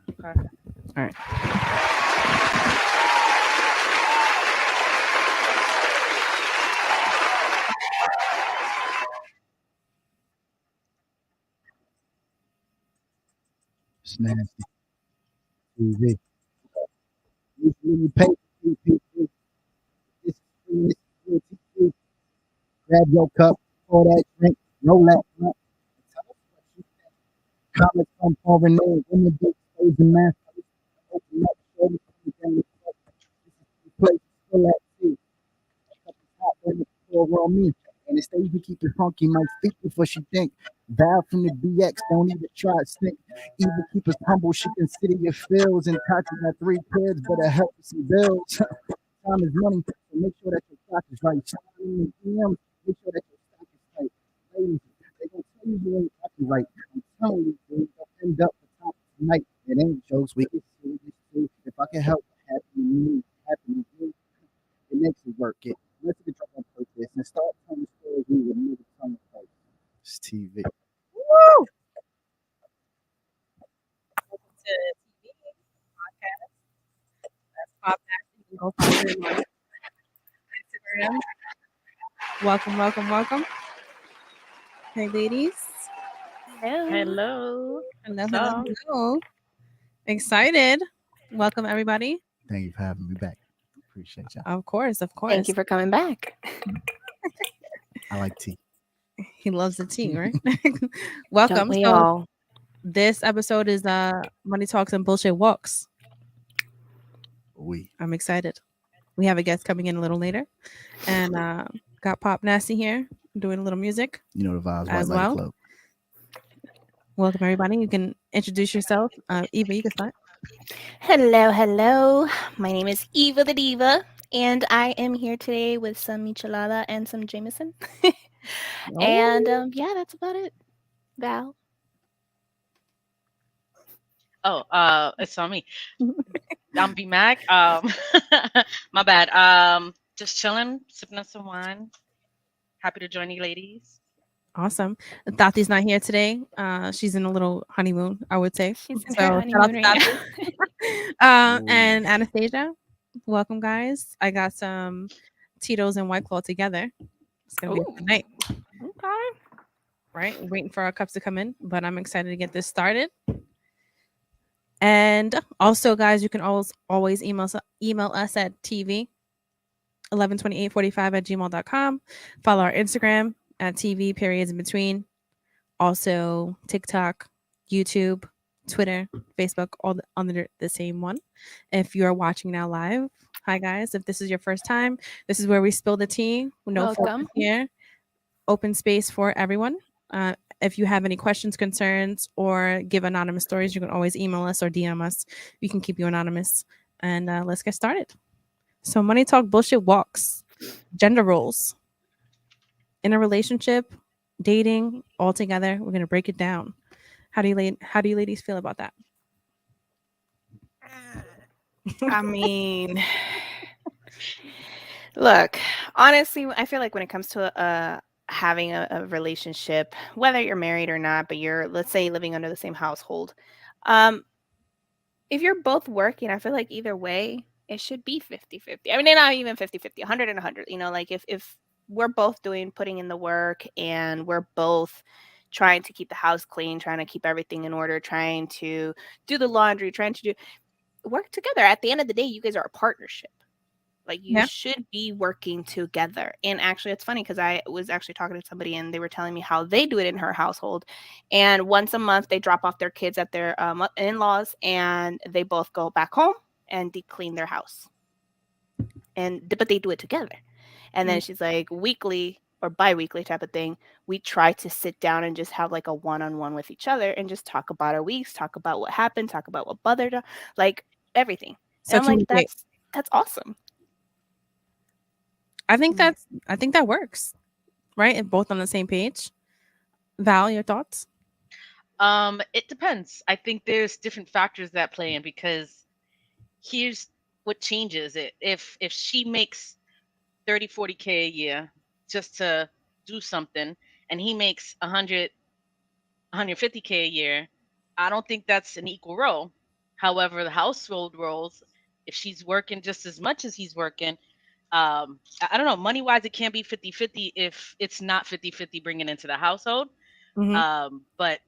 Okay. All right. It's nasty. TV. When you pay for TV, this is free TV. Grab your cup, pour that drink, roll that blunt, and tell us what you think. Comments from foreign names, women, big stays and mass. Open up, show me something. This is the place full at sea. Cup is hot, then it's pour on me. And it stays to keep it funky, might speak before she think. Val from the BX, don't even try to stink. Even keep us humble, she consider your feels. And Tati got 3 kids, better help with some bills. Time is money, so make sure that your stock is right. Shout out in the DM, make sure that your stock is right. Ladies, they gonna tell you you ain't acting right. I'm telling you, dude, you'll end up the top tonight. It ain't jokes, we get serious too. If I can help, happy to you. It makes it work. It lets it drop on purpose and start telling stories we would never tell in person. It's TV. Woo! Welcome to TV podcast. That's Pop Nasty. You can go follow him on Instagram. Welcome, welcome, welcome. Hey, ladies. Hello. Hello. Hello, What's hello, up? hello. Excited. Welcome, everybody. Thank you for having me back. Appreciate y'all. Of course, of Thank course. you for coming back. I like tea. He loves the tea, right? Don't Welcome. we So all? this episode is Money Talks and Bullshit Walks. We. I'm excited. We have a guest coming in a little later, and got Pop Nasty here doing a little music You know the vibes, White as Light well. Club. Welcome, everybody. You can introduce yourself. Eva, you can start. Hello, hello. My name is Eva the Diva, and I am here today with some michelada and some Jameson. And Oh, yeah, that's about it. Val. Oh, it's on me. I'm B Mac. My bad. Just chilling, sipping on some wine. Happy to join you, ladies. awesome. Tati's not here today. She's in a little honeymoon, I would say. She's in her So shout out honeymoon to right Tati. now. Ooh. And Anastasia, welcome, guys. I got some Tito's and White Claw together. It's gonna be a Ooh, good night, okay. right? Waiting for our cups to come in, but I'm excited to get this started. And also, guys, you can always email us at TV 112845 at gmail.com. Follow our Instagram at TV periods in between. Also, TikTok, YouTube, Twitter, Facebook, all under the same one. If you are watching now live, hi guys. If this is your first time, this is where we spill the tea. No filters Welcome. here. Open space for everyone. If you have any questions, concerns, or give anonymous stories, you can always email us or DM us. We can keep you anonymous. And let's get started. So, money talk bullshit walks, gender roles in a relationship, dating, all together. We're gonna break it down. How do you ladies feel about that? I mean, look, honestly, I feel like when it comes to having a relationship, whether you're married or not, but you're, let's say, living under the same household, um, if you're both working, I feel like either way, it should be 50-50. I mean, not even 50-50, 100 and 100. Like if we're both putting in the work and we're both trying to keep the house clean, trying to keep everything in order, trying to do the laundry, trying to do work together. At the end of the day, you guys are a partnership. Like you Yeah. should be working together. And actually, it's funny because I was actually talking to somebody and they were telling me how they do it in her household. And once a month, they drop off their kids at their in-laws, and they both go back home and deep clean their house. But they do it together. And then Mm. she's like, weekly or bi-weekly type of thing, we try to sit down and just have like a one-on-one with each other and just talk about our weeks, talk about what happened, talk about what bothered us, like everything. And So I'm like, communicate. that's awesome. I think that works, right? If both on the same page. Val, your thoughts? It depends. I think there's different factors that play in because here's what changes it. If she makes 30, 40K a year just to do something, and he makes 100, 150K a year, I don't think that's an equal role. However, the household roles, if she's working just as much as he's working, I don't know, money wise, it can't be 50-50 if it's not 50-50 bringing into the household. Hmm. But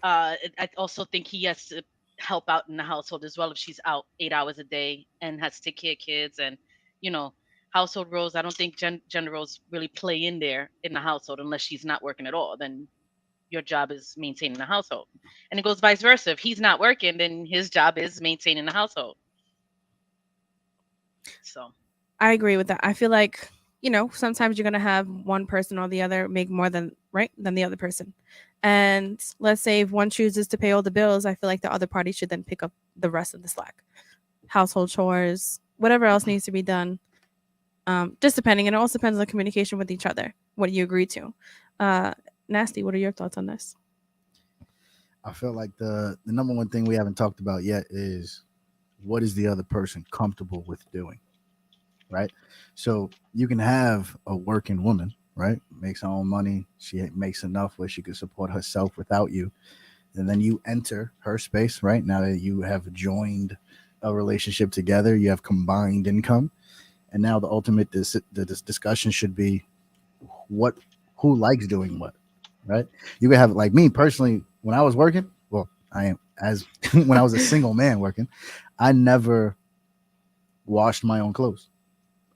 I also think he has to help out in the household as well if she's out 8 hours a day and has to take care of kids and, you know, household roles. I don't think gender roles really play in there in the household unless she's not working at all. Then your job is maintaining the household. And it goes vice versa. If he's not working, then his job is maintaining the household. So I agree with that. I feel like, sometimes you're gonna have one person or the other make more than the other person. And let's say if one chooses to pay all the bills, I feel like the other party should then pick up the rest of the slack. Household chores, whatever else needs to be done. Just depending. And it also depends on communication with each other, what you agree to. Uh Nasty, what are your thoughts on this? I feel like the number one thing we haven't talked about yet is what is the other person comfortable with doing, right? So you can have a working woman, right? Makes her own money. She makes enough where she can support herself without you. And then you enter her space, right? Now that you have joined a relationship together, you have combined income. And now the ultimate this discussion should be what who likes doing what, right? You can have like me personally when I was working. Well, I am as when I was a single man working, I never washed my own clothes.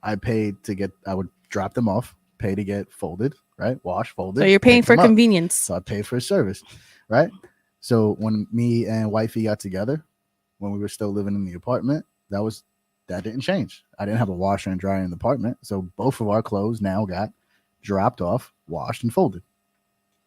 I paid to get. I would drop them off, pay to get folded, right? Wash, So folded, you're paying pick for them up. convenience. So I paid for a service, right? So when me and wifey got together, when we were still living in the apartment, that didn't change. I didn't have a washer and dryer in the apartment, so both of our clothes now got dropped off, washed, and folded.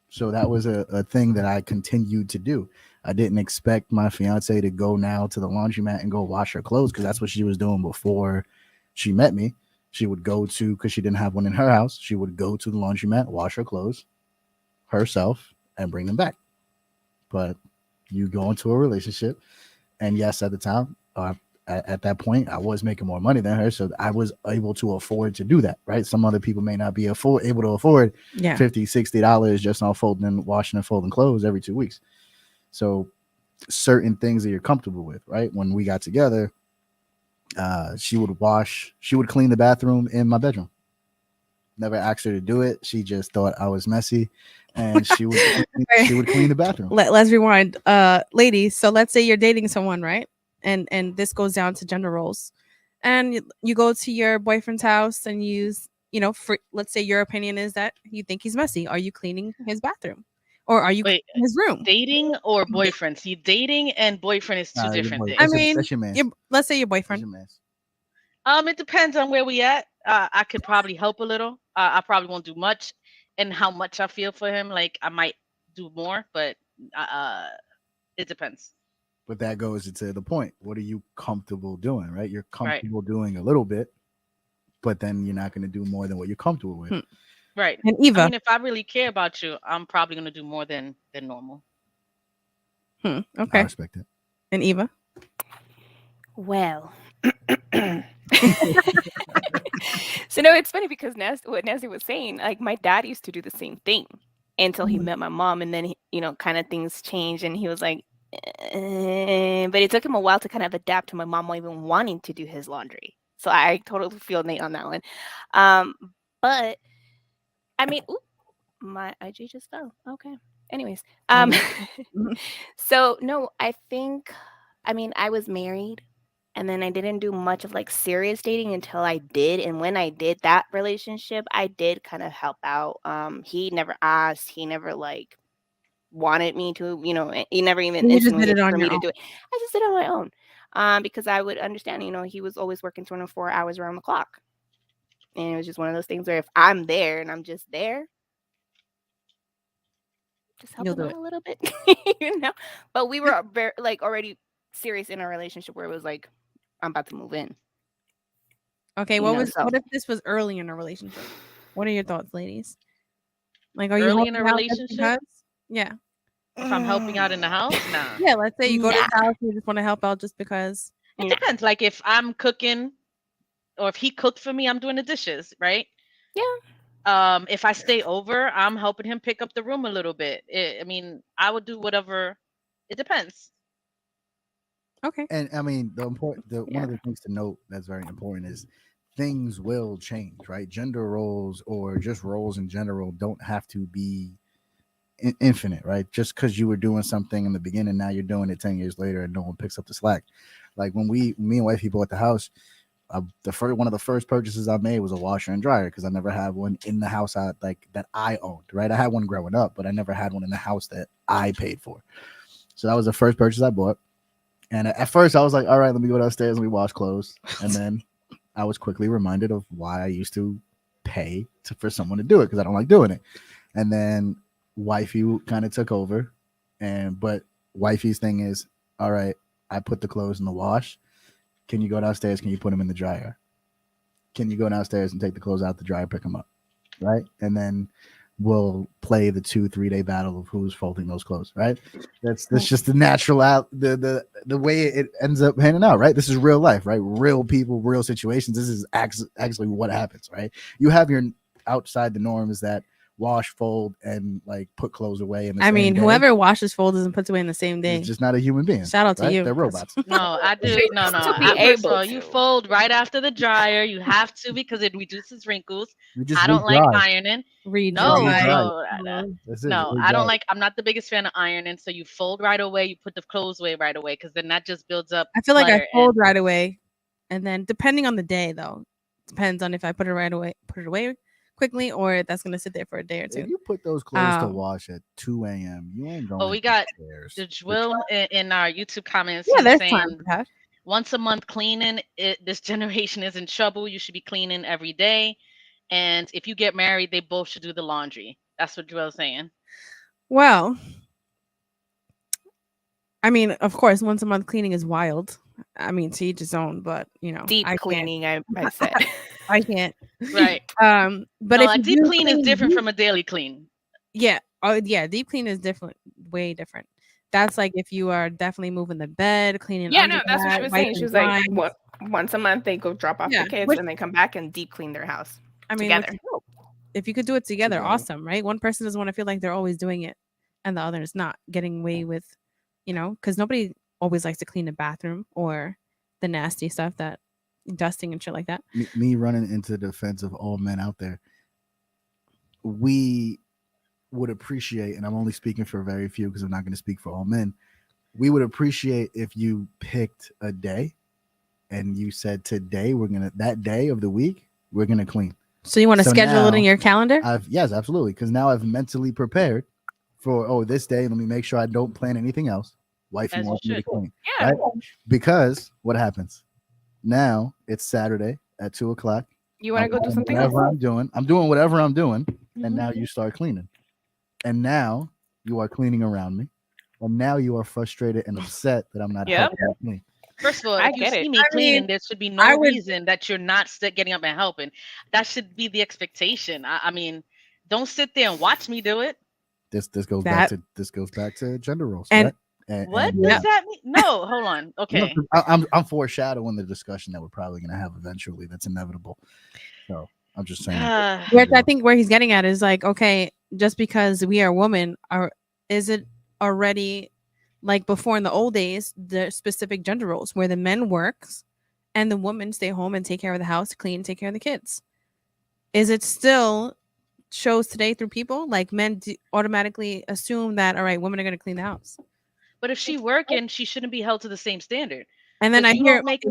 So that was a thing that I continued to do. I didn't expect my fiance to go now to the laundromat and go wash her clothes because that's what she was doing before she met me. She would go to, because she didn't have one in her house, she would go to the laundromat, wash her clothes herself, and bring them back. But you go into a relationship, and yes, at the time, at that point, I was making more money than her, so I was able to afford to do that. Right? Some other people may not be able to afford Yeah. $50, $60 just on folding, washing, and folding clothes every 2 weeks. So certain things that you're comfortable with, right? When we got together, she would clean the bathroom in my bedroom. Never asked her to do it. She just thought I was messy, and she would clean the bathroom. Let's rewind. Ladies, so let's say you're dating someone, right? And this goes down to gender roles. And you go to your boyfriend's house and for let's say your opinion is that you think he's messy. Are you cleaning his bathroom? Or are you wait, cleaning his room? dating or boyfriend? See, dating and boyfriend is two Your different boy, I things. mean, that's your man. let's say your That's boyfriend. your man. It depends on where we at. I could probably help a little. I probably won't do much, and how much I feel for him. Like I might do more, but uh, it depends. But that goes into the point. What are you comfortable doing, right? You're Right, comfortable doing a little bit, but then you're not going to do more than what you're comfortable with. Hmm. right. And I Eva. mean, if I really care about you, I'm probably gonna do more than normal. I Okay. respect it. And Eva. Well. So no, it's funny because what Nancy was saying, like my dad used to do the same thing until he Mhm. met my mom, and then kind of things changed, and he was like, but it took him a while to kind of adapt to my mom even wanting to do his laundry. So I totally feel Nate on that one. Um, but I mean, oop, my IG just fell. Okay. Anyways, Oh. Mhm. so no, I think, I mean, I was married and then I didn't do much of like serious dating until I did. And when I did that relationship, I did kind of help out. He never asked, he never like wanted me to, he never even You just did it insinuated on for your me to own. do it. I just did it on my own. Because I would understand, he was always working 24 hours around the clock. And it was just one of those things where if I'm there and I'm just there, just help You'll him do out it. a little bit, you know. But we were very like already serious in our relationship where it was like I'm about to move in, Okay, so what if this was early in a relationship? What are your thoughts, ladies? Like, are you Early in a helping out just relationship, because? Yeah. if I'm helping out in the house, nah. Yeah, let's say you go to nah, his house, you just want to help out just because. It nah, depends. Like if I'm cooking or if he cooked for me, I'm doing the dishes, right? yeah, If I stay over, I'm helping him pick up the room a little bit. I mean, I would do whatever. It depends. Okay. And I mean, one of the things to note that's very important is things will change, right? Gender roles or just roles in general don't have to be infinite, right? Just because you were doing something in the beginning, now you're doing it 10 years later, and no one picks up the slack. Like when me and wifey bought the house, one of the first purchases I made was a washer and dryer because I never had one in the house that I owned, right? I had one growing up, but I never had one in the house that I paid for. So that was the first purchase I bought. And at first, I was like, all right, let me go downstairs and we wash clothes. And then I was quickly reminded of why I used to pay for someone to do it because I don't like doing it. And then wifey kind of took over. But wifey's thing is, all right, I put the clothes in the wash. Can you go downstairs? Can you put them in the dryer? Can you go downstairs and take the clothes out the dryer, pick them up? Right. And then we'll play the 2-3 day battle of who's folding those clothes, right? That's just the natural the way it ends up panning out, right? This is real life, right? Real people, real situations. This is actually what happens, right? You have your outside the norm is that wash, fold, and like put clothes away in the same day. Whoever washes, folds, and puts away in the same day, is just not a human being. Shout out to you. They're robots. No, I do. No. First of all, you fold right after the dryer. You have to because it reduces wrinkles. I don't like ironing. No, I don't like. I'm not the biggest fan of ironing. So you fold right away. You put the clothes away right away because then that just builds up. I feel like I fold right away, and then depending on the day, though, depends on if I put it away quickly or that's gonna sit there for a day or two. If you put those clothes to wash at 2 a.m., you ain't going. Oh, we got the Jewel in our YouTube comments. Yeah, there's saying time. Once a month cleaning. This generation is in trouble. You should be cleaning every day. And if you get married, they both should do the laundry. That's what Jewel's saying. Well, I mean, of course, once a month cleaning is wild. I mean, to each his own, but deep cleaning. I said I can't. Right. But no, a deep clean is different from a daily clean. Yeah. Oh, yeah. Deep clean is different. Way different. That's like if you are definitely moving the bed, cleaning. Yeah, no, that's what she was saying. She was like, once a month they go drop off the kids and they come back and deep clean their house. I mean, together. If you could do it together, awesome, right? One person doesn't want to feel like they're always doing it, and the other is not getting away with, because nobody always likes to clean the bathroom or the nasty stuff that dusting and shit like that. Me running into the defense of all men out there. We would appreciate, and I'm only speaking for very few because I'm not going to speak for all men. We would appreciate if you picked a day and you said today that day of the week we're gonna clean. So you want to schedule it in your calendar? Yes, absolutely. Because now I've mentally prepared for this day. Let me make sure I don't plan anything else. Wifey wants me to clean. Yeah. Right? Because what happens? Now it's Saturday at 2:00. You want to go do something else? I'm doing whatever I'm doing, and now you start cleaning. And now you are cleaning around me. And now you are frustrated and upset that I'm not helping you clean. First of all, if you see me cleaning, there should be no reason that you're not getting up and helping. That should be the expectation. I mean, don't sit there and watch me do it. This goes back to gender roles. And, right? What does that mean? No, hold on. Okay. No, I'm foreshadowing the discussion that we're probably going to have eventually. That's inevitable. So I'm just saying. I think where he's getting at is like, okay, just because we are women, is it already like before in the old days, the specific gender roles where the men works and the women stay home and take care of the house, clean, take care of the kids? Is it still shows today through people like men automatically assume that, all right, women are going to clean the house? But if she's working, she shouldn't be held to the same standard. And then if you don't make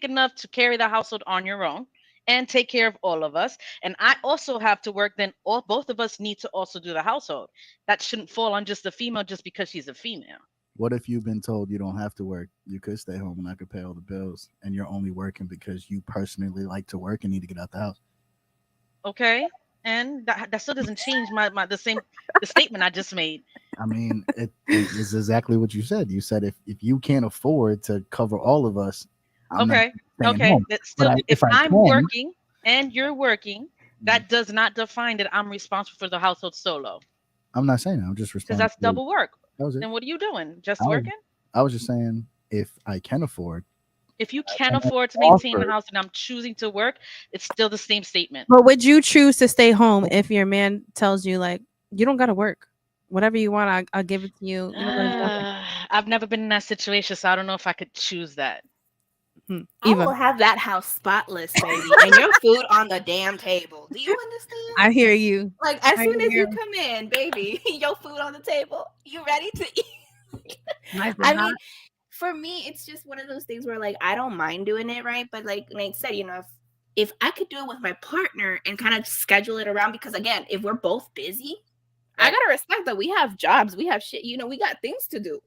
enough to carry the household on your own and take care of all of us, and I also have to work, then both of us need to also do the household. That shouldn't fall on just the female just because she's a female. What if you've been told you don't have to work? You could stay home and I could pay all the bills, and you're only working because you personally like to work and need to get out the house. Okay, and that still doesn't change the statement I just made. I mean, it is exactly what you said. You said if you can't afford to cover all of us, okay. Still, if I'm working and you're working, that does not define that I'm responsible for the household solo. I'm not saying that. I'm just responding. Because that's double work. Then what are you doing? Just working? I was just saying if I can afford. If you can afford to maintain the house and I'm choosing to work, it's still the same statement. But would you choose to stay home if your man tells you like you don't got to work? Whatever you want, I'll give it to you. I've never been in that situation, so I don't know if I could choose that. I Eva, will have that house spotless, baby, and your food on the damn table. Do you understand? I hear you. Like, as I soon as hear you come in, baby, your food on the table. You ready to eat? nice and I hot. mean, for me, it's just one of those things where, like, I don't mind doing it, right? But like I said, if I could do it with my partner and kind of schedule it around, because again, if we're both busy, I Right. gotta respect that we have jobs, we have shit, we got things to do.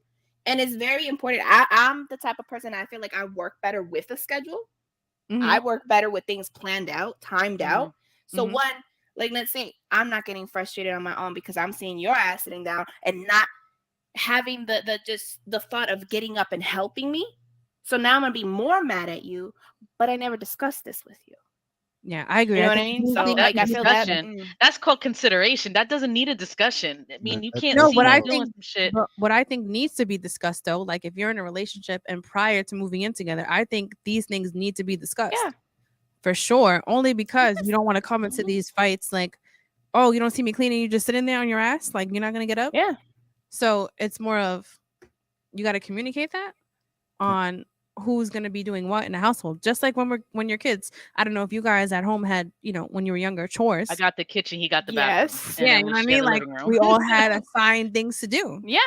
And it's very important. I'm the type of person, I feel like I work better with a schedule. Mhm. I work better with things planned out, timed out. So Mhm. one, like, let's say I'm not getting frustrated on my own because I'm seeing your ass sitting down and not having the thought of getting up and helping me. So now I'm gonna be more mad at you, but I never discussed this with you. Yeah, I agree. You know I what I think mean? these So things like, need I to be feel that. Discussion. That's called consideration. That doesn't need a discussion. I mean, you can't No, see what me I doing think, some shit. but what I think needs to be discussed though, like if you're in a relationship and prior to moving in together, I think these things need to be discussed. Yeah. For sure. Only because you don't want to come into Mhm. these fights like, oh, you don't see me cleaning, you just sitting there on your ass, like you're not gonna get up. Yeah. So it's more of you got to communicate that on who's gonna be doing what in the household. Just like when you're kids. I don't know if you guys at home had, when you were younger, chores. I got the kitchen, he got the bathroom, Yes. and Yeah, then you know we what I share mean? the Like living room. we all had assigned things to do. Yeah.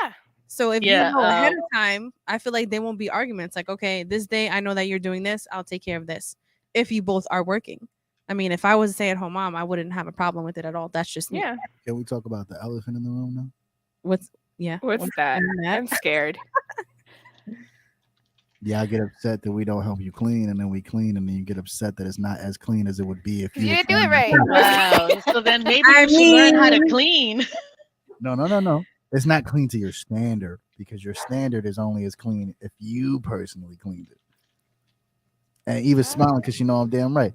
So if you Yeah, know ahead of time, I feel like there won't be arguments. Like, okay, this day I know that you're doing this, I'll take care of this. If you both are working. I mean, if I was a stay-at-home mom, I wouldn't have a problem with it at all. That's just me. Yeah. Can we talk about the elephant in the room now? What's What's that? that? I'm scared. Yeah, I get upset that we don't help you clean, and then we clean, and then you get upset that it's not as clean as it would be if You you didn't were do it cleaning right. yourself. Wow. So then maybe I you should learn how to mean, clean. No. It's not clean to your standard because your standard is only as clean if you personally cleaned it. And Eva's smiling because she know I'm damn right.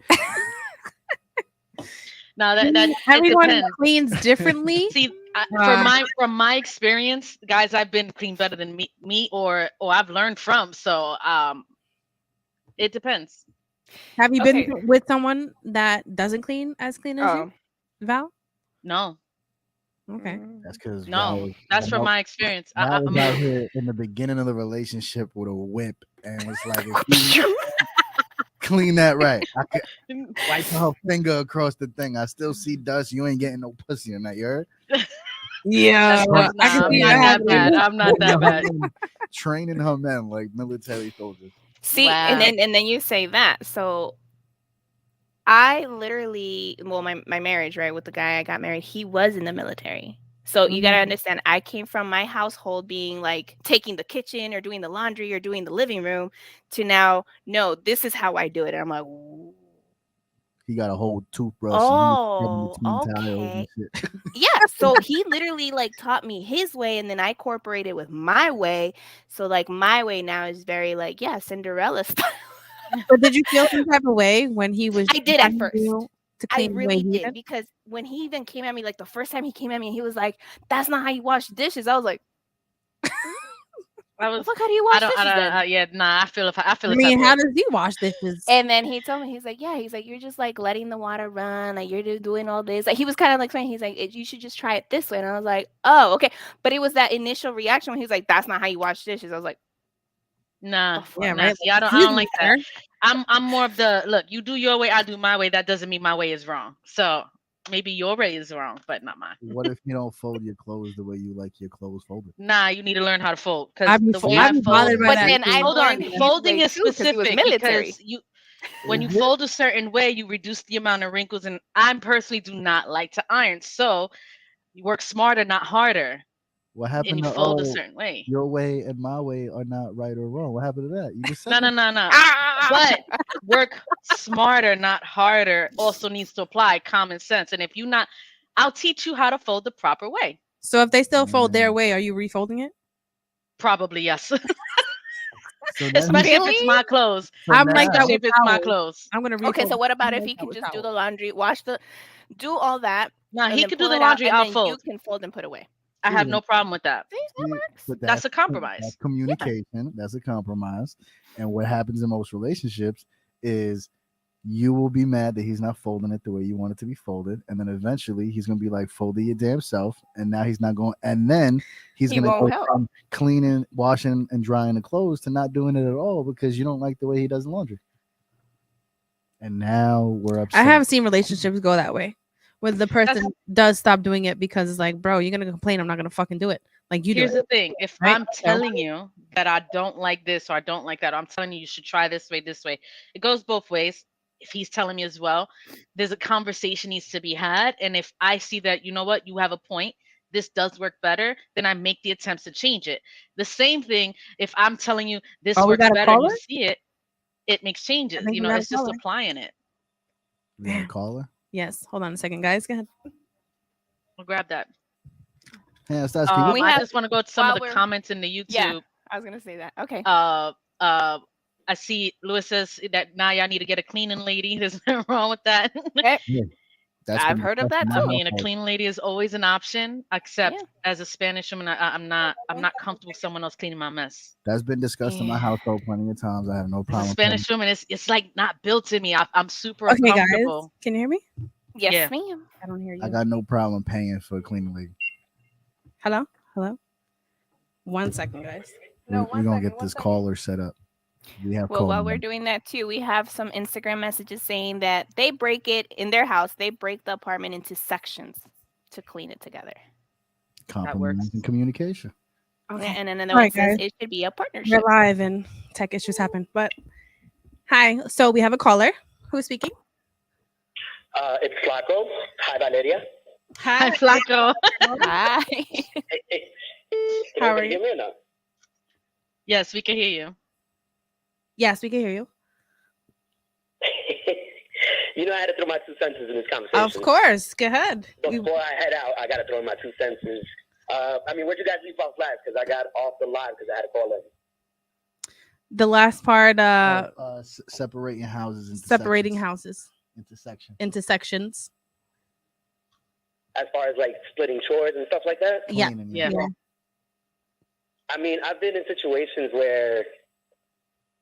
Now that it everyone depends. cleans differently. See, Uh, from my experience, guys, I've been clean better than me or I've learned from. So it depends. have you Okay. been with someone that doesn't clean as clean as you, Val? No, Okay. That's because no, that's from my experience. Val I was mean, out here in the beginning of the relationship with a whip and was like, if you clean that right, I could wipe her finger across the thing. I still see dust. You ain't getting no pussy in that, you heard? Yeah, nah, I can I'm see not that that happening. bad. I'm not that bad. Training her men like military soldiers. See, Wow. and then you say that. So I literally, well, my marriage, right, with the guy I got married, he was in the military. So you got to understand, I came from my household being like taking the kitchen or doing the laundry or doing the living room to now, no, this is how I do it. And I'm like, "Ooh." He got a whole toothbrush. Oh, and tiles okay. and shit. Yeah. So he literally like taught me his way and then I incorporated with my way. So like my way now is very like, yeah, Cinderella style. But did you feel some type of way when he was I did at wanting first. you to I clean the way really he did did? because when he even came at me, like the first time he came at me, he was like, "That's not how you wash dishes." I was like, I "The was. fuck? How do you I wash don't. dishes then?" Yeah. Nah. I feel I the type mean, of how way. does he wash dishes? And then he told me, he's like, "Yeah," he's like, "You're just like letting the water run, like you're doing all this." Like he was kind of like saying, he's like, "You should just try it this way." And I was like, "Oh, okay." But it was that initial reaction when he's like, "That's not how you wash dishes." I was like, Nah. "The fuck?" Yeah, Nah. right. See, Like, I excuse don't me, like that. sir. I'm more of the look. You do your way, I do my way. That doesn't mean my way is wrong. So maybe your way is wrong, but not mine. What if you don't fold your clothes the way you like your clothes folded? Nah, you need to learn how to fold because I'd be, the way I'd I be fold. bothered by But that then I too. Hold on, learned his folding way is too because he was specific military. because when you fold a certain way, you reduce the amount of wrinkles, and I personally do not like to iron, so you work smarter, not harder, What and happened you to fold a certain way. your way and my way are not right or wrong? What happened to that? You just said No, no, that. no, no. Ah! But work smarter, not harder, also needs to apply common sense. And if you not, I'll teach you how to fold the proper way. So if they still fold their Man. way, are you refolding it? Probably yes, So then especially if it's Really? my clothes. so I'm like that now Especially with if it's my towels. clothes. I'm gonna Okay, refold. so what about I'm if like he that can with just do the towels. laundry, do all that, Now and he then could do pull the it out, laundry. and I'll then you fold. can fold and put away? I have Yeah. no problem with that. See, that See, works. but That's a that's compromise. communication. That's a compromise. And what happens in most relationships is you will be mad that he's not folding it the way you want it to be folded, and then eventually he's gonna be like, "Fold it your damn self," and now he's not going, and then he's He gonna won't go help. from cleaning, washing, and drying the clothes to not doing it at all because you don't like the way he does laundry. And now we're upset. I have seen relationships go that way, where the person does stop doing it because it's like, bro, you're gonna complain. I'm not gonna fucking do it. Like you do Here's it. the thing. If Right? I'm telling you that I don't like this or I don't like that, or I'm telling you should try this way, it goes both ways. If he's telling me as well, there's a conversation needs to be had. And if I see that, you know what, you have a point, this does work better, then I make the attempts to change it. The same thing, if I'm telling you this Oh, we works got a better and you caller? see it, it makes I changes. think You we know, got a it's just caller. applying it. You got a caller? Yes. Hold on a second, guys. Go ahead. We'll grab that. Yeah, Starsky, We I have- just want to go to some while of the we're- comments in the YouTube. Yeah, I was gonna say that. Okay. I see Lewis says that now y'all need to get a cleaning lady. There's nothing wrong with that. that's I've been heard of discussed in that my too. Being a household. clean lady is always an option, except Yeah. as a Spanish woman, I'm not comfortable with someone else cleaning my mess. That's been discussed in my Yeah. household plenty of times. I have no As a problem. paying. Spanish woman, it's like not built in me. I'm super Okay, guys. uncomfortable. Can you hear me? Yes, Yeah. ma'am. I don't hear you. I got no problem paying for a cleaning lady. Hello? Hello? 1 second, guys. No, We're gonna get this caller set up. We have Well, while caller we're number. doing that too, we have some Instagram messages saying that they break it in their house. They break the apartment into sections to clean it together. Compromise and communication. Yeah, and then another All one right, says guys. it should be a partnership. We're live and tech issues happen. But hi. So we have a caller. Who's speaking? It's Flaco. Hi, Valeria. Hi, Flaco. Hi. How are you? you? Hear me or no? Yes, we can hear you. Yes, we can hear you. You know, I had to throw my 2 cents in this conversation. Of course. Go ahead. Before I head out, I got to throw in my 2 cents. Where'd you guys leave off last? Because I got off the live because I had to call in. The last part, Separating houses into separating sections. houses Intersection. into sections. As far as like splitting chores and stuff like that? Yeah. Cleaning, Yeah. Yeah. I mean, I've been in situations where,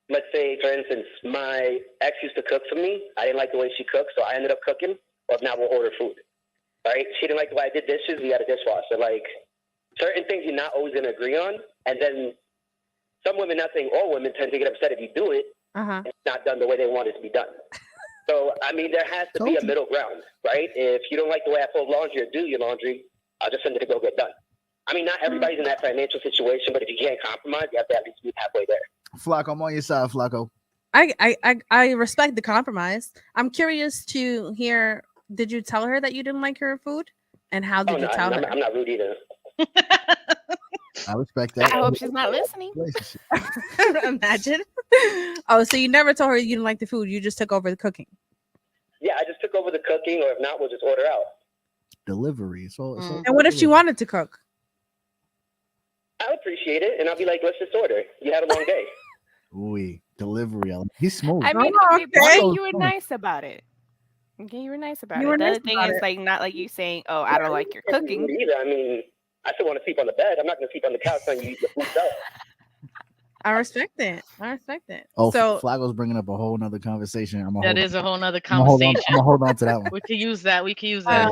let's say, for instance, my ex used to cook for me. I didn't like the way she cooked, so I ended up cooking. Or if not, we'll order food. Right? She didn't like the way I did dishes. We got a dishwasher. Like, certain things you're not always going to agree on. And then some women, not saying all women, tend to get upset if you do it. Uh-huh. It's not done the way they want it to be done. So, I mean, there has to be a middle ground, right? If you don't like the way I fold laundry or do your laundry, I'll just send it to go get done. I mean, not everybody's in that financial situation, but if you can't compromise, you have to at least be halfway there. Flacco, I'm on your side, Flacco. I respect the compromise. I'm curious to hear, did you tell her that you didn't like her food? And how did you tell her? I'm not rude either. I respect that. I hope she's not listening. Relationship. Imagine. Oh, so you never told her you didn't like the food. You just took over the cooking. Yeah, I just took over the cooking, or if not, we'll just order out. Delivery. It's all And what if she wanted to cook? I appreciate it, and I'll be like, let's just order. You had a long day. Ooh, delivery. He's smooth. I mean, Oh, maybe okay. you were nice about it. Okay, you were nice about You it. were The nice other thing about is it. like not like you saying, "Oh, I don't like your cooking." Either. I mean, I still want to sleep on the bed. I'm not going to sleep on the couch when you eat the food up. I respect it. I respect it. Oh, So Flacco's bringing up a whole nother conversation. That is a whole nother I'm gonna conversation. hold on to that one. We could use that. We could use that.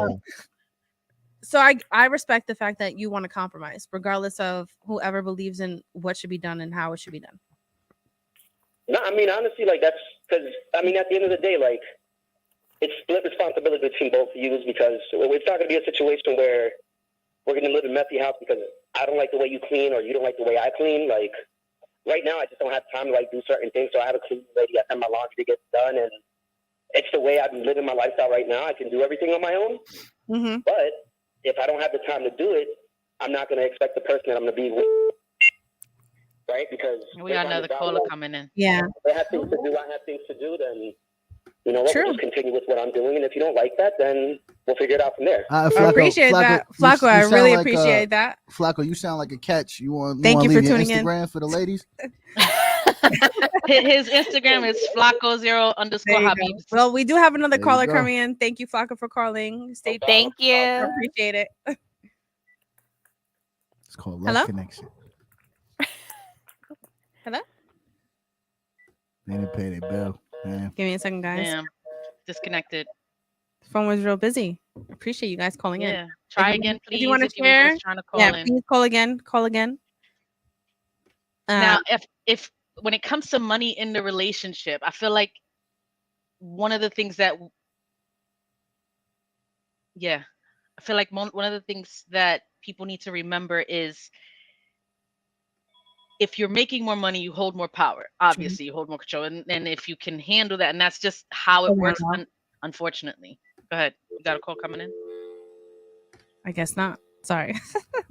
so I respect the fact that you want to compromise, regardless of whoever believes in what should be done and how it should be done. No, I mean, honestly, like, that's because, I mean, at the end of the day, like, it's split responsibility between both of you because it's not going to be a situation where we're going to live in a messy house because I don't like the way you clean or you don't like the way I clean. Like, right now, I just don't have time to, like, do certain things. So I have a cleaning lady. I send my laundry to get done. And it's the way I'm living my lifestyle right now. I can do everything on my own. Mm-hmm. But if I don't have the time to do it, I'm not going to expect the person that I'm going to be with. Right? Because We got another caller coming in. Yeah. if they have things to do, I have things to do, then, you know what, True. we'll just continue with what I'm doing. And if you don't like that, then we'll figure it out from there. I appreciate that. Flacco, I really appreciate that. Flacco, you sound like a catch. You want Thank you for leave your tuning in. Instagram for the ladies? His Instagram is Flacco0_Habibs. There you go. Well, we do have another There you caller go. coming in. Thank you, Flacco, for calling. Stay Thank you. I appreciate it. It's called Love Hello? Connection. Hello? They didn't pay their bill. Man. Give me a second, guys. Damn. disconnected. Phone was real busy. Appreciate you guys calling in. Yeah. Try you again, wanna- please. if you want to If you were share, just trying to call yeah, in. please call again. Call again. Now, if when it comes to money in the relationship, I feel like one of the things that I feel like one of the things that people need to remember is if you're making more money, you hold more power. Obviously, you hold more control, and if you can handle that, and that's just how it works. Unfortunately, go ahead. You got a call coming in? I guess not. Sorry.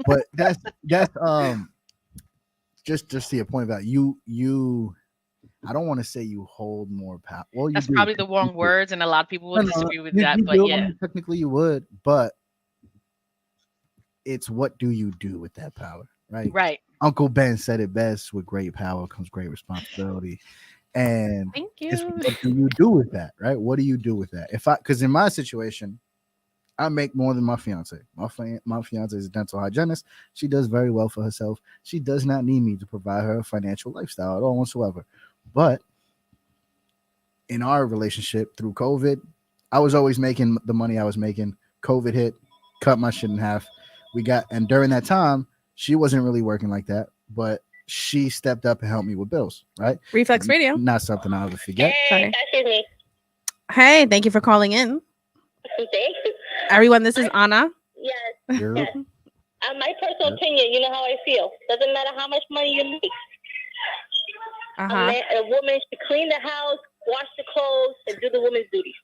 But that's just to your point about you. I don't want to say you hold more power. Well, you That's do. probably the wrong words, and a lot of people would disagree with that. You But do. yeah, I mean, technically you would, but it's what do you do with that power, right? right. Uncle Ben said it best: with great power comes great responsibility. And Thank it's you. what do you do with that, right? What do you do with that? Because in my situation, I make more than my fiance. My fiance is a dental hygienist. She does very well for herself. She does not need me to provide her a financial lifestyle at all whatsoever. But in our relationship through COVID, I was always making the money I was making. COVID hit, cut my shit in half. And during that time, she wasn't really working like that, but she stepped up and helped me with bills, right? Reflex Radio. Not something I'll ever forget. Sorry. That's me. Hey, thank you for calling in. Thanks. Everyone, this is Anna. Yes. You're- Yes. My personal opinion, you know how I feel. Doesn't matter how much money you make. A woman should clean the house, wash the clothes, and do the woman's duties.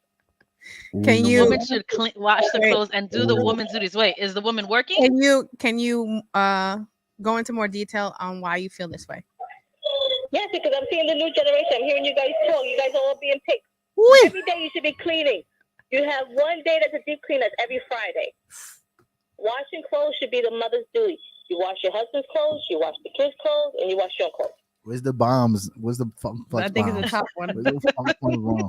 Can The you- woman should wash the clothes and do the woman's duties. Wait, is the woman working? Can you go into more detail on why you feel this way? Yes, because I'm seeing the new generation. I'm hearing you guys talk. You guys are all being picked. Every day you should be cleaning. You have one day that's a deep clean. That's every Friday. Washing clothes should be the mother's duty. You wash your husband's clothes, you wash the kids' clothes, and you wash your clothes. Where's the bombs? Where's the flex I think bombs? it's the top one. Where's the funk bomb?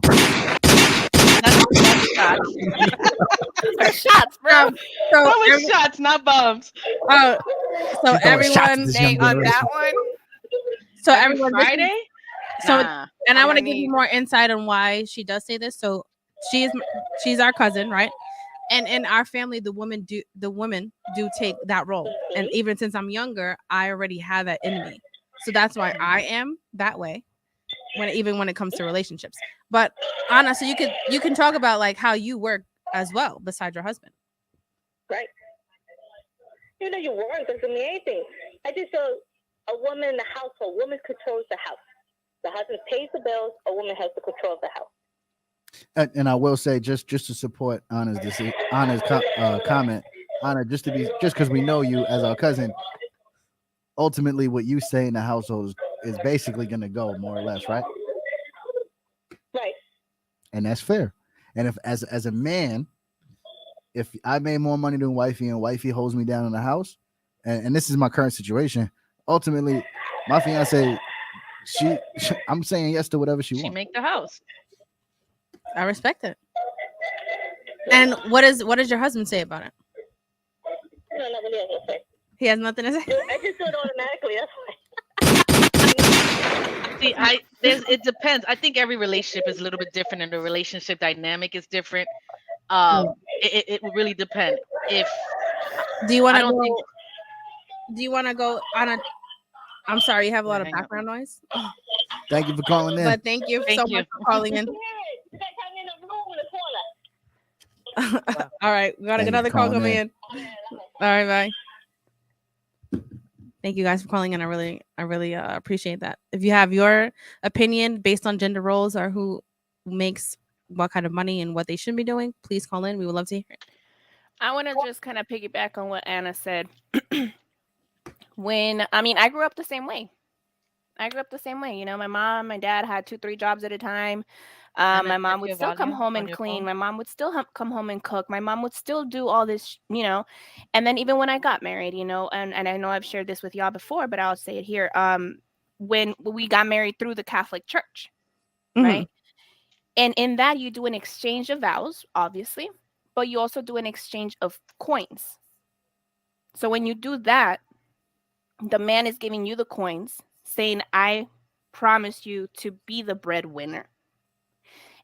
That's Shots, bro. So, that was shots, not bombs. so She's throwing shots everyone, at this Staying young on generation. that one. so Every everyone, this is- Friday. so Nah. and I I'm want to gonna give you need- more insight on why she does say this. So she's our cousin, right? And in our family, the women do take that role. And even since I'm younger, I already have that in me. So that's why I am that way when it comes to relationships. But Anna, so you can talk about like how you work as well besides your husband. Right. You know, you work doesn't mean anything. I just feel a woman in the household, woman controls the house. The husband pays the bills, a woman has the control of the house. And I will say, just to support Anna's comment, Anna, just because we know you as our cousin, ultimately what you say in the household is basically going to go more or less, right? Right. And that's fair. And if as a man, if I made more money than wifey and wifey holds me down in the house, and this is my current situation, ultimately my fiance, I'm saying yes to whatever she wants. She make the house. I respect it. And what does your husband say about it? No, nothing else to say. He has nothing to say. I just do it automatically. That's why. See, it depends. I think every relationship is a little bit different, and the relationship dynamic is different. It would really depend. Do you want I to don't go? think- Do you want to go on a? I'm sorry, you have a lot of hang up. background noise. Thank you for calling in. But thank you so much for calling in. You guys have me in a room in the corner. All right, we got Thank you another for call calling coming in. in. All right, bye. Thank you guys for calling in. I really appreciate that. If you have your opinion based on gender roles or who makes what kind of money and what they should be doing, please call in. We would love to hear it. I want to just kind of piggyback on what Anna said. I grew up the same way. You know, my mom, my dad had 2-3 jobs at a time. My mom would still come home and clean. My mom would still come home and cook. My mom would still do all this, you know. And then even when I got married, you know, and I know I've shared this with y'all before, but I'll say it here. When we got married through the Catholic Church, right? And in that, you do an exchange of vows, obviously, but you also do an exchange of coins. So when you do that, the man is giving you the coins, saying, I promise you to be the breadwinner.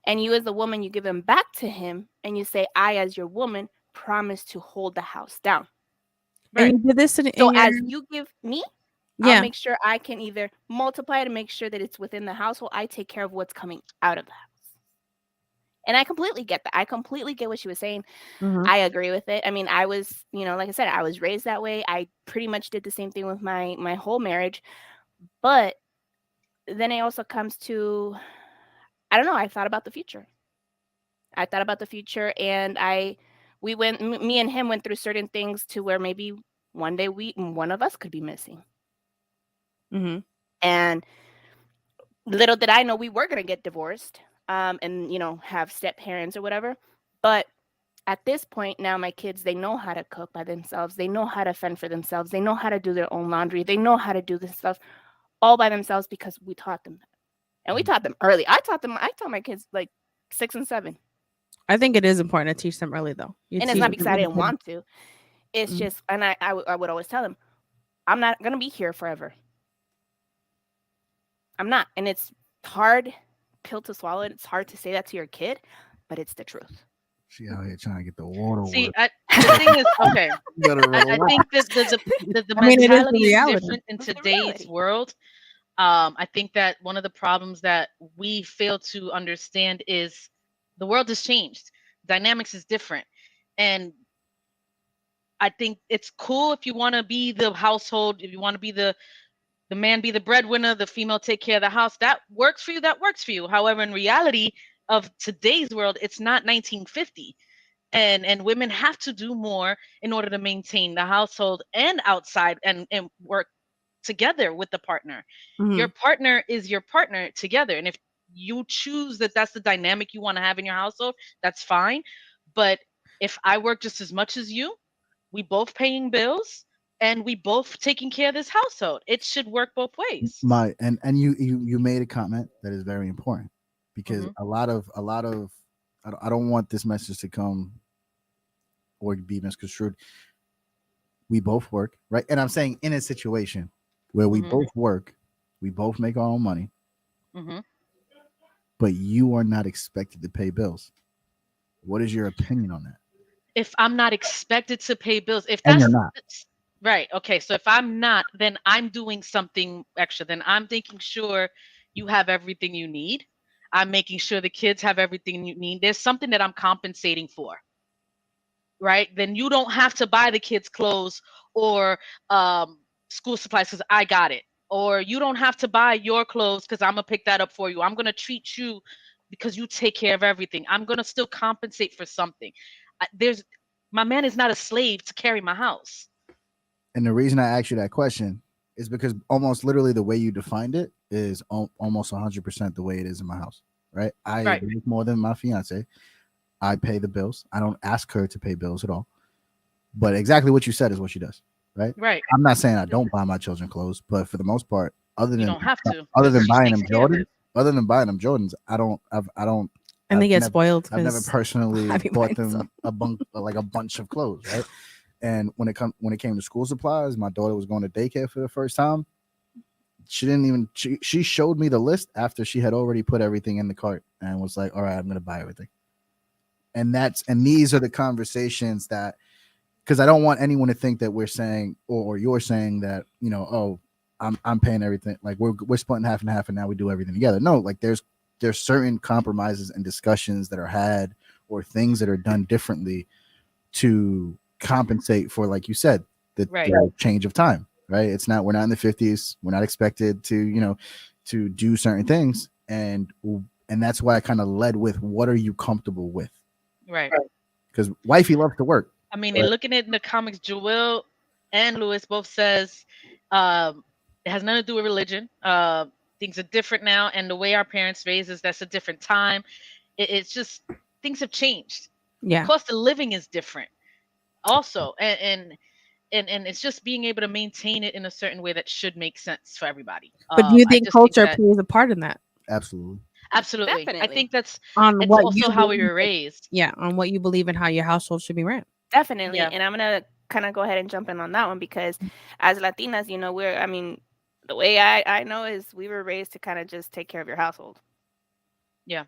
And you as the woman, you give them back to him and you say, I as your woman promise to hold the house down. And Right. you did this in So your as you give me, I'll yeah. make sure I can either multiply to make sure that it's within the household. I take care of what's coming out of the house. And I completely get that. I completely get what she was saying. Mhm. I agree with it. I mean, I was, like I said, I was raised that way. I pretty much did the same thing with my whole marriage. But then it also comes to, I don't know, I thought about the future. I thought about the future, and me and him went through certain things to where maybe one day one of us could be missing. Mhm. And little did I know we were gonna get divorced, and have step parents or whatever. But at this point now, my kids, they know how to cook by themselves. They know how to fend for themselves. They know how to do their own laundry. They know how to do this stuff all by themselves because we taught them that. And we taught them early. I taught my kids like 6 and 7. I think it is important to teach them early, though. You And it's teach not them because I didn't independence. want to. It's Mhm. just, and I would always tell them, I'm not gonna be here forever. I'm not. And it's hard pill to swallow. It's hard to say that to your kid, but it's the truth. She out here trying to get the water See, work. the thing is, okay, You better I relax. think that the I mean, it is the mentality is reality. different in It's the today's reality. world. I think that one of the problems that we fail to understand is the world has changed. Dynamics is different. And I think it's cool if you want to be the household, if you want to be the man be the breadwinner, the female take care of the house. That works for you. That works for you. However, in reality of today's world, it's not 1950. And women have to do more in order to maintain the household and outside and work together with the partner. Your Mhm. partner is your partner together. And if you choose that that's the dynamic you want to have in your household, that's fine. But if I work just as much as you, we both paying bills and we both taking care of this household. It should work both ways. And you made a comment that is very important because Hmm. a lot of I don't want this message to come or be misconstrued. We both work, right? And I'm saying in a situation where we Hmm. both work, we both make our own money, Hmm. but you are not expected to pay bills. What is your opinion on that? If I'm not expected to pay bills, if And you're that's not. right, okay. So if I'm not, then I'm doing something extra. Then I'm making sure you have everything you need. I'm making sure the kids have everything you need. There's something that I'm compensating for, right? Then you don't have to buy the kids clothes or school supplies because I got it. Or you don't have to buy your clothes because I'm gonna pick that up for you. I'm gonna treat you because you take care of everything. I'm gonna still compensate for something. There's my man is not a slave to carry my house. And the reason I asked you that question is because almost literally the way you defined it is almost 100% the way it is in my house, right? I Right, make more than my fiance. I pay the bills. I don't ask her to pay bills at all. But exactly what you said is what she does, right? right. I'm not saying I don't buy my children clothes, but for the most part, other You than don't have to other because than she buying takes them care of Jordans, it. I don't. And they I've get never, spoiled I've never because personally I be bought buying stuff. them a bunch of clothes, right? And when it came to school supplies, my daughter was going to daycare for the first time. She showed me the list after she had already put everything in the cart and was like, "All right, I'm gonna buy everything." And these are the conversations that, because I don't want anyone to think that we're saying or you're saying that, oh, I'm paying everything, like we're splitting half and half and now we do everything together. No, like there's certain compromises and discussions that are had or things that are done differently to compensate for, like you said, Right. the change of time, right? We're not in the 50s, we're not expected to to do certain things, and that's why I kind of led with what are you comfortable with, Right. because wifey loves to work. I mean, and looking at in the comics, Joel and Lewis both says um, it has nothing to do with religion. Things are different now, and the way our parents raised us, that's a different time. It's just things have changed. Yeah. Cost of living is different, also, and it's just being able to maintain it in a certain way that should make sense for everybody. But do you I think just think culture that plays a part in that? Absolutely. absolutely, I Definitely. think that's On it's what also you how we believe, were raised. yeah, on what you believe and how your household should be ran. Definitely. Yeah, And I'm gonna kind of go ahead and jump in on that one because as Latinas, I mean, the way I know is we were raised to kind of just take care of your household. yeah.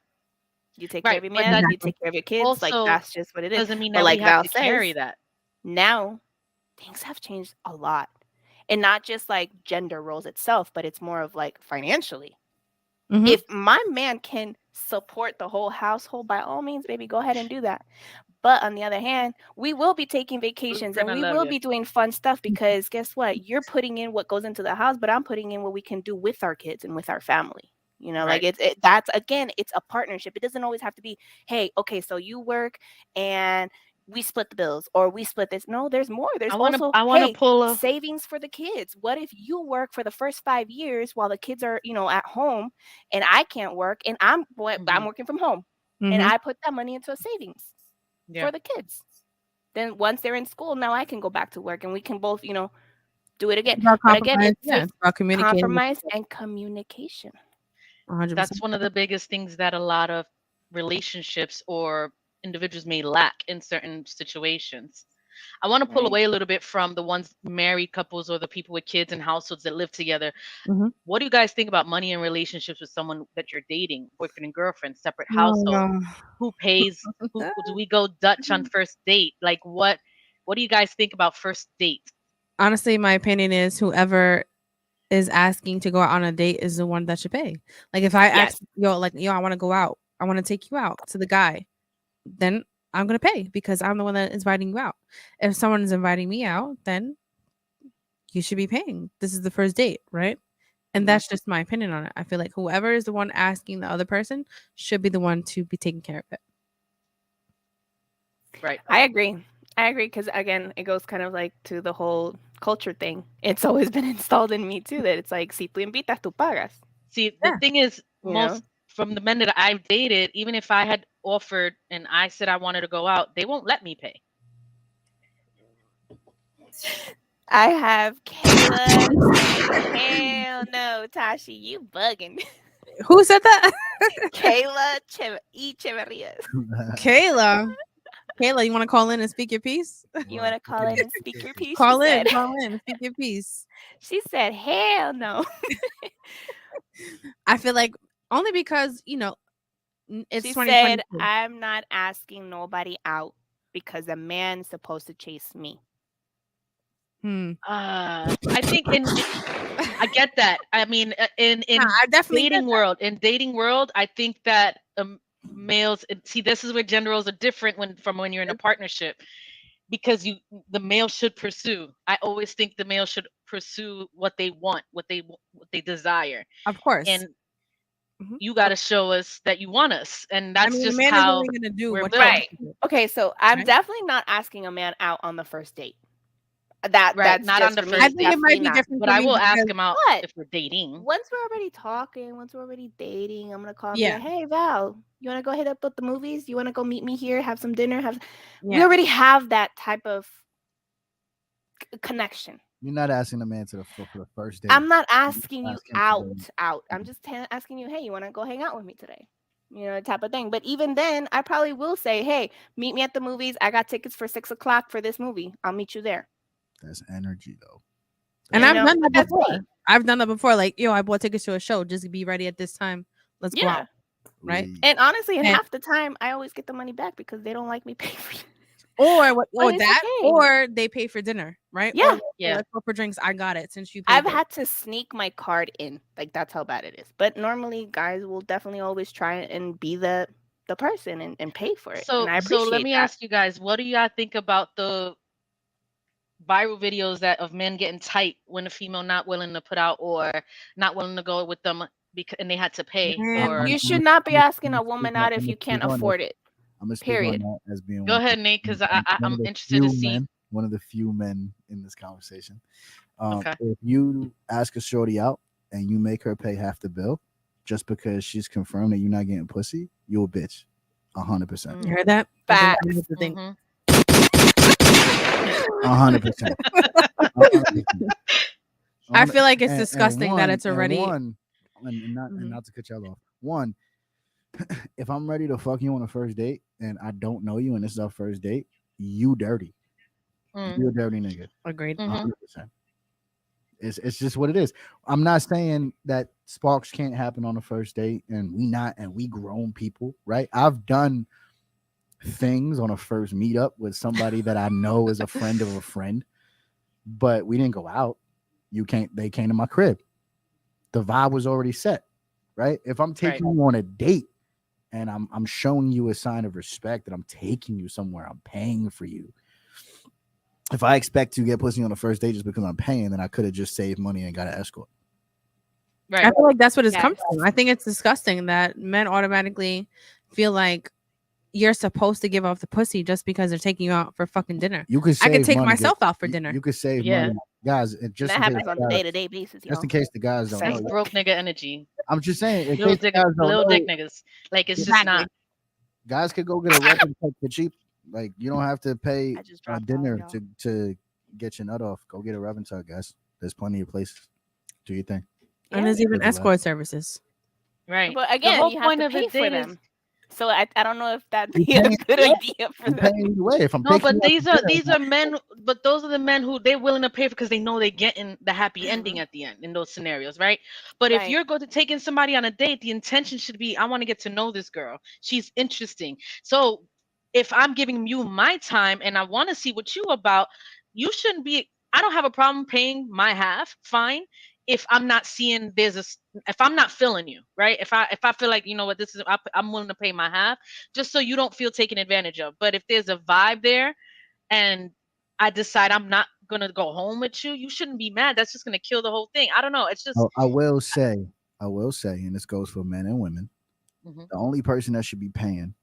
You take care of your But man, that you take care of your kids. Like, also that's just what it is. doesn't mean But that we like have Val to carry says, that. now things have changed a lot. And not just like gender roles itself, but it's more of like financially. Mhm. If my man can support the whole household, by all means, baby, go ahead and do that. But on the other hand, we will be taking vacations and I we love will you. be doing fun stuff because guess what? You're putting in what goes into the house, but I'm putting in what we can do with our kids and with our family. You know, like Right. that's again, it's a partnership. It doesn't always have to be, hey, okay, so you work and we split the bills or we split this. No, there's more. There's also, I wanna hey, pull a savings for the kids. What if you work for the first 5 years while the kids are, at home and I can't work and I'm Mhm. working from home and Mhm. I put that money into a savings Yeah. for the kids. Then once they're in school, now I can go back to work and we can both, do it again. It's about But again, compromise. it's Yeah, just it's about communicating. compromise and communication. 100%. That's one of the biggest things that a lot of relationships or individuals may lack in certain situations. I want to pull Right. away a little bit from the ones married couples or the people with kids and households that live together. Mhm. What do you guys think about money and relationships with someone that you're dating, boyfriend and girlfriend, separate Oh, households? no. Who pays? Who do we go Dutch on first date? Like what do you guys think about first date? Honestly, my opinion is whoever is asking to go out on a date is the one that should pay. Like if I ask, Yes. yo, I want to go out. I want to take you out to the guy. Then I'm going to pay because I'm the one that is inviting you out. If someone is inviting me out, then you should be paying. This is the first date, right? And that's just my opinion on it. I feel like whoever is the one asking the other person should be the one to be taking care of it. Right. I agree. I agree because again, it goes kind of like to the whole culture thing. It's always been installed in me too that it's like si tú invitas, tú pagas. See, the Yeah. thing is, You know? from the men that I've dated, even if I had offered and I said I wanted to go out, they won't let me pay. I have Kayla saying, hell no, Tashi, you bugging. Who said that? Kayla Echeverria. Kayla. Kayla, you want to call in and speak your piece? You want to call in and speak your piece? Call she in, said. call in, speak your piece. She said, hell no. I feel like only because, it's She 2022. said, I'm not asking nobody out because a man's supposed to chase me. I think I get that. I mean, in I definitely get dating world, I think that males see this is where gender roles are different from when you're in a partnership because the male should pursue. I always think the male should pursue what they want, what they desire, Of course. and Mhm. you got to show us that you want us, and I that's mean, a just man is how only going to do we're what built. Right. Okay, so I'm Right. definitely not asking a man out on the first date. Right, That's not just on the for me. I first think it date. might be Not. different But for I me will ask because him out But if we're dating. once we're already talking, once we're already dating, I'm gonna call and be Yeah. like, hey Val, you wanna go hit up with the movies? You wanna go meet me here, have some dinner? We yeah. already have that type of connection. You're not asking a man for the first date. I'm not asking you asking to out. I'm just asking you, hey, you wanna go hang out with me today? Type of thing. But even then, I probably will say, hey, meet me at the movies. I got tickets for 6:00 for this movie. I'll meet you there. That's energy, though. And I've done that But that's before. me. I've done that before. Like, yo, I bought tickets to a show. Just be ready at this time. Let's go Yeah. out. Right. Leave. And honestly, and And- half the time, I always get the money back because they don't like me paying for it. Or what? But Or it's that, okay. or they pay for dinner, right? Yeah. Or Yeah. let's go for drinks. I got it since you paid. I've it. had to sneak my card in. Like, that's how bad it is. But normally, guys will definitely always try and be the person and pay for it. So And I appreciate let me that. ask you guys, what do y'all think about the viral videos of men getting tight when a female not willing to put out or not willing to go with them and they had to pay? Man, Or You should not be asking a woman out if you can't afford it. I'm gonna speak Period. on that as being go ahead, Nate, because I'm interested to see. one of the few men in this conversation. Okay. If you ask a shorty out and you make her pay half the bill just because she's confirmed that you're not getting pussy, you a bitch. 100%. You heard that? Facts. That's the thing. Mhm. 100%. I feel like it's And disgusting that it's already. and not to cut y'all off. One, if I'm ready to fuck you on a first date and I don't know you and this is our first date, you dirty. You're a dirty nigga. Agreed. 100%. It's just what it is. I'm not saying that sparks can't happen on the first date, and we grown people, right? I've done things on a first meetup with somebody that I know is a friend of a friend, but we didn't go out. They came to my crib. The vibe was already set, right? If I'm taking you on a date and I'm showing you a sign of respect that I'm taking you somewhere, I'm paying for you. If I expect to get pussy on the first date just because I'm paying, then I could have just saved money and got an escort. Right. I feel like that's what it's come from. I think it's disgusting that men automatically feel like you're supposed to give off the pussy just because they're taking you out for fucking dinner. I could take myself out for dinner. You could save money, guys. Just that happens on a day-to-day basis. Just in case the guys don't know. Broke nigga energy. I'm just saying, little dick niggas. Like it's just not. Guys could go get a rub and tuck for cheap. Like you don't have to pay dinner to get your nut off. Go get a rub and tuck, guys. There's plenty of places. Do your thing. And there's even escort services. Right. But again, you have to pay for them. So I don't know if that'd be a good idea for them. If I'm but these are men. But those are the men who they're willing to pay for because they know they're getting the happy ending at the end in those scenarios, right? But if you're going to take in somebody on a date, the intention should be, I want to get to know this girl. She's interesting. So if I'm giving you my time and I want to see what you about, you shouldn't be. I don't have a problem paying my half. Fine. If I'm not seeing if I'm not feeling you, right? If I feel like, you know what, I'm willing to pay my half just so you don't feel taken advantage of. But if there's a vibe there and I decide I'm not going to go home with you, you shouldn't be mad. That's just going to kill the whole thing. I don't know. It's just. I will say, and this goes for men and women. Mm-hmm. The only person that should be paying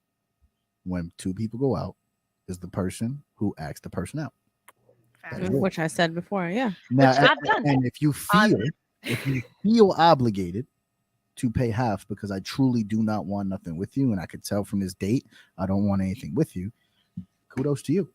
when two people go out is the person who asked the person out. Which I said before, yeah. Now, and if you feel obligated to pay half because I truly do not want nothing with you, and I could tell from this date I don't want anything with you, kudos to you.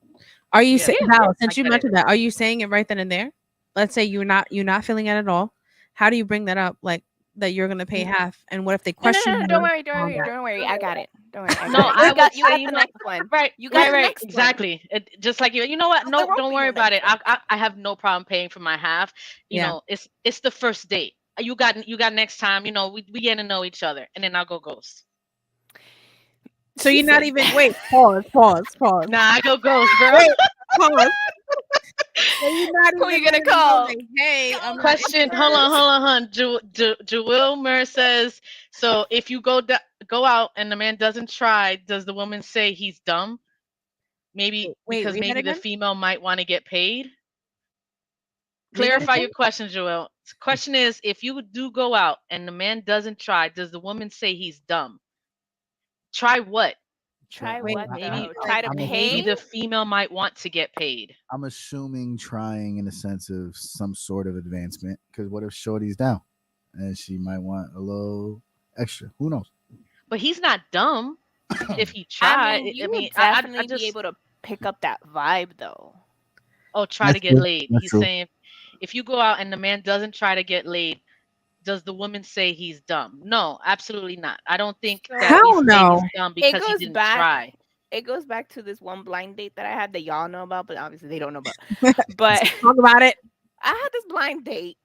Are you saying, Val, since you mentioned that, are you saying it right then and there? Let's say you're not feeling it at all. How do you bring that up? Like that you're gonna pay half, and what if they question? No, don't worry. I got it. Don't worry. I got you. The next one. Right. You got right. Exactly. Just like you. You know what? No, don't worry about it. I have no problem paying for my half. You know, it's the first date. You got next time. You know, we get to know each other, and then I'll go ghost. So you're not even pause. Nah, I go ghost, bro. Wait, pause. So you're not who are you gonna call? Like, hey, question. Hold on. Jewel Mur says, so if you go out and the man doesn't try, does the woman say he's dumb? Maybe because maybe the female might want to get paid. Clarify your question, Joel. The question is, if you do go out and the man doesn't try, does the woman say he's dumb? Try what? Try what? Maybe try to pay. Maybe the female might want to get paid. I'm assuming trying in the sense of some sort of advancement. Because what if Shorty's down and she might want a little extra? Who knows? But he's not dumb if he tried. I mean, definitely be able to pick up that vibe though. Oh, try to get laid. He's saying if you go out and the man doesn't try to get laid, does the woman say he's dumb? No, absolutely not. I don't think that he's dumb because he didn't try. It goes back to this one blind date that I had that y'all know about, but obviously they don't know about. But talk about it. I had this blind date.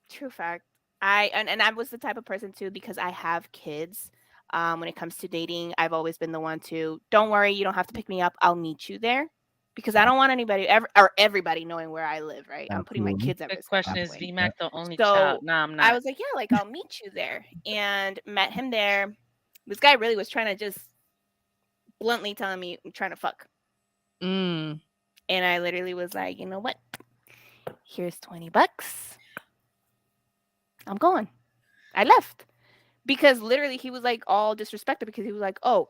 True fact. And I was the type of person too, because I have kids. When it comes to dating, I've always been the one to, don't worry, you don't have to pick me up. I'll meet you there. Because I don't want anybody everybody knowing where I live, right? I'm putting my kids at risk. The question is, VMAC the only child? No, I'm not. I was like, yeah, like I'll meet you there, and met him there. This guy really was trying to just bluntly telling me I'm trying to fuck. And I literally was like, you know what? Here's $20. I'm going. I left because literally he was like all disrespected because he was like, oh,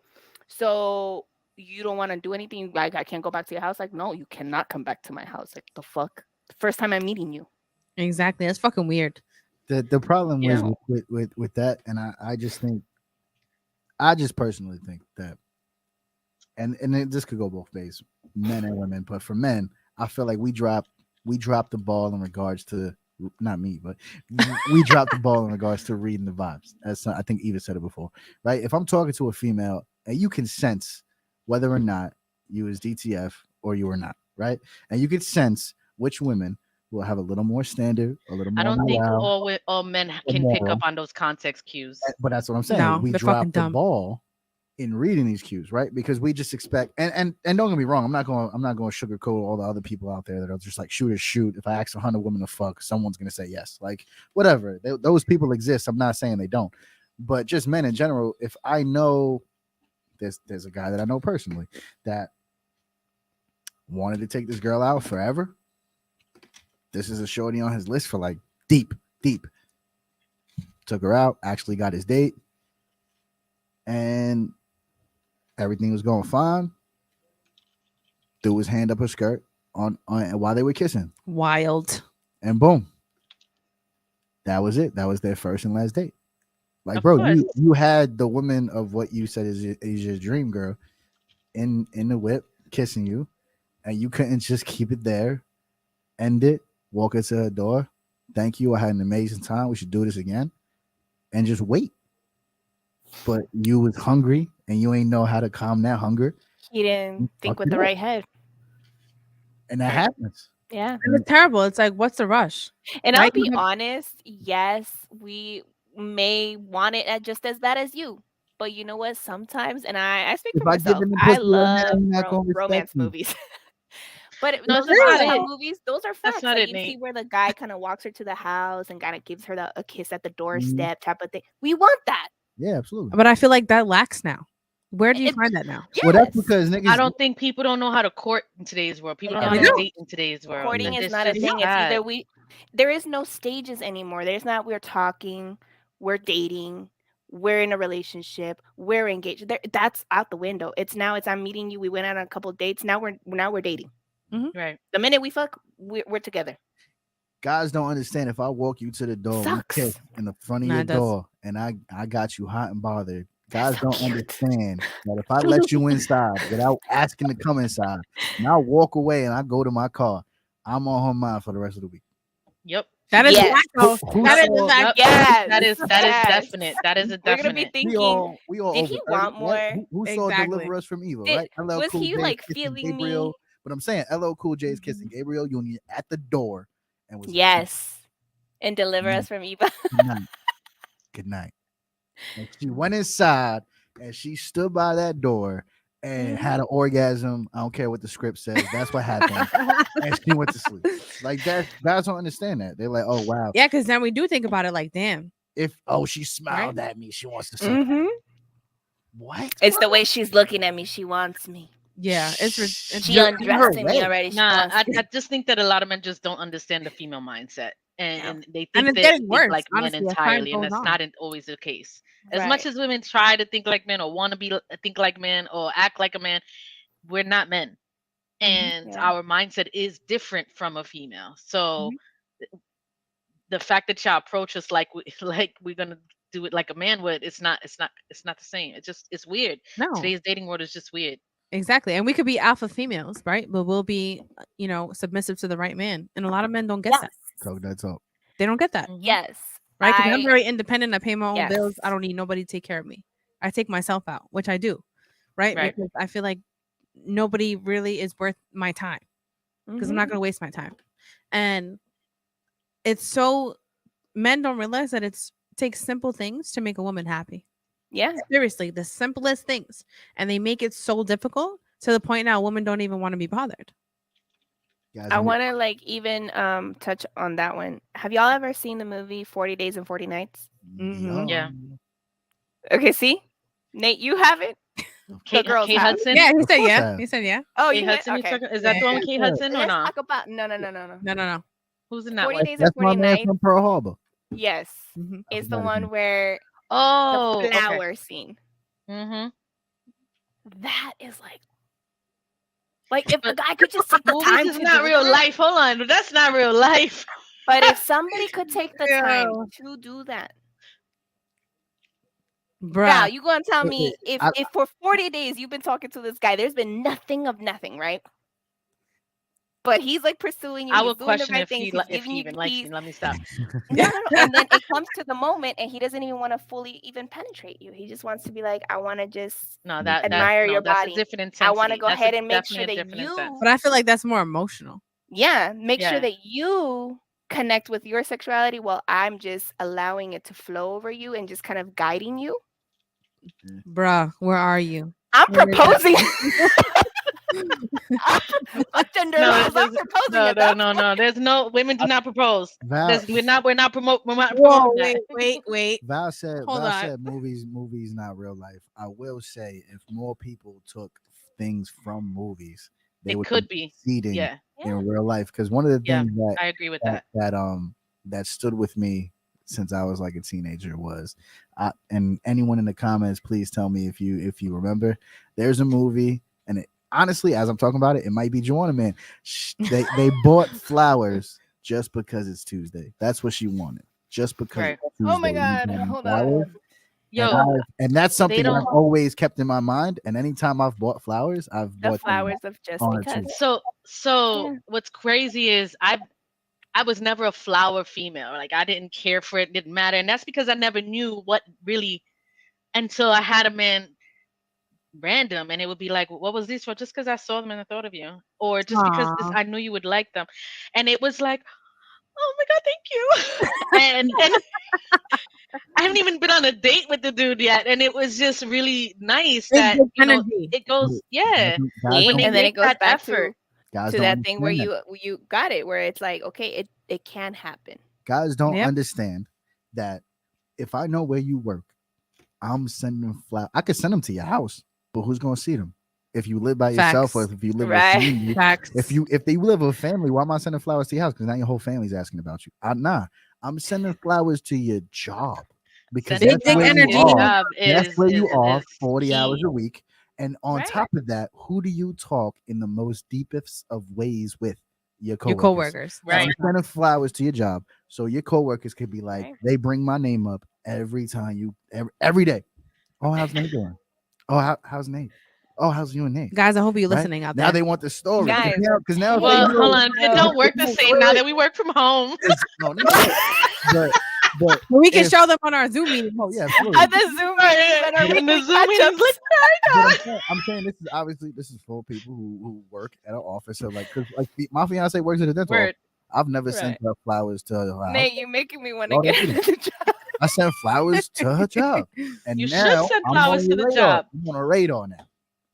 so you don't want to do anything, like I can't go back to your house. Like, no, you cannot come back to my house. Like, the fuck? The first time I'm meeting you. Exactly. That's fucking weird. The problem with that, and I just personally think that, and this could go both ways, men and women, but for men, I feel like we drop the ball in regards to, not me, but we dropped the ball in regards to reading the vibes. As I think Eva said it before, right? If I'm talking to a female and you can sense whether or not you is DTF or you are not, right? And you can sense which women will have a little more standard, a little I more don't think morale, all men or can pick moral. up on those context cues. But that's what I'm saying. No, We they're drop fucking the dumb. ball in reading these cues, right? Because we just expect and don't get me wrong, I'm not going to sugarcoat all the other people out there that are just like shoot. If I ask 100 women to fuck, someone's going to say yes. Like whatever. Those people exist. I'm not saying they don't. But just men in general, if I know there's a guy that I know personally that wanted to take this girl out forever. This is a shorty on his list for like deep. Took her out, actually got his date, and everything was going fine. Threw his hand up her skirt on while they were kissing, Wild. and boom, that was it. That was their first and last date. Like, Of bro, course. you had the woman of what you said is your dream girl in the whip kissing you, and you couldn't just keep it there, end it, walk her to her door. Thank you. I had an amazing time. We should do this again, and just wait. But you was hungry, and you ain't know how to calm that hunger, He didn't think fucked with it the up. right head. And that Right. happens. Yeah. And it's terrible. It's like, what's the rush? And I'll Right? be honest, yes, we may want it just as bad as you. But you know what? Sometimes, and I speak If for I give myself, him the I pussy right now, love he's not gonna respect romance me. movies. But No, those that's not rom-com it. movies, those are That's facts. not Like it, you see Nate. where the guy kind of walks her to the house and kind of gives her a kiss at the Mhm. doorstep type of thing. We want that. Yeah, absolutely. But I feel like that lacks now. Where do you It- find that now? Well, that's Yes. because niggas. I don't think people don't know how to court in today's world. People don't know They how to don't. date in today's world. Courting is It's not a just thing. It's sad. either there is no stages anymore. There's not we're talking, we're dating, we're in a relationship, we're engaged. That's out the window. It's I'm meeting you. We went out on a couple of dates. Now we're dating. Right. The minute we fuck, we're together. Guys don't understand. If I walk you to the door, we Sucks. kiss in the front of Nah, your it does. door, and I got you hot and bothered. Guys so don't cute. understand that if I let you inside without asking to come inside, and I walk away and I go to my car, I'm on her mind for the rest of the week. Yep. That is Yes. a fact, though. Who That is saw- a fact. Yep. Yes. That is Yes. definite. That is a We're gonna be definite. thinking. we all Did over he 30, want right? more? Who saw Exactly. Deliver Us from Evil, Did- right? LL was Cool he J like kissing feeling Gabriel, me? but I'm saying LL Cool J is Mhm. kissing Gabriel Union at the door and was like, Yes. And deliver us from Eva. good night. Good night. And she went inside and she stood by that door and had an orgasm. I don't care what the script says. That's what happened. And she went to sleep. Like that, guys don't understand that. They're like, oh wow. Yeah, because now we do think about it like, damn. If she smiled at me, she wants to suck. Mm-hmm. What? It's the way she's looking at me. She wants me. Yeah, it's She You're in undressed her me way. already. She Nah, wants me. I just think that a lot of men just don't understand the female mindset, and they And think it's they getting think worse, like men honestly, as time entirely, and goes that's on. not always the case. As much Right. as women try to think like men or want to think like men or act like a man, we're not men, and Yeah. our mindset is different from a female. So the fact that y'all approach us like we're gonna do it like a man would, it's not the same. It's weird. No, Today's dating world is just weird. exactly. And we could be alpha females, right? But we'll be, submissive to the right man. And a lot of men don't get that. Talk that talk. They don't get that, Mhm. Yes. right? Because I'm I- very independent. I pay my own bills. I Yes. don't need nobody to take care of me. I take myself out, which I do, right? Right. Because I feel like nobody really is worth my time because I'm not going to waste my time. And it's so men don't realize that it takes simple things to make a woman happy. Yeah. Seriously, the simplest things, and they make it so difficult to the point now women don't even want to be bothered. Guys, I want to even touch on that one. Have y'all ever seen the movie 40 Days and 40 Nights? Yeah. Okay, see? Nate, you haven't? Kate girls have. Hudson. Yeah, he Of said course I yeah. have. He said yeah. Oh, Kate you Hudson. okay. Is that the one with Kate Hudson or Let's not? talk about no. No. Who's in that 40 one? Days and That's my 40 man Nights. from Pearl Harbor. Yes. Mhm. It's the forgot his one name. where Oh, the flower scene. Mm-hmm. That is like if a guy could just take the Movies time is to not do real that. life. Hold on, that's not real life. But if somebody could take the time Yeah. to do that. Bruh. Now, you gonna tell me Okay, if for 40 days you've been talking to this guy, there's been nothing of nothing, right? But he's like pursuing you. I he's would doing the question right if things. he He's if giving he you even likes keys. me. Let me stop. No. And then it comes to the moment, and he doesn't even want to fully even penetrate you. He just wants to be like, I want to just No, admire your that's body. a different I intensity. want to go That's ahead and make definitely sure a that different you. intent. But I feel like that's more emotional. Yeah, make sure Yeah. that you connect with your sexuality while I'm just allowing it to flow over you and just kind of guiding you. Bruh, where are you? I'm Where is that? proposing. Fuck gender No, laws. I'm there's- proposing no, at no, that no, no. There's no women do not propose. Val, We're not Whoa, promoting that. wait. Val said Hold Val on. said movies not real life. I will say if more people took things from movies, they It would could be be. succeeding Yeah. Yeah. in real life. Because one of the Yeah. things that I agree with that that. that that stood with me since I was like a teenager was, and anyone in the comments, please tell me if you remember. There's a movie, and honestly, as I'm talking about it, it might be Joanna Man. They bought flowers just because it's Tuesday. That's what she wanted. Just because Right. it's Tuesday. Oh my you God. buy me Hold flowers. on. Yo, And that's something they that don't. I've always kept in my mind. And anytime I've bought flowers, I've The bought them flowers of just on a because. Tuesday. So Yeah. what's crazy is I was never a flower female. Like I didn't care for it, didn't matter. And that's because I never knew what really until I had a man random and it would be like, what was this for? Just because I saw them and I thought of you. Or just because Aw. I knew you would like them. And it was like, oh my God, thank you. and I haven't even been on a date with the dude yet. And it was just really nice It's that, good energy. it goes, yeah. Guys See? When they And then it make goes that back effort. Guys to don't that thing where understand that. you got it, where it's like, okay, it can happen. Guys don't Yep. understand that if I know where you work, I'm sending flowers. I could send them to your house, but who's going to see them? If you live by yourself, or Facts. if you live Right. with family, Facts. if they live with family, why am I sending flowers to your house? Because now your whole family's asking about you. Nah, I'm sending flowers to your job because Sending Big that's where energy. you are. job That's where you are 40 key. hours a week. And on Right. top of that, who do you talk in the most deepest of ways with? Your Your coworkers. coworkers. Right. I'm sending flowers to your job so your coworkers could be like, Right. they bring my name up every time every day. Oh, how's Nate doing? Oh, how's Nate? Oh, how's you and Nate? Guys, I hope you're Right? listening out Now there. they want the story. Guys. Because now if Well, they hold know, on. It don't work the same now that we work from home. no, but But we can if- show them on our Zoom meeting. oh yeah, absolutely. At the Zoom meetings and our In the weekly Zoom meetings, catch-ups. But I'm saying this is for people who work at an office. So because my fiance works at a dental office. Word. I've never sent Right. her flowers to her house. Nate, you're making me want to Oh, get they do. into the job. I sent flowers to her job, and You should now send I'm flowers on to the radar. job. I'm on a radar now.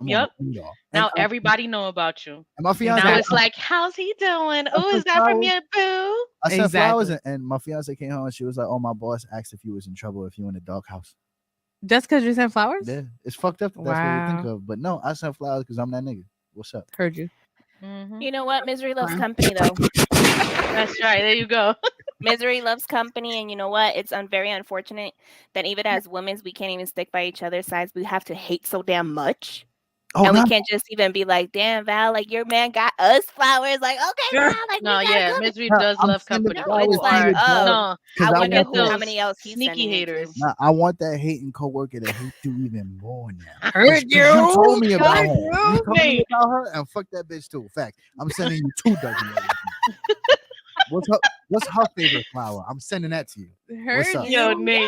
I'm Yep. on a radar. Now And everybody know about you. my fiance. Now it's like, how's he doing? Oh, sent is that from flowers. your boo? I sent flowers, Exactly. and my fiance came home and she was like, "Oh, my boss asked if you was in trouble if you in the doghouse." Just because you sent flowers? Yeah, it's fucked up. That's what we think Wow. of. But no, I sent flowers because I'm that nigga. What's up? Heard you. Mhm. You know what? Misery loves Fine. company, though. That's right. There you go. Misery loves company, and you know what? It's very unfortunate that even as women, we can't even stick by each other's sides. We have to hate so damn much. Oh, and no. we can't just even be like, damn, Val, like your man got us flowers. Like, okay, Val, like No, we got yeah, company. Misery No, does I'm love sending company. No, it's flowers to like, your job No, 'cause I I wonder want who, how that. many else he's Sneaky sending it haters. to. Nah, I want that hating coworker to hate you even more now. Heard You told me about her. Heard You told me Nate. about her, and fuck that bitch too. Fact, I'm sending you 2 dozen. of these. What's her favorite flower? I'm sending that to you. Heard up? you. Yo, Nate,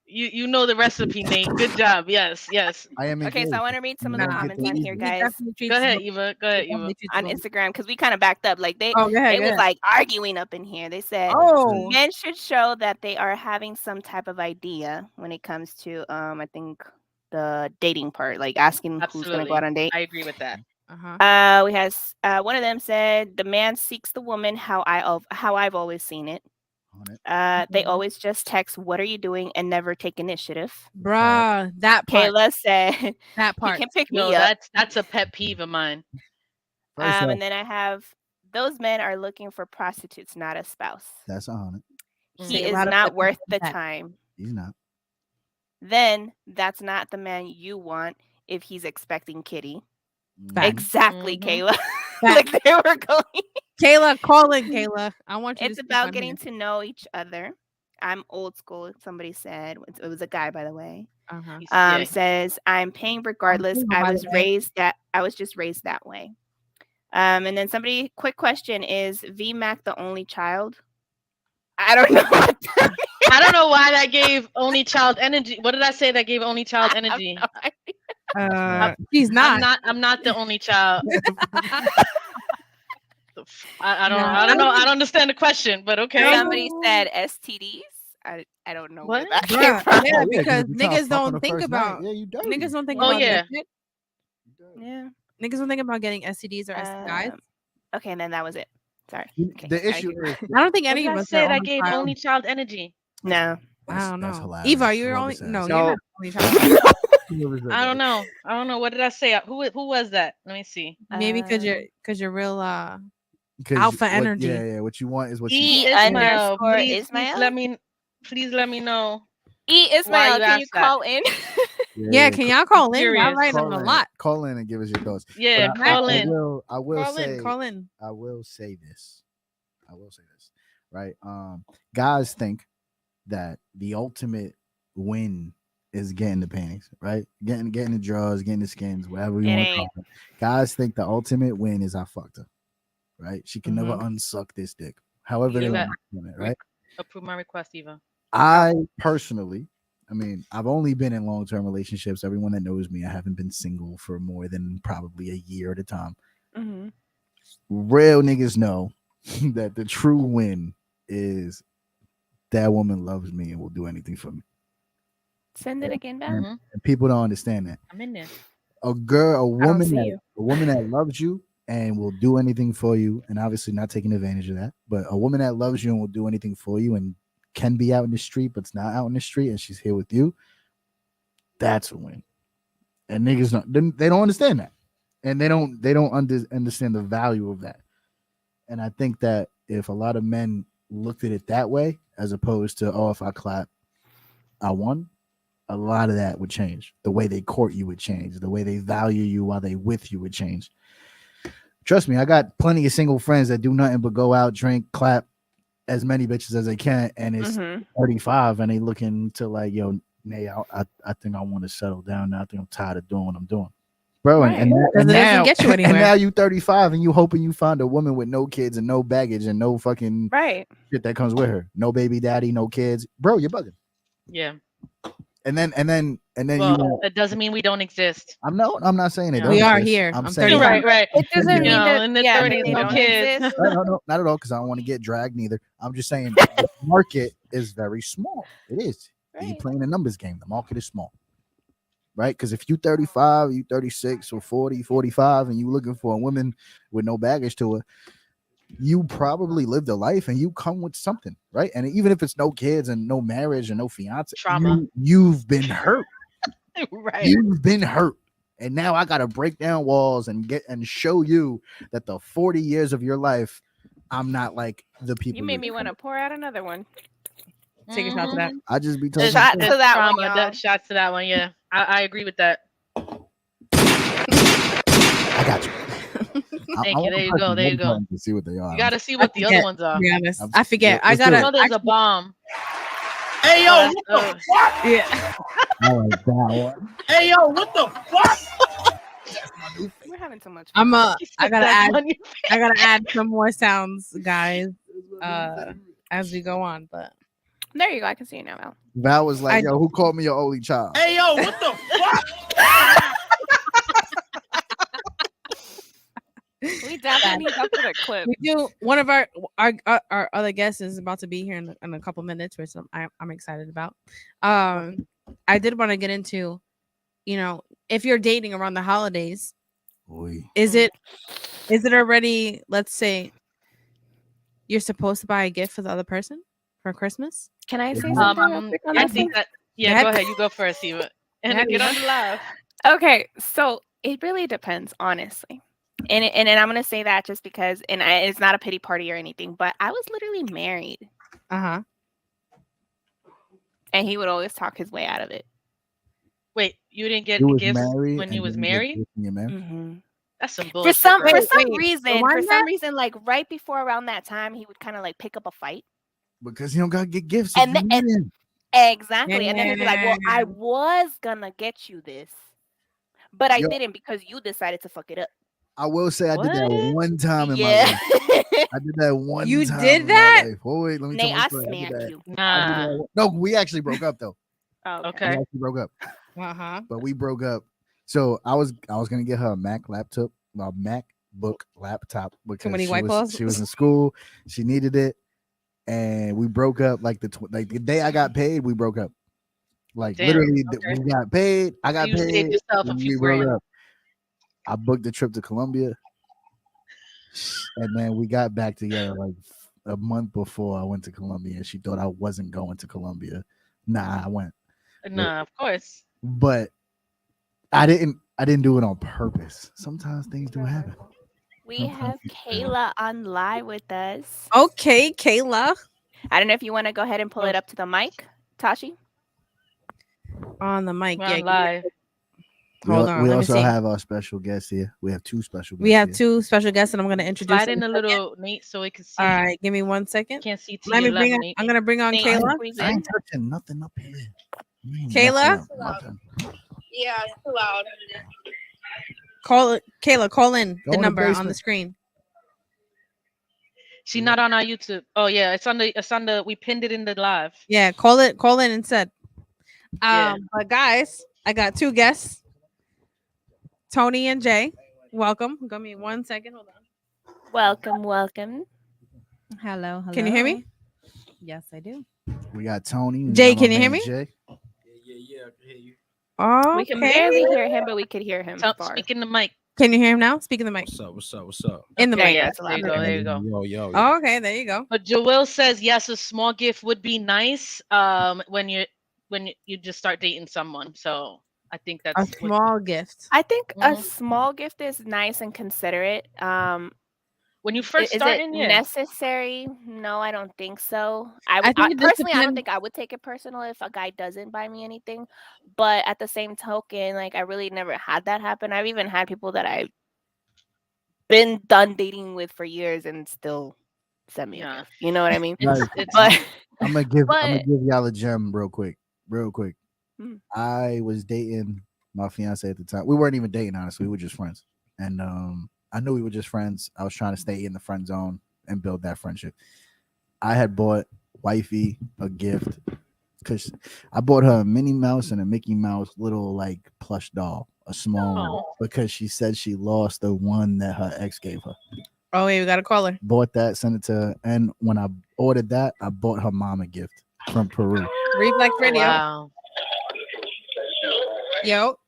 Yeah. you know the recipe, Nate. Good job. Yes, yes. I am Okay, so engaged. I want to read some of the Nah, comments get on the here, easy. guys, Go ahead, Eva. Go ahead, Eva. on Instagram, because we kind of backed up. Like they Oh, go ahead, they go was ahead. like arguing up in here. They said Oh. men should show that they are having some type of idea when it comes to I think the dating part, like asking who's gonna go out Absolutely. on date. I agree with that. Uh-huh. We has one of them said the man seeks the woman how I've always seen it. On it. They Mhm. always just text, "What are you doing?" and never take initiative. Bruh, that part. Kayla said, That "He part. can pick Yo, me up." that's a pet peeve of mine. First off, And then I have those men are looking for prostitutes, not a spouse. that's on it. He Say a is lot of not flip worth the that. time. He's not. Then that's not the man you want if he's expecting kitty. Facts. Exactly, Mhm. Kayla. Facts. Like they were going. Kayla, call in, Kayla. I want you It's to speak about on getting here. to know each other. I'm old school. Somebody said it was a guy, by the way. Uh-huh. Yeah. Says I'm paying regardless. single, I by was the way. just raised that way. And then somebody, quick question: is VMAC the only child? I don't know. What that I don't know why that gave only child energy. What did I say that gave only child I have energy? no idea. She's not. I'm not the only child. I don't. No. I don't know. I don't understand the question, but okay. Somebody said STDs. I don't know where What? that came Bruh, from. yeah, Oh, yeah, because if you tryna niggas fuck on don't the think first night, about yeah, you dirty. niggas don't think Oh, about yeah. that shit. Yeah. Niggas don't think about getting STDs or STIs. Okay, and then that was it. Sorry. Okay, The gotta issue keep- is I don't think What any did of I us say? are I only gave child. only child energy. No. I don't that's know. hilarious. Eva, you're Whoever only said no, that. you're No. not only child. Whoever said I don't that. know. I don't know. What did I say? Who was that? Let me see. Maybe because you're real 'Cause alpha what, energy. yeah, what you want is what you E want. underscore Please Ismail? let me know. E Ismail, you can you asked that? call in? Yeah, can y'all call in? Y'all Curious. write them a lot. Call in and give us your thoughts. Yeah, But call in. I will say, Call in. I will say this, right? Guys think that the ultimate win is getting the panties, right? Getting the draws, getting the skins, whatever you It want to call ain't. it. Guys think the ultimate win is I fucked her, right? She can never Mm-hmm. unsuck this dick. However they You want got- to do it, right? Approve my request, Eva. I personally, I mean, I've only been in long-term relationships. Everyone that knows me, I haven't been single for more than probably a year at a time. Mm-hmm. Real niggas know that the true win is that woman loves me and will do anything for me. Send it again, And, Ben. and people don't understand that. I'm in there. A woman see that you. a woman that loves you and will do anything for you, and obviously not taking advantage of that, but a woman that loves you and will do anything for you and can be out in the street, but's not out in the street and she's here with you, that's a win. And niggas they don't understand that. And they don't understand the value of that. And I think that if a lot of men looked at it that way, as opposed to, oh, if I clap, I won, a lot of that would change. The way they court you would change. The way they value you while they with you would change. Trust me, I got plenty of single friends that do nothing but go out, drink, clap as many bitches as they can, and it's 35 and they looking to like, yo, Nay, I think I want to settle down now. I think I'm tired of doing what I'm doing. Bro, Right. and Because it doesn't now, get you and anywhere. now you 35 and you hoping you find a woman with no kids and no baggage and no fucking Right. shit that comes with her. No baby daddy, no kids. Bro, you're bugging. Yeah. And then Well, it doesn't mean we don't exist. I'm not saying it. We don't are exist. here. I'm I'm saying 35. Right. It doesn't You mean know, that in the that 30s, they no don't kids. exist. No, not at all, because I don't want to get dragged neither. I'm just saying the market is very small. It is. You Right. playing a numbers game. The market is small. Right? Because if you 35, you 36 or 40, 45, and you looking for a woman with no baggage to her, you probably lived a life and you come with something, right? And even if it's no kids and no marriage and no fiance, Trauma. you've been hurt. Right. You've been hurt. And now I gotta break down walls and show you that the 40 years of your life, I'm not like the people. You made me want to pour out another one. Take a shot to that. I just be telling Shot you. to that one, Trauma. y'all. Shots to that one. Yeah, I agree with that. I got you. Thank you. There you go. There you go. To see what they are. You got to see what the other ones are. To be honest, I'm- I forget. let's do I it. You gotta. know there's a bomb. Hey yo, Oh, what the fuck? Yeah. I like that one. Hey yo, what the fuck? We're having so much fun. I'm I gotta That's add. funny. I gotta add some more sounds, guys, as we go on. But There you go. I can see you now, Val. Val was like, I- yo, who called me your only child? Hey yo, what the fuck? We definitely need that for the clip. we do. One of our other guests is about to be here in a couple minutes, which I'm excited about. I did want to get into, if you're dating around the holidays, Oy. is it already? Let's say you're supposed to buy a gift for the other person for Christmas. Can I say something real quick on I this think one? that. Yeah, Go go ahead. ahead. You go first, Eva. And ahead, get on Eva. the live. Okay, so it really depends, honestly. And I'm gonna say that just because, it's not a pity party or anything, but I was literally married, Uh-huh. and he would always talk his way out of it. Wait, you didn't get You was gifts married when and you was didn't get married? gifts when you're married? Mm-hmm. That's some For bullshit. some bro. reason, like right before around that time, he would kind of like pick up a fight. Because you don't gotta get gifts. And if you then- need them. Exactly, and then he'd be like, "Well, I Yeah. was gonna get you this, but I Yo. didn't because you decided to fuck it up." I will say I did that What? one time in my Yeah, life. I did that one You time did in my that? life. Oh, wait, let me Nate, tell my I story. I did smacked that. you. I did Nah. that one- No, we actually broke up though. Oh, We Okay. actually broke up. Uh-huh. But we broke up. So I was gonna get her a Mac laptop, a Mac book laptop because many White Claws? she was in school. She needed it, and we broke up like the day I got paid. We broke up. Like Damn, literally, okay. we got paid. I got You saved paid. yourself a We few broke grand. up. I booked the trip to Colombia, and then we got back together like a month before I went to Colombia. And she thought I wasn't going to Colombia. Nah, I went. Nah, of course. But I didn't do it on purpose. Sometimes things do happen. We have Kayla on live with us. Okay, Kayla. I don't know if you want to go ahead and pull it up to the mic, Tashi. On the mic. We're Yeah. on live. Hold on. We Let me also see. have our special guests here. We have two special guests. We have here. 2 special guests, and I'm going to introduce Slide them. in a little, Nate, so we can see. All right, give me 1 second. Can't see to Let me your left, bring. Nate. I'm going to bring on Nate, Kayla. squeeze I in. ain't touching nothing up here. You ain't Kayla? messing up nothing. Yeah, it's too loud. Kayla, call in Go the in the number on the basement. screen. She's not on our YouTube. Oh yeah, it's on the. We pinned it in the live. Yeah, call in instead. Yeah. But guys, I got 2 guests, Tony and Jay. Welcome. Give me 1 second. Hold on. Welcome. Hello. Can you hear me? Yes, I do. We got Tony. We Jay, got my can you hear man me? Jay. Yeah, I can hear you. Okay. We can barely hear him, but we could hear him far. Speak in the mic. Can you hear him now? Speak in the mic. What's up? In the Okay, mic. yeah, That's it's a There lot you go. better. There you go. Yo. Oh, okay, there you go. But Joel says yes, a small gift would be nice. When you just start dating someone. So I think A that's small gift. I think a Mhm. small gift is nice and considerate. when you first Is start it in. Yeah. necessary? No, I don't think so. I think it just Personally, I don't depends. think I would take it personal if a guy doesn't buy me anything. But at the same token, like I really never had that happen. I've even had people that I've been done dating with for years and still send me a Yeah. gift. You know what I mean? Guys, But I'm gonna give but y'all a gem real quick. Hmm. I was dating my fiance at the time. We weren't even dating, honestly. We were just friends. And I knew we were just friends. I was trying to stay in the friend zone and build that friendship. I had bought wifey a gift because I bought her a Minnie Mouse and a Mickey Mouse little like plush doll, a small one, because she said she lost the one that her ex gave her. Oh, wait, we got to call her. Bought that, sent it to her, and when I ordered that, I bought her mom a gift from Peru. Reflex Radio. Wow. Yo.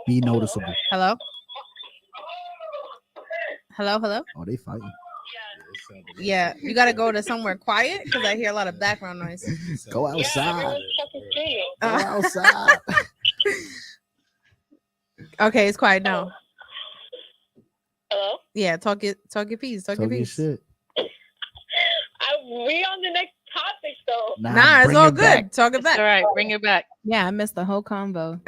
Be noticeable. Hello. Hello. Oh, they fighting. Yeah, you got to go to somewhere quiet because I hear a lot of background noise. Go outside. Go Uh, outside. okay, it's quiet now. Hello? Yeah, talk your piece. Talk your Talk your piece. shit. We on the next topic though. Nah, it's bring all it good. back. Talk it It's all back. right. Bring it back. Yeah, I missed the whole convo.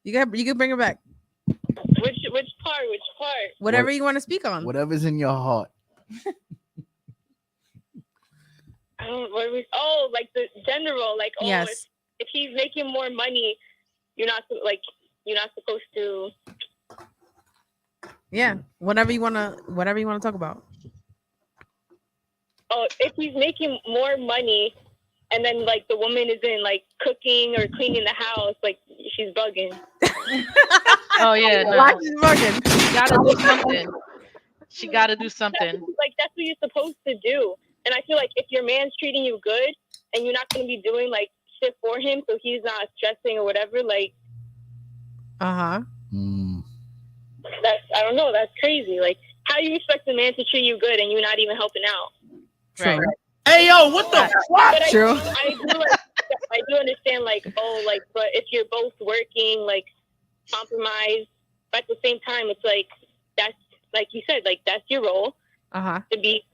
You can bring it back. Which part? Whatever you want to speak on. Whatever's in your heart. Like the general, like Yes. if he's making more money, you're not supposed to. Yeah. Whatever you wanna talk about. Oh, if he's making more money, and then like the woman isn't like cooking or cleaning the house, like she's bugging. Oh yeah. No. Why she's bugging? She gotta do something. She gotta do something. Like that's what you're supposed to do. And I feel like if your man's treating you good and you're not going to be doing like shit for him, so he's not stressing or whatever, like Uh-huh. that's, I don't know, that's crazy. Like how you expect a man to treat you good and you're not even helping out? True. Right. Hey, yo, what the fuck? But True. I do understand like, but if you're both working, like compromise, but at the same time, it's like, that's like you said, like that's your role Uh-huh. to be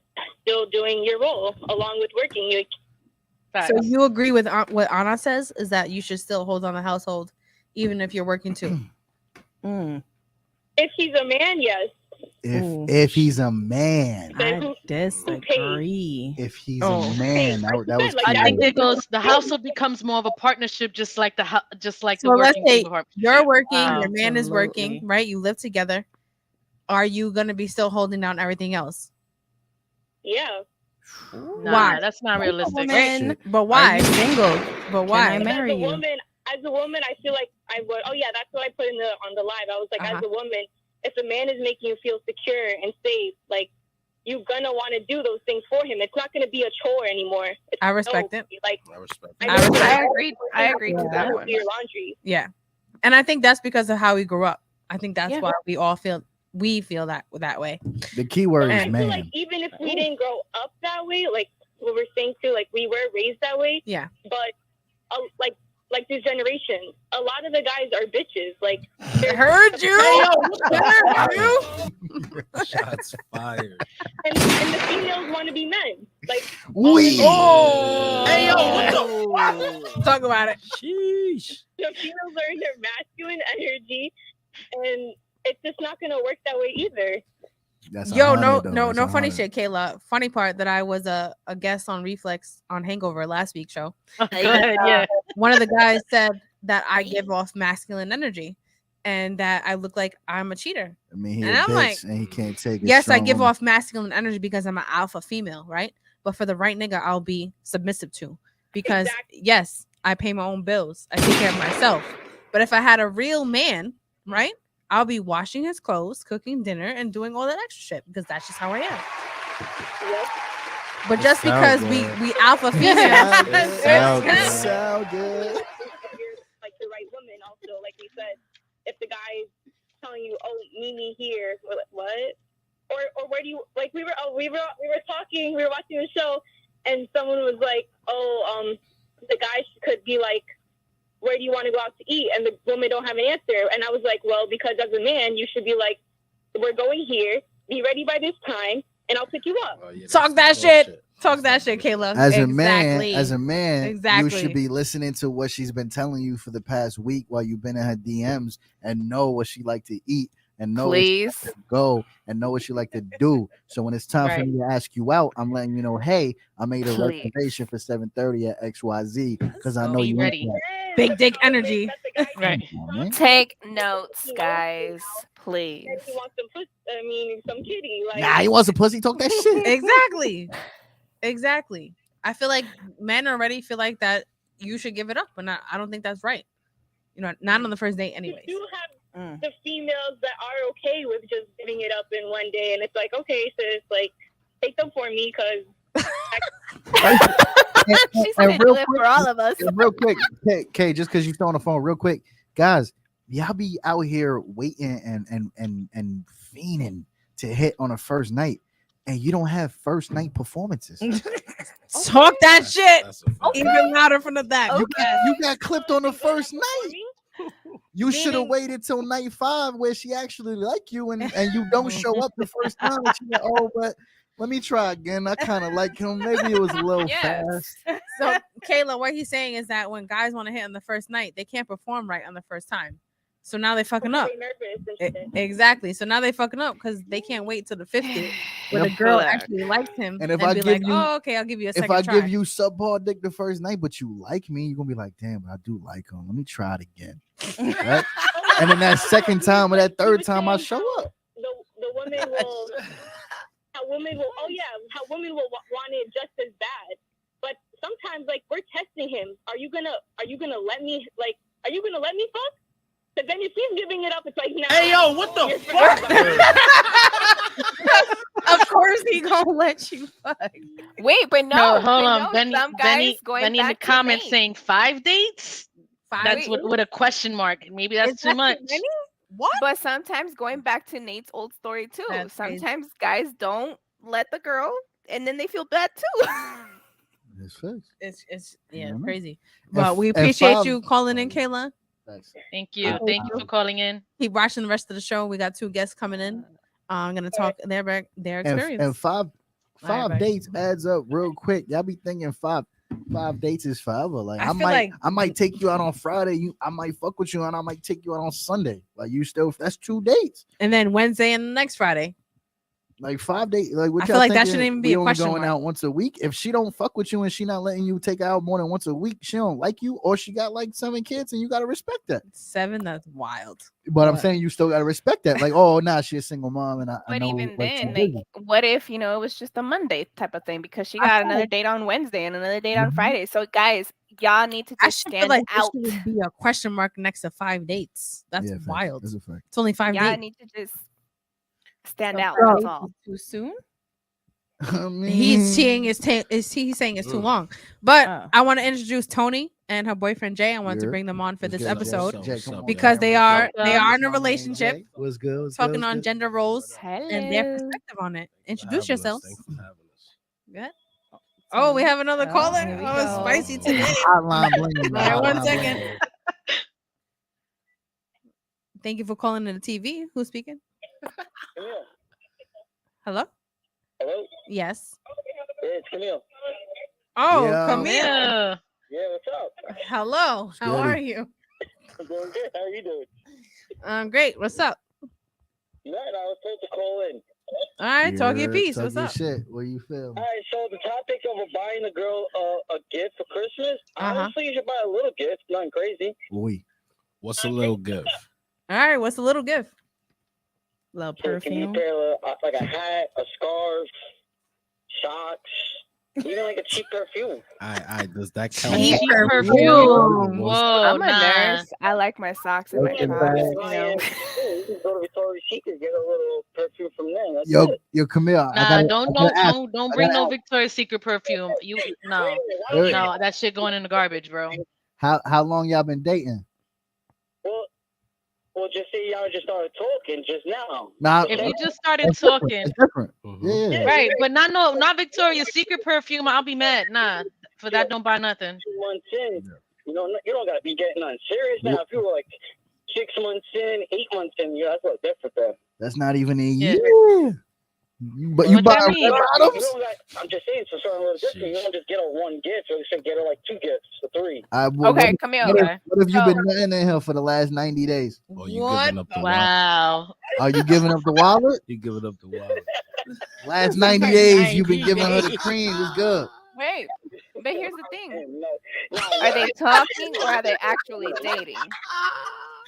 still doing your role along with working. Like, Facts. So you agree with what Anna says is that you should still hold on the household even if you're working too. if he's a man, yes. Ooh. If he's a man. I disagree. If he's Oh. a man, that was Like, I clear. think it goes. The household becomes more of a partnership, just like the So let's working say people partnership. you're working, Wow. your man is working, Absolutely. right? You live together. Are you gonna be still holding down everything else? Yeah. Nah, Why? that's not realistic. Woman, But are why? you single? But Can why? I marry you? As a woman, I feel like I would. Oh yeah, that's what I put on the live. I was like, Uh-huh. as a woman, if a man is making you feel secure and safe, like, you're gonna want to do those things for him. It's not gonna be a chore anymore. I respect it. Like, I respect I agree to that one. Your laundry. Yeah, and I think that's because of how we grew up. I think that's Yeah. why we feel that way. The key word is I feel man. like even if we didn't grow up that way, like what we're saying too, like we were raised that way. Yeah. But like this generation, a lot of the guys are bitches. Like, Heard you. Heard you. Shots fired. and the females want to be men. Like, We. Oh. Hey, yo, what the Talk about it. Sheesh. the females are in their masculine energy, and it's just not gonna work that way either. That's Yo, 100, though. no That's funny 100. shit, Kayla. Funny part that I was a guest on Reflex on Hangover last week's show. Go ahead, yeah. One of the guys said that I give off masculine energy and that I look like I'm a cheater. I mean, he's And a I'm bitch like, and he can't take it. Yes, I give off masculine energy because I'm an alpha female, right? But for the right nigga, I'll be submissive to. Because yes, I pay my own bills. I take care of myself. But if I had a real man, right? I'll be washing his clothes, cooking dinner, and doing all that extra shit because that's just how I am. Yep. But just because we alpha females, Sound good. If you're like the right woman, also, like we said, if the guy's telling you, "Oh, meet me here," we're like, what? Or where do you like? We were talking, we were watching the show, and someone was like, "Oh, the guy could be like, where do you want to go out to eat?" And the woman don't have an answer. And I was like, well, because as a man, you should be like, we're going here. Be ready by this time, and I'll pick you up. Oh, yeah, talk that shit. Talk that shit, Kayla. As a Exactly. man, Exactly. you should be listening to what she's been telling you for the past week while you've been in her DMs and know what she like to eat and know where she like to go and know what she like to do. So when it's time for Right. me to ask you out, I'm letting you know, hey, I made a Please. reservation for 7:30 at XYZ because I know Be you ready. ain't that. Big dick energy. Right. Come on, man. Take notes, guys, please. And he wants some kitty. Like, Nah, he wants a pussy. Talk that shit. Exactly. I feel like men already feel like that you should give it up, but I don't think that's right. You know, not on the first date, anyways. You do have the females that are okay with just giving it up in one day, and it's like, okay, sis, like, take them for me, because She's gonna do it for all of us. And real quick, Kay, just because you're on the phone, real quick, guys, y'all be out here waiting and fiending to hit on a first night, and you don't have first night performances. Talk that shit. That's a fact. Even louder from the back. You got clipped on the first night. You should have waited till night 5 where she actually like you, and you don't show up the first time. And she's like, oh, but let me try again. I kind of like him. Maybe it was a little fast. So, Kayla, what he's saying is that when guys want to hit on the first night, they can't perform right on the first time. So now they fucking up. Exactly. So now they fucking up because they can't wait till the 50th when the girl actually likes him. And if I be give like, you, oh, okay, I'll give you a second if I try. give you subpar dick the first night, but you like me, you're gonna be like, damn, but I do like him. Let me try it again. Right? And then that second time or that third time, I show up. The woman will. How women will. Oh yeah, how women will want it just as bad. But sometimes, like, we're testing him. Are you gonna let me? Like, are you gonna let me fuck? But then if he's giving it up, it's like, nah. Hey, yo, what the fuck? Of course he gonna let you fuck. Wait, but no, No, hold but on. no, Benny, some guys Benny, going Benny in the back to comments Nate. saying 5 dates. That's Wait. with a question mark. Maybe that's too much. What? But sometimes going back to Nate's old story too. That's crazy. Sometimes guys don't let the girl, and then they feel bad too. It's fixed. It's Mhm. crazy. And Well, we and appreciate 5 you calling in, Kayla. Thank you. Thank you for calling in. Keep watching the rest of the show. We got 2 guests coming in. I'm gonna talk their experience. And five Alright, bye. dates adds up real quick. Y'all be thinking five dates is forever. Like I I feel like- might take you out on Friday. I might fuck with you, and I might take you out on Sunday. Like you still, that's 2 dates. And then Wednesday and the next Friday. Like 5 days. Like what I y'all feel like that thinking? shouldn't even be We a only question going mark. out once a week. If she don't fuck with you and she not letting you take her out more than once a week, she don't like you, or she got like 7 kids, and you gotta respect that. 7, that's wild. But I'm What? saying you still gotta respect that. Like, oh, nah, she a single mom, and I But know, even like, she then, busy. like, what if it was just a Monday type of thing because she I got feel another like- date on Wednesday and another date on Mhm. Friday? So guys, y'all need to I just should feel stand like there out. shouldn't be a question mark next to 5 dates. That's Yeah, facts. wild. That's a fact. It's only 5 Y'all dates. need to just stand out. Yeah. That's all. Too soon? I mean, He's saying it's too long. But Oh. I want to introduce Tony and her boyfriend Jay. I wanted to Yeah. bring them on for What's this good, Jay? episode Jay, come on, because man. they What's are up? they are in a My man, relationship, Jay. What's good? What's talking good? on What's good? gender roles and their Hello. perspective on it. Thanks for Introduce having us. yourselves. Thanks for having us. Good. Oh, we have another Oh, caller. here we Oh, it's go. spicy today. Hotline bling. All right, one Hotline second. bling. Thank you for calling in the TV. Who's speaking? Camille. Hello? Hello? Yes. Yeah, it's Camille. Oh, Yeah. Camille. Yeah. Yeah, what's up? Hello. How Goody. are you? I'm doing good. How are you doing? Great. What's up? Nothing. I was supposed to call in. All right, talk your Yeah, piece. talk What's your up? shit. What do you feel? All right, so the topic of buying a girl a gift for Christmas, Uh-huh. honestly, you should buy a little gift, nothing crazy. Oui. What's a little gift? All right, what's the little gift? Little So can you perfume. pair like a hat, a scarf, socks, even like a cheap perfume? I does that count? Cheap Cheap perfume. perfume. Was- Whoa, I'm a nah. nurse. I like my socks and my Looking socks. back. You know. You can go to Victoria's Secret, get a little perfume from them. That's Yo, it. yo, Camille. Nah, I gotta ask. don't I bring gotta no ask. Victoria's Secret perfume. No, Wait, no, that shit going in the garbage, bro. How long y'all been dating? Well, just say y'all just started talking just now. Nah, If you just started it's different. talking, It's different. Mhm. Yeah. right? But not Victoria's Secret perfume. I'll be mad. Nah, for that don't buy nothing. 2 months in, you don't gotta be getting on serious now. If you were like 6 months in, 8 months in, that's a little different though. That's not even a Yeah. year. But you What buy that mean? bottoms? I'm just saying, so something a little different. You don't just get her one gift, or you should get her like 2 gifts or 3. Okay, Camille. What if you've So- been nothing in here for the last 90 days? Oh, you What? giving up the wallet? Wow. Are you giving up the wallet? You giving up the wallet? Last 90 days, you've been giving her the cream. It's good. Wait, but here's the thing: No, are they talking or are they actually dating?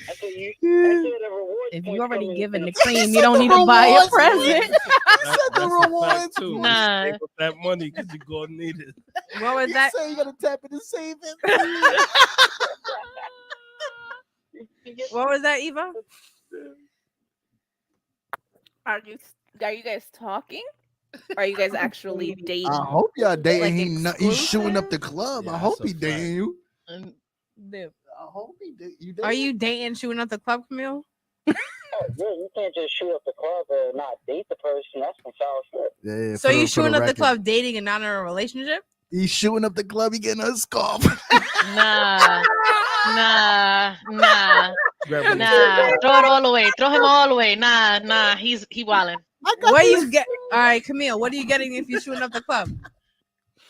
That's what you. That's what the reward If points you already come in- given in the a- cream, you don't need to buy a Rewards. present. That's the a rewards. fact too. Nah. Save up that money because you're gonna need it. What was that? Say you gotta tap into savings. What was that, Eva? Are you guys talking? Or are you guys actually dating? I hope y'all dating. Like He's shooting up the club. Yeah, I hope that's he a dating you. And Dude. I hope he you Are you dating shooting up the club, Camille? Oh, yeah, you can't just shoot up the club or not date the person. That's some foul shit. Yeah, So for you for shooting up the record. club dating and not in a relationship? He's shooting up the club. He getting a scarf. nah. Grab it. Nah. Throw it all away. Throw him all away. Nah. He wildin'. What you get? All right, Camille. What are you getting if you shooting up the club?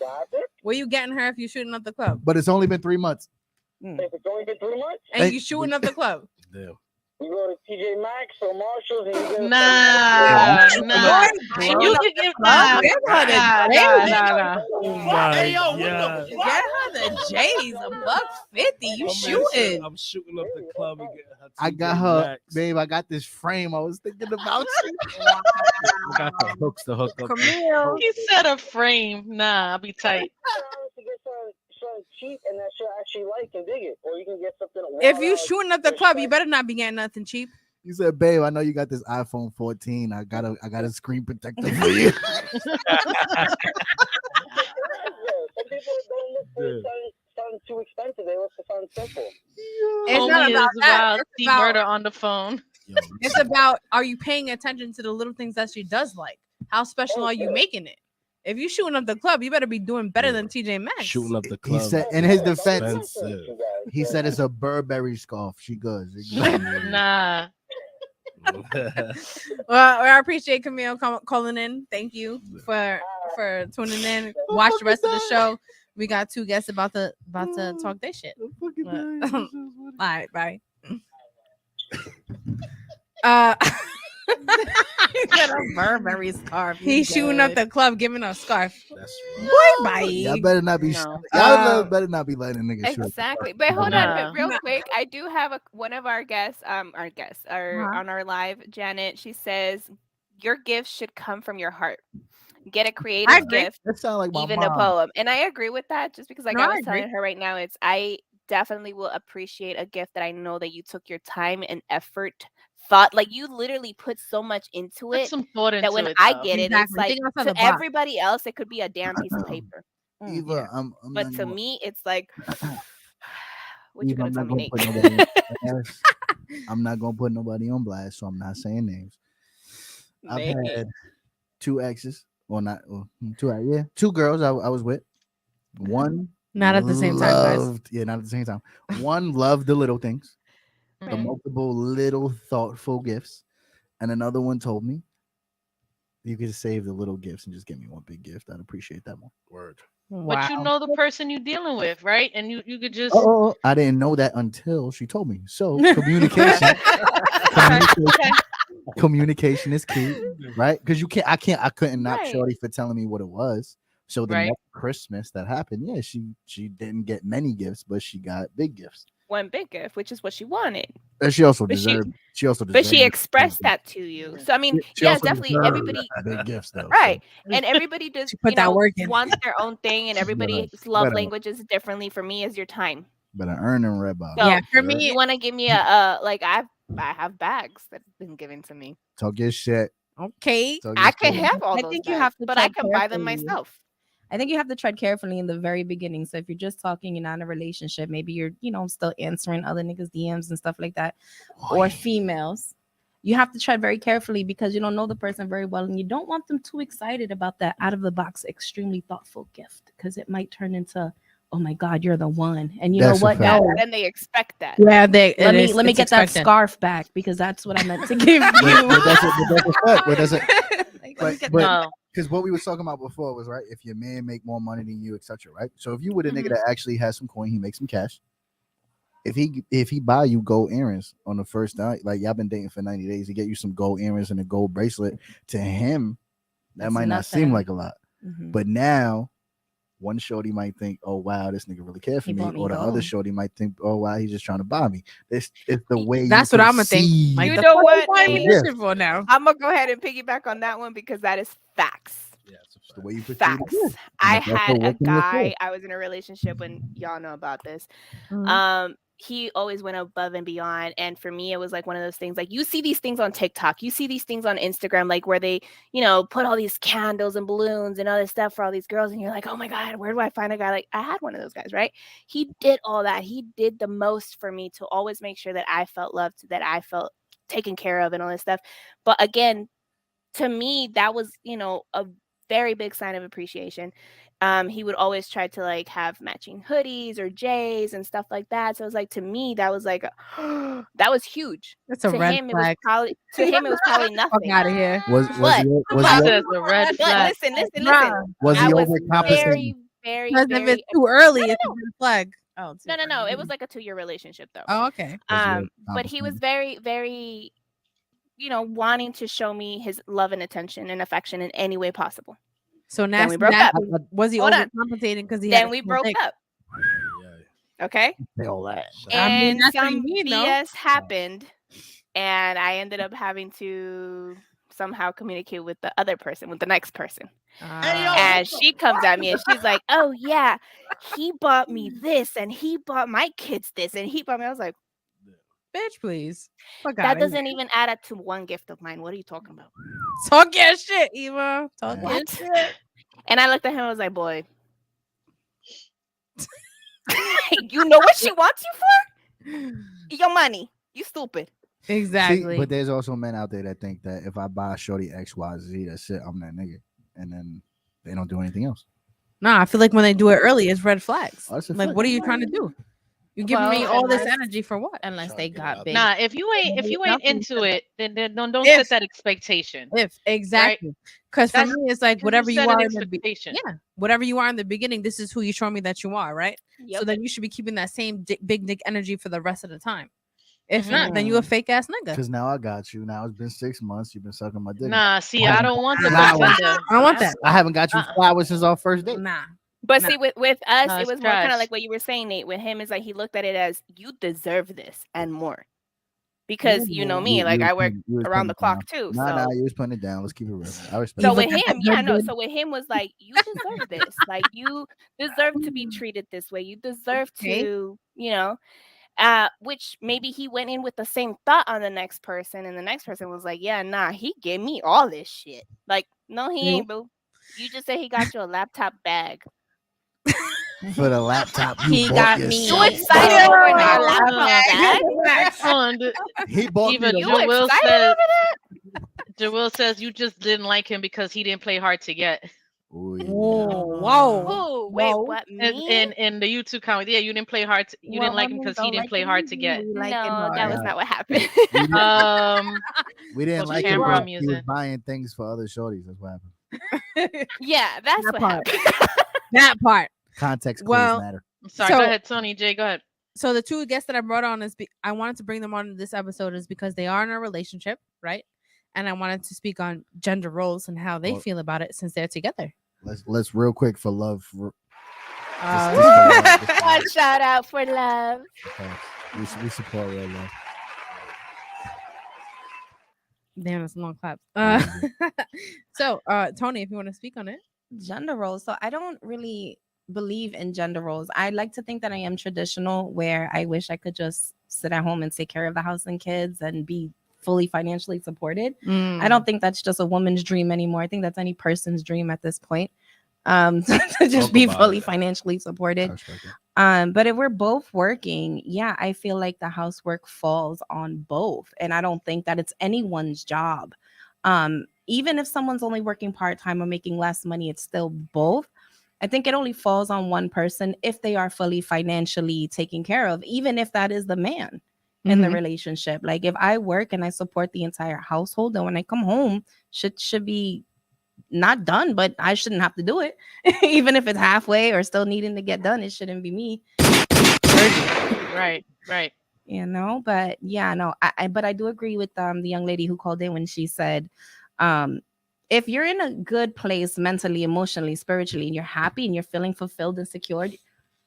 Robert, What you getting her if you shooting up the club? But it's only been 3 months. if it's only been 3 months, And Hey, you shooting up the club? Damn. you go to TJ Maxx or Marshalls and you get Nah. And you can give nah. Give her the Nah. Oh my god. Get her the J's, $150. You shooting? I'm shooting up the club and getting her. I got TJ her, Maxx. babe. I got this frame. I was thinking about you. I got the hooks to hook up. Camille. He said a frame. Nah, I'll be tight. to get something cheap and that she'll actually like and dig it, or you can get something. If you shooting up the club, you better not be getting nothing cheap. You said, babe, I know you got this iPhone 14. I got a screen protector for you. Some people don't look for something too expensive. They look for something simple. It's not Homie about is that. about It's see about, murder on the phone. Yo, it's about, are you paying attention to the little things that she does like? How special are you making it? If you shooting up the club, you better be doing better than TJ Maxx. shooting up the He club. said, in his defense, Expensive. he said it's a Burberry scarf. She good. She good. Nah. Well, I appreciate Camille calling in. Thank you for tuning in. Watch the rest of the show. We got 2 guests about to talk their shit. All right, bye. He got a Burberry scarf. He's shooting up the club, giving a scarf. That's Boy, bye. Y'all better not be. No. Y'all better not be letting niggas shoot. Exactly. But hold Nah. on, but real Nah. quick, I do have one of our guests, on our live, Janet. She says your gift should come from your heart. Get a I creative agree. gift, That sound like my even a mom. poem. And I agree with that, just because like No, I I was agree. telling her right now, I definitely will appreciate a gift that I know that you took your time and effort, thought, like you literally put so much into Put it some thought that when into it, I though. get it, it's Exactly. like Think outside to the box. everybody else, it could be a damn piece of paper. Eva, Yeah. I'm But not to gonna, me, it's like, what you Eva, gonna I'm tell not me, gonna Nate? put nobody on blast. I'm not gonna put nobody on blast, so I'm not saying names. I've Nate. had 2 exes, or not, or 2 girls I was with. One Not at the same time, guys. loved, yeah, not at the same time. One loved the little things, the Right. multiple little thoughtful gifts, and another one told me, you could save the little gifts and just give me one big gift. I'd appreciate that more. Word. Wow. But you know the person you're dealing with, right? And you could just Oh, I didn't know that until she told me. So communication, communication, communication is key, right? Because I couldn't knock Right. Shorty for telling me what it was. So the Right. next Christmas that happened, yeah, she didn't get many gifts, but she got big gifts. One big gift, which is what she wanted. And she also But she- deserved. She also But deserved. she big expressed gifts. that to you. Yeah. So I mean, She yeah, also definitely deserved everybody big gifts though. right. And everybody does, She put that work in. wants their own thing, and everybody's love better. languages differently. For me, is your time. But I earned and red bottom. So Yeah, for you me, want to give me a like I have bags that have been given to me. Talk your shit. okay. Talk I your can shit. have all I those think you bags, have to but I tread can buy them carefully. myself. I think you have to tread carefully in the very beginning. So if you're just talking, you're not in a relationship, maybe you're, still answering other niggas' DMs and stuff like that, or females. You have to tread very carefully because you don't know the person very well, and you don't want them too excited about that out of the box, extremely thoughtful gift because it might turn into, oh my God, you're the one. And you That's a know what? fact. No. And they expect that. Yeah, Let me it's get that expected. scarf back because that's what I meant to give you. But that's a fact. But that's a Like, let me get but- that. no. because what we were talking about before was right. If your man make more money than you, etc. Right. So if you with a nigga that actually has some coin, he makes some cash. If he buy you gold earrings on the first night, like y'all been dating for 90 days, he get you some gold earrings and a gold bracelet. To him, that That's might not seem nothing. like a lot, Mhm. but now one shorty might think, oh wow, this nigga really care for He me, bought me or the other gold. shorty might think, oh wow, he's just trying to buy me. It's the way That's you what I'm gonna think. perceive Like, You the know fuck what, you buying me Nate? this shit for now? I'm gonna go ahead and piggyback on that one because that is facts. Yeah, it's It's the way you perceive Facts. it. I that's what had a working with guy. you. I was in a relationship when y'all know about this. Mhm. He always went above and beyond, and for me, it was like one of those things. Like you see these things on TikTok, you see these things on Instagram, like where they, put all these candles and balloons and other stuff for all these girls, and you're like, oh my God, where do I find a guy like I had one of those guys, right? He did all that. He did the most for me to always make sure that I felt loved, that I felt taken care of, and all this stuff. But again, to me, that was, a very big sign of appreciation. He would always try to like have matching hoodies or J's and stuff like that. So it was like to me, that was like that was huge. That's a To red him, flag. it was probably Fuck nothing. out of here. Was But- he but- Says the red But flag. listen. was he I was overcompensating? very, very, Because if very. it's too early, it's a red flag. Oh, No. It was like a 2-year relationship though. Oh, okay. Was he But he was overcompensating? very, very, wanting to show me his love and attention and affection in any way possible. So Then nasty. we broke up. Was he Hold on. overcompensating because he had Then a we small broke dick? up. Yeah. Okay. All that. I mean, And that's what you some mean, though. BS happened, and I ended up having to somehow communicate with the other person, with the next person. And she comes at me and she's like, "Oh yeah, he bought me this, and he bought my kids this, and he bought me." I was like, Bitch, please. Fuck "That outta here. doesn't even add up to one gift of mine. What are you talking about?" Talk your shit, Eva. Talk your What? shit. And I looked at him. I was like, "Boy, you know what she wants you for? Your money. You stupid." Exactly. See, but there's also men out there that think that if I buy a shorty XYZ, that's it, I'm that nigga, and then they don't do anything else. Nah, I feel like when they do it early, it's red flags. Oh, that's a Like, fact. what are you trying to do? You're giving me Well, all this unless- energy for what? Unless Trying they to get got out big. Nah, if you ain't Nothing into said it, then don't If- set that expectation. If exactly, because for That's- me, it's like whatever you set are an in the expectation. yeah, whatever you are in the beginning, this is who you show me that you are, right? Yep. So then you should be keeping that same big dick energy for the rest of the time. If not, then you a fake ass nigga. Because now I got you. Now it's been 6 months. You've been sucking my dick. Nah, see, I don't want the Flowers. pretender. I don't want that. I haven't got you flowers since our first date. Nah. But Nah. see, with us, No, it it's was more kind trash. of like what you were saying, Nate. With him, is like he looked at it as you deserve this and more. because you know me, like I work around the clock too. Nah, you was putting it down. Let's keep it real. I respect So it. with him, yeah, no. So with him was like, you deserve this. Like you deserve to be treated this way. You deserve to, you know, which maybe he went in with the same thought on the next person, and the next person was like, yeah, nah, he gave me all this shit. Like, no, he ain't, boo. You just said he got you a laptop bag. For the laptop you He bought got yourself. me. You excited over that laptop bag? On He bought Eva, me the You Joel excited says, over that? Joel says you just didn't like him because he didn't play hard to get. Ooh, yeah. Whoa. Oh, wait, Whoa. what? And Me? in the YouTube comment, yeah, you didn't play hard. You didn't like him because he didn't play hard to get. No, that was not what happened. We didn't What like him. camera I'm He was using? buying things for other shorties. That's what happened. Yeah, that's That what part. happened. That part. Context clues Well, matter. I'm sorry. So- Go ahead, Tony. Jay, go ahead. So the two guests that I brought on I wanted to bring them on this episode is because they are in a relationship, right? And I wanted to speak on gender roles and how they Well- feel about it since they're together. Let's real quick for love. One shout out for love. We support real love. Damn, it's a long clap. So, Tony, if you want to speak on it. Gender roles. So I don't really believe in gender roles. I like to think that I am traditional, where I wish I could just sit at home and take care of the house and kids and be fully financially supported. I don't think that's just a woman's dream anymore. I think that's any person's dream at this point. To just be fully financially supported. But if we're both working, yeah, I feel like the housework falls on both. And I don't think that it's anyone's job. Even if someone's only working part-time or making less money, it's still both. I think it only falls on one person if they are fully financially taken care of, even if that is the man in the relationship. Like if I work and I support the entire household, then when I come home, should be not done, but I shouldn't have to do it. Even if it's halfway or still needing to get done, it shouldn't be me. Right. You know, but yeah, no, but I do agree with the young lady who called in when she said, if you're in a good place mentally, emotionally, spiritually, and you're happy and you're feeling fulfilled and secured,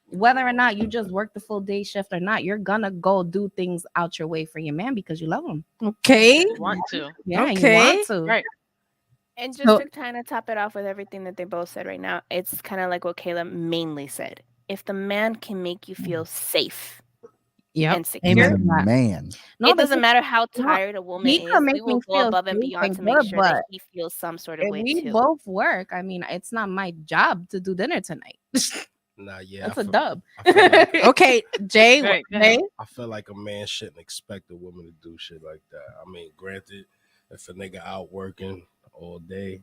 whether or not you just work the full day shift or not, you're gonna go do things out your way for your man because you love him. Okay. You want to. Yeah, Okay. you want to. Right. And just to kind of top it off with everything that they both said right now, it's kind of like what Kayla mainly said. If the man can make you feel safe and secure, Man. it doesn't matter how tired a woman is. can make We will me go feel above and safe beyond and to make good, sure that but he feels some sort of if way we too. both work, I mean, it's not my job to do dinner tonight. Nah, yeah. That's a dub. I feel like, Okay, Jay. Right, go Jay? ahead. I feel like a man shouldn't expect a woman to do shit like that. I mean, granted, if a nigga out working all day,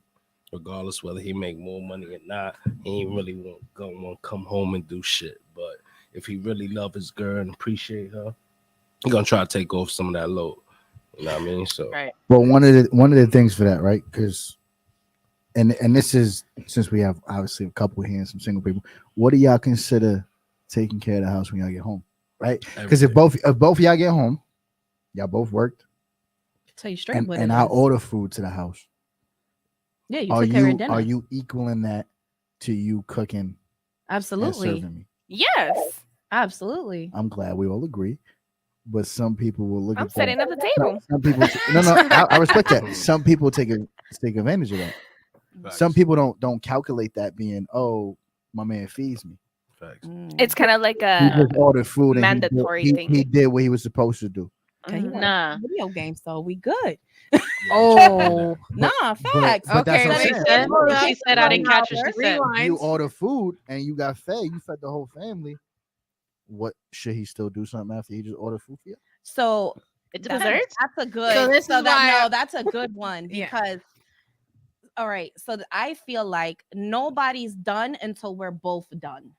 regardless whether he make more money or not, he ain't really gonna want to come home and do shit. But if he really love his girl and appreciate her, he gonna try to take off some of that load. You know what I mean? So Right. Well, one of the things for that, right? Because and this is, since we have obviously a couple here and some single people, what do y'all consider taking care of the house when y'all get home? Right? Because if both of y'all get home, y'all both worked, Tell you straight what and it I is. order food to the house. Yeah, you took care of dinner. Are you equaling that to you cooking and Absolutely. serving me? Yes. Absolutely. I'm glad we all agree, but some people will look I'm at setting that. up the table. Some people, I respect that. Some people take advantage of that. Some people don't calculate that being, oh, my man feeds me. It's kind of like He a just ordered food and mandatory thing. he did what he was supposed to do. Okay, you Nah. like video games, so we good. Oh. Nah, facts. But that's Okay, what I'm She saying. said, Hold she said I didn't catch what she said. You order food and you got fed. You fed the whole family. What should he still do something after he just ordered food for you? So It that's depends. a good. So this is why that's a good one Yeah. because. All right, so I feel like nobody's done until we're both done.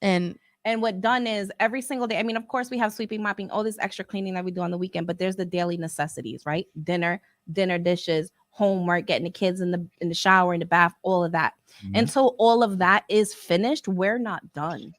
And what done is every single day. I mean, of course, we have sweeping, mopping, all this extra cleaning that we do on the weekend, but there's the daily necessities, right? Dinner dishes, homework, getting the kids in the shower, in the bath, all of that. Mhm. Until all of that is finished, we're not done.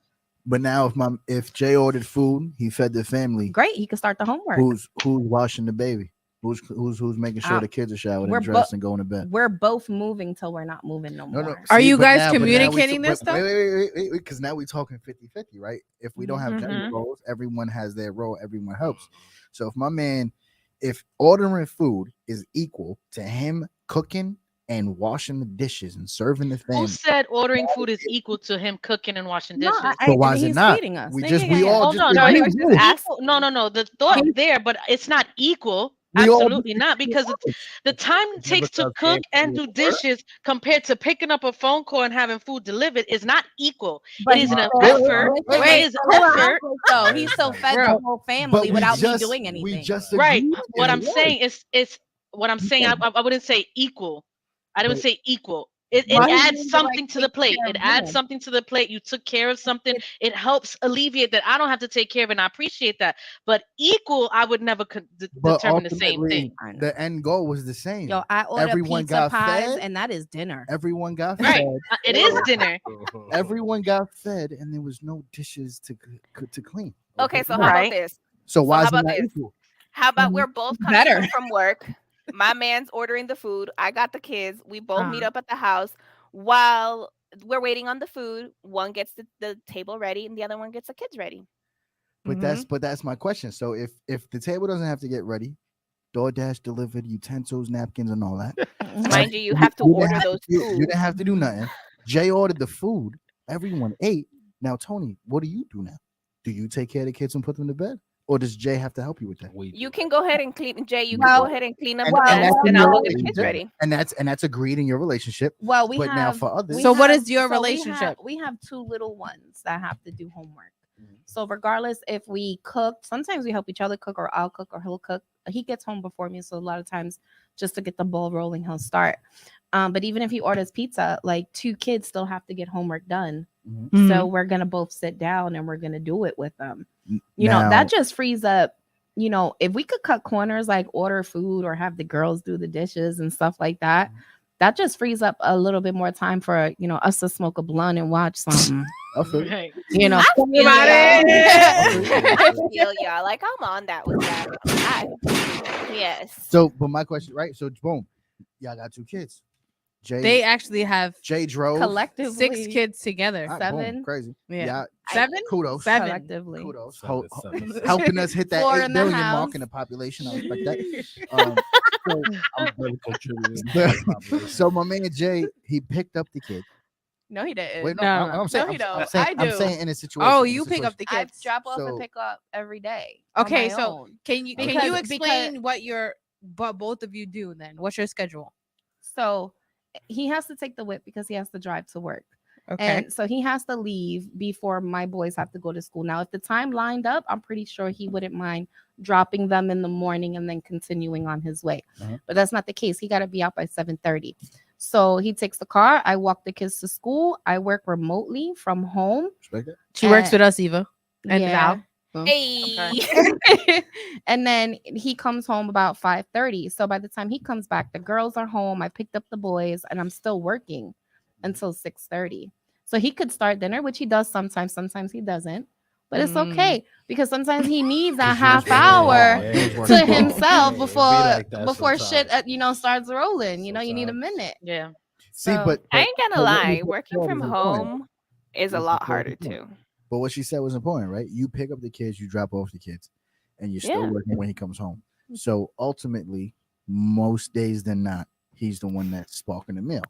But now if Jay ordered food, he fed the family. Great, he can start the homework. Who's washing the baby? Who's making sure the kids are showered we're and dressed and going to bed? We're both moving till we're not moving no more. Are you but guys but communicating this stuff? Wait, because now we're talking 50-50, right? If we don't have gender Mhm. roles, everyone has their role, everyone helps. So if ordering food is equal to him cooking and washing the dishes and serving the Who family, said ordering food is equal to him cooking and washing No, dishes? so why is it he's not? feeding us. We Yeah, just yeah, we yeah. all Hold just on, No, agreed he to was do just it. asking. No. The thought there, but it's not equal. We all Absolutely not, because the time it takes to cook and do dishes compared to picking up a phone call and having food delivered is not equal. But It is he an said- effort. Wait, It is hold on, effort. So he still fed the whole family without me doing anything. We just Right. agreed What it I'm was. saying is what I'm saying. I wouldn't say equal. I didn't But- say equal. It But he adds means something like to the take plate. care It of adds them. something to the plate. You took care of something. It helps alleviate that I don't have to take care of it, and I appreciate that. But equal, I would never But determine the same thing. ultimately, the end goal was the same. Yo, I order Everyone pizza got pies, fed. and that is dinner. Everyone got Right. fed. It is dinner. Everyone got fed, and there was no dishes to clean. Okay, so how Right. about this? So why how is it about not this? equal? How about we're both coming Better. home from work? My man's ordering the food. I got the kids. We both meet up at the house. While we're waiting on the food, one gets the table ready and the other one gets the kids ready. But that's my question. So if the table doesn't have to get ready, DoorDash delivered utensils, napkins, and all that. Mind you, you have to order those You foods. didn't have to do nothing. Jay ordered the food. Everyone ate. Now, Tony, what do you do now? Do you take care of the kids and put them to bed? Or does Jay have to help you with that? You can go ahead and clean, Jay. You can Well, go ahead and clean up And, the and mess, that's in and your I'll go get the kids relationship. ready. And that's agreed in your relationship. Well, we but have. now for others. So what is your relationship? We have two little ones that have to do homework. So regardless if we cook, sometimes we help each other cook, or I'll cook, or he'll cook. He gets home before me, so a lot of times just to get the ball rolling, he'll start. But even if he orders pizza, like 2 kids still have to get homework done. So we're gonna both sit down and we're gonna do it with them. You know, that just frees up. You know, if we could cut corners, like order food or have the girls do the dishes and stuff like that, that just frees up a little bit more time for, you know, us to smoke a blunt and watch something. Right. You know, I feel it. I feel y'all. Like I'm on that with that. Yes. So, but my question, right? So, boom, y'all got 2 kids. They actually have Jay drove collectively 6 kids together. Ah, boom, 7. crazy. Yeah. Y'all- 7? Kudos. 7. Collectively. Kudos. Seven. Helping us hit that 4 8 in the billion house. mark in the population. I respect that. So, I'm very contributing to the population. so my man Jay, he picked up the kid. No, he didn't. Wait, no, No, I'm saying, no, he I'm don't. saying, I I'm do. saying in a situation. Oh, in a you pick up situation. the I kids. drop off So- and pick up every day. Okay, on my so own. can you Because- explain what both of you do then? What's your schedule? So he has to take the whip because he has to drive to work. Okay. And so he has to leave before my boys have to go to school. Now, if the time lined up, I'm pretty sure he wouldn't mind dropping them in the morning and then continuing on his way. But that's not the case. He got to be out by 7:30. So he takes the car. I walk the kids to school. I work remotely from home. Respect that. She works with us, Eva. And Yeah. Val. Hey. And then he comes home about 5:30. So by the time he comes back, the girls are home. I picked up the boys and I'm still working until 6:30. So he could start dinner, which he does sometimes. Sometimes he doesn't. But it's okay because sometimes he needs a half hour to himself before shit starts rolling. You know, you need a minute. Yeah. See, So- but I ain't gonna but what lie. you Working said from was important. home is a What you lot said harder was important. too. But what she said was important, right? You pick up the kids, you drop off the kids, and you're still Yeah. working when he comes home. So ultimately, most days than not, he's the one that's sparking the meal.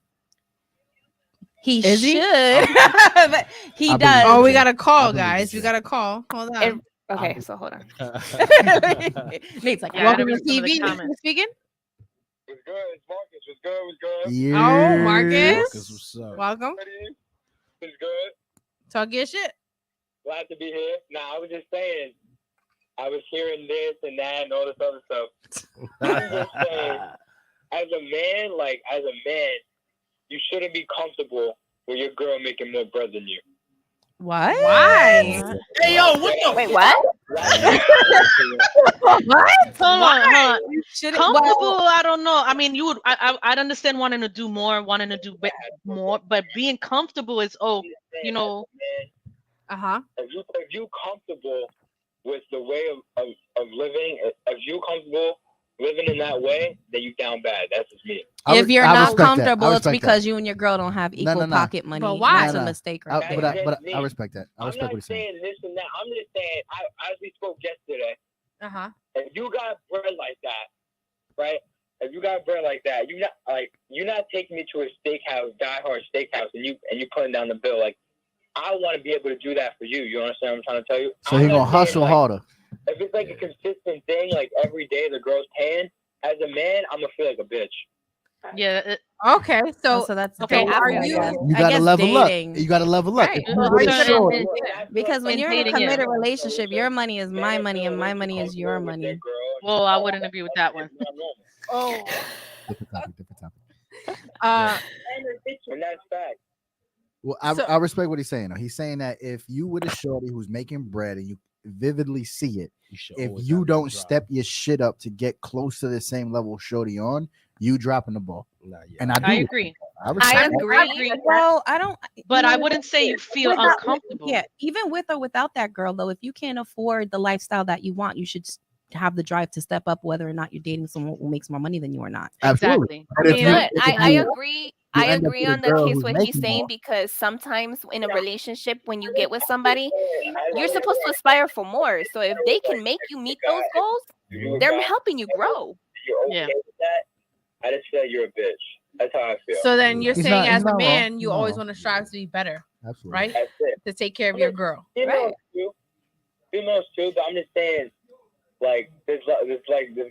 He Is he? should. But he I believe does. Oh, we Jay. got a I call, believe guys. you, We Jay. got a call. Hold on. And- okay, so hold on. Nate's like, Yeah, I Welcome gotta to read some of the TV. comments. Who's speaking? What's good? It's Marcus. What's good? What's good? Yeah. Oh, Marcus. Marcus, what's up? Welcome. What's good? Talk your shit. Glad to be here. Nah, I was just saying, I was hearing this and that and all this other stuff. I'm just saying, as a man, you shouldn't be comfortable with your girl making more bread than you. What? Why? Hey, yo, what the? Wait, what? What? Hold on. You shouldn't. Comfortable, I don't know. I mean, I'd understand wanting to do more, wanting to do more, but being comfortable is Man, Uh huh. if you comfortable with the way of living, if you comfortable living in that way, then you down bad. That's just me. If you're I not respect that. I comfortable, it's respect that. because you and your girl don't have equal no. pocket money. But why? That's a Nah. mistake, right? But I respect that. I I'm respect not what he's saying. saying this and that. I'm just saying, as we spoke yesterday, Uh-huh. if you got bread like that, right? If you got bread like that, you're not taking me to a steakhouse, diehard steakhouse, and you putting down the bill. Like, I want to be able to do that for you. You understand what I'm trying to tell you? So I'm he not gonna saying, hustle like, harder. If it's like a consistent thing, like every day the girl's paying, as a man, I'm gonna feel like a bitch. Yeah. Okay, so So that's okay, dating, are I you? guess. You I gotta guess level up. dating. You gotta level up. Right. If you Well, with a certain- shorty, Because when In you're in a dating, yeah. committed relationship, your money is my money and my money is your money. Well, I wouldn't agree with that one. Oh, different topic. And that's fact. Well, So- I respect what he's saying. Though. He's saying that if you with a shorty who's making bread and you vividly see it, should if always you have don't to drop. step your shit up to get close to the same level shorty on, you dropping the ball. Nah, yeah. And I I do. agree. I respect I that. agree. Well, I don't. But you I know, wouldn't say you feel without- uncomfortable. Yeah, even with or without that girl, though, if you can't afford the lifestyle that you want, you should have the drive to step up, whether or not you're dating someone who makes more money than you or not. Absolutely. Exactly. But if you- But if I you- agree. you I end up agree with a on the girl case who's what he's making saying more. because sometimes in a relationship, when you get with somebody, you're supposed to aspire for more. So if they can make you meet those goals, they're helping you grow. You're okay Yeah. with that? I just feel like you're a bitch. That's how I feel. so then you're He's saying not- he's as a not man, wrong. you He's not always wrong. want to strive to be better, Absolutely. right? That's it. To take care of your girl. Females too. Females too, but I'm just saying, like, there's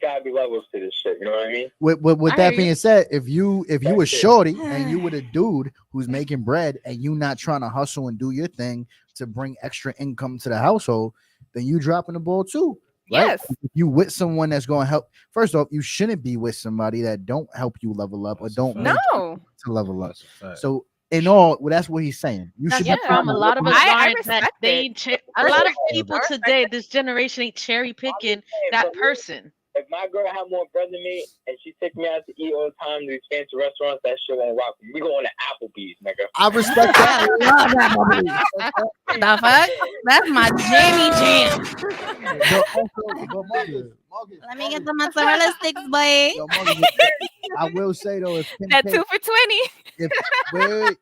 gotta be levels to this shit. You know what I mean? With I that hear you. being said, if you a That's it. shorty and you with a dude who's making bread and you not trying to hustle and do your thing to bring extra income to the household, then you dropping the ball too. Right? Yes. If you with someone that's going to help, first off, you shouldn't be with somebody that don't help you level up or That's a don't fact. make you No. to level up. That's a fact. So in all, well, that's what he's saying. You That's should the be problem. A lot of us I aren't that respect they it. ain't a lot of people today, this generation ain't cherry picking that person. If my girl had more bread than me and she took me out to eat all the time to these fancy restaurants, that shit won't rock me. We going to Applebee's, nigga. I respect that. I love that. The fuck? That's my jammy jam. But also, but Marcus, Let me get the mozzarella sticks, boy. yo, Marcus, I will say though, if Kim That K, 2 for 20.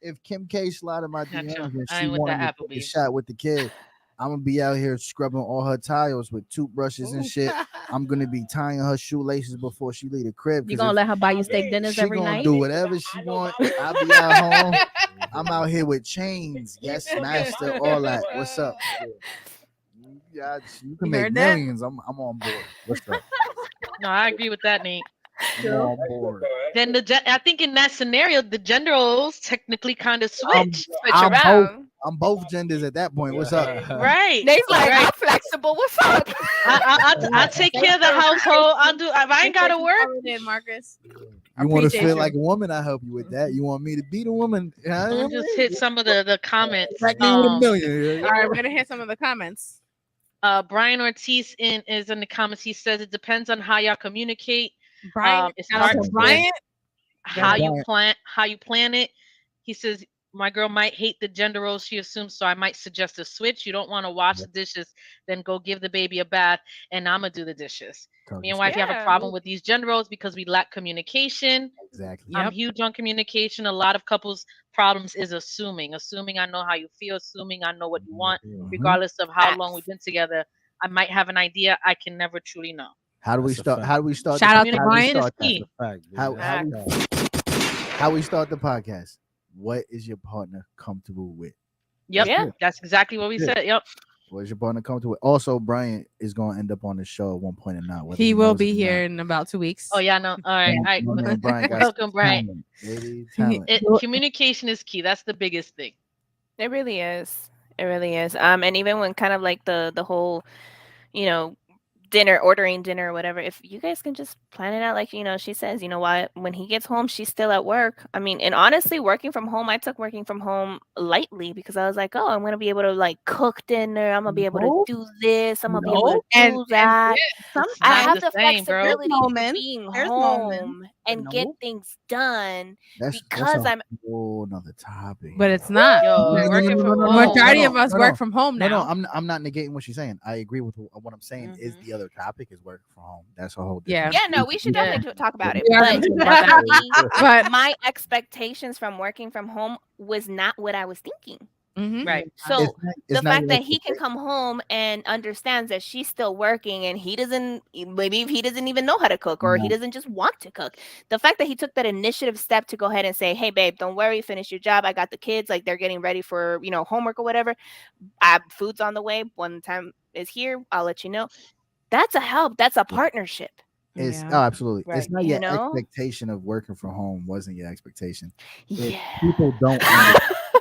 if Kim K slided my Gotcha. DMs and I she ain't with wanted that to take a Applebee's. shot with the kid, I'm gonna be out here scrubbing all her tiles with toothbrushes and shit. I'm gonna be tying her shoelaces before she leave the crib. You 'cause gonna if let her buy you steak dinners she every gonna night? do whatever she want. I'll be at home. I'm out here with chains. Yes, master. All that. What's up? Yeah, you can You make heard that? millions. I'm on board. What's up? No, I agree with that, Nate. I'm on board. Then I think in that scenario, the gender roles technically kind of switch. Switch I'm around. I'm both genders at that point. What's up? Right. Nate's like, Right. I'm flexible. What's up? I'll take care of the household. I'll do. If I ain't gotta work, Then Marcus. You want to Appreciate feel you. like a woman? I help you with that. You want me to be the woman? I'll just hit some of the comments. Back me with a million. All right, we're gonna hear some of the comments. Brian Ortiz is in the comments. He says it depends on how y'all communicate. Brian, It shout out starts to Brian. with how you Brian. plan it. He says my girl might hate the gender roles she assumes, so I might suggest a switch. You don't want to wash the dishes, then go give the baby a bath, and I'm gonna do the dishes. Me and wifey have a Yeah. problem with these gender roles because we lack communication. Exactly. I'm huge on communication. A lot of couples' problems is assuming I know how you feel, assuming I know what you want, regardless of how long we've been together. I might have an idea. I can never truly know. How do we That's a start? fact. How do we start? Shout out to how do we Brian. start Key. that? Fact, dude. How we start the podcast? What is your partner comfortable with? Yep, Yeah. that's exactly what we Yeah. said. Yep. What is your partner comfortable with? Also, Brian is going to end up on the show at one point or not. whether He will knows it be or here not. in about 2 weeks. Oh yeah, no. All right, all right. My man Brian got Welcome, Brian. talent, baby, talent. Communication is key. That's the biggest thing. It really is. It really is. And even when kind of like the whole, ordering dinner or whatever, if you guys can just plan it out, like, she says, you know what, when he gets home, she's still at work. I mean, and honestly, working from home, I took working from home lightly because I was like, oh, I'm going to be able to like cook dinner. I'm going to be able to do this. I'm going to be able to do that. Some I not have the the same, bro. flexibility There's of moments. being There's home moments. and get No. things done That's because a I'm whole nother topic. But it's not. Yo, working from home. Majority of us work from home No, now. I'm not negating what she's saying. I agree with what I'm saying. Is the other topic is working from home. That's a whole different. Yeah, no, we should definitely talk about it. We are But gonna talk about that. But my expectations from working from home was not what I was thinking. Right. So it's the not fact your that he can come home and understands that she's still working and he doesn't, maybe he doesn't even know how to cook or he doesn't just want to cook. The fact that he took that initiative step to go ahead and say, hey, babe, don't worry, finish your job. I got the kids. Like they're getting ready for, homework or whatever. Food's on the way. When time is here, I'll let you know. That's a help. That's a partnership. It's absolutely. Right. It's not You your know? expectation of working from home. Wasn't your expectation? Yeah. People don't.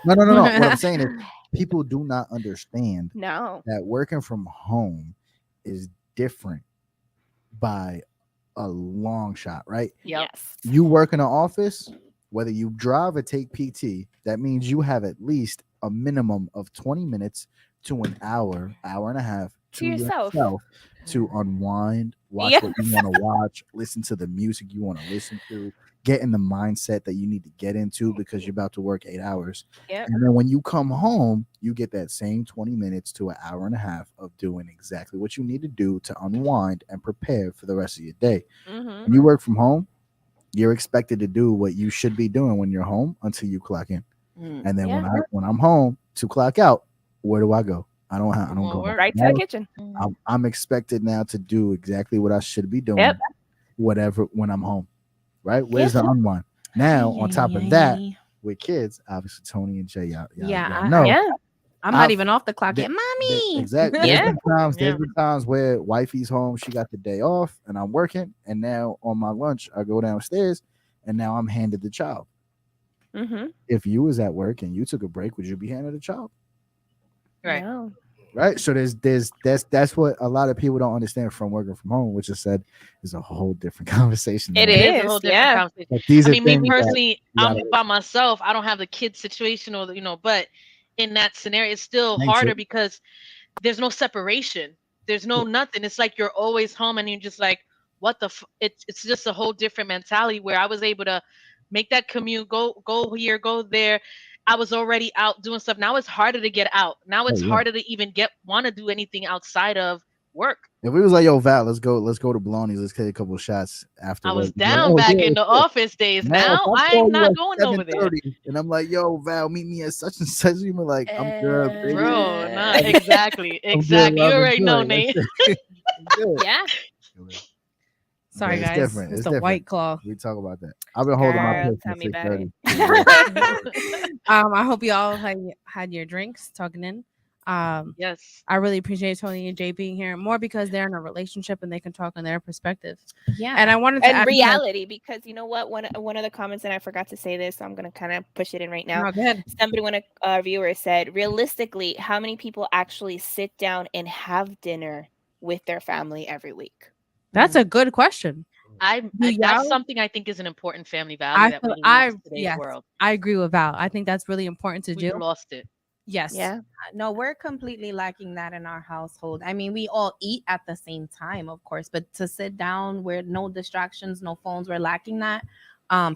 No. What I'm saying is, people do not understand that working from home is different by a long shot, right? Yes. You work in an office, whether you drive or take PT, that means you have at least a minimum of 20 minutes to an hour and a half to yourself to unwind, watch what you want to watch, listen to the music you want to listen to, get in the mindset that you need to get into because you're about to work 8 hours. Yep. And then when you come home, you get that same 20 minutes to an hour and a half of doing exactly what you need to do to unwind and prepare for the rest of your day. When you work from home, you're expected to do what you should be doing when you're home until you clock in. And then when I'm home to clock out, where do I go? I don't go right to the kitchen. I'm expected now to do exactly what I should be doing, whatever when I'm home. Right? Where's the unwind? Now, on top of that, with kids, obviously Tony and Jay, y'all know. I'm not even off the clock yet, mommy. Exactly. There's been times where wifey's home, she got the day off, and I'm working, and now on my lunch I go downstairs, and now I'm handed the child. If you was at work and you took a break, would you be handed a child? Right. No. Right. So that's what a lot of people don't understand from working from home, which I said is a whole different conversation. It is a whole different conversation. Like, these I are mean, me things personally, I'm gotta- by myself. I don't have the kid situation or but in that scenario, it's still harder because there's no separation. There's no nothing. It's like you're always home and you're just like, what the it's just a whole different mentality where I was able to make that commute, go here, go there. I was already out doing stuff. Now it's harder to get out. Now it's harder to even want to do anything outside of work. If we was like, yo, Val, let's go to Blondie's, let's take a couple of shots after. I was down back in the office days. Now I'm not going over there. And I'm like, yo, Val, meet me at such and such. You were like, I'm good, baby. Bro, nah, exactly. You already know, Nate. Yeah. Sorry, guys. Different. It's the White Claw. We talk about that. I've been holding my piss since 6:30. I hope you all had your drinks, talking in. Yes. I really appreciate Tony and Jay being here, more because they're in a relationship and they can talk on their perspective. Yeah. And I wanted to add reality, because you know what? One of the comments, and I forgot to say this, so I'm going to kind of push it in right now. No, go ahead. Somebody, one of our viewers said, realistically, how many people actually sit down and have dinner with their family every week? That's a good question. That's something I think is an important family value that we need in today's world. I agree with Val. I think that's really important to do. We lost it. Yes. Yeah. No, we're completely lacking that in our household. I mean, we all eat at the same time, of course, but to sit down where no distractions, no phones, we're lacking that.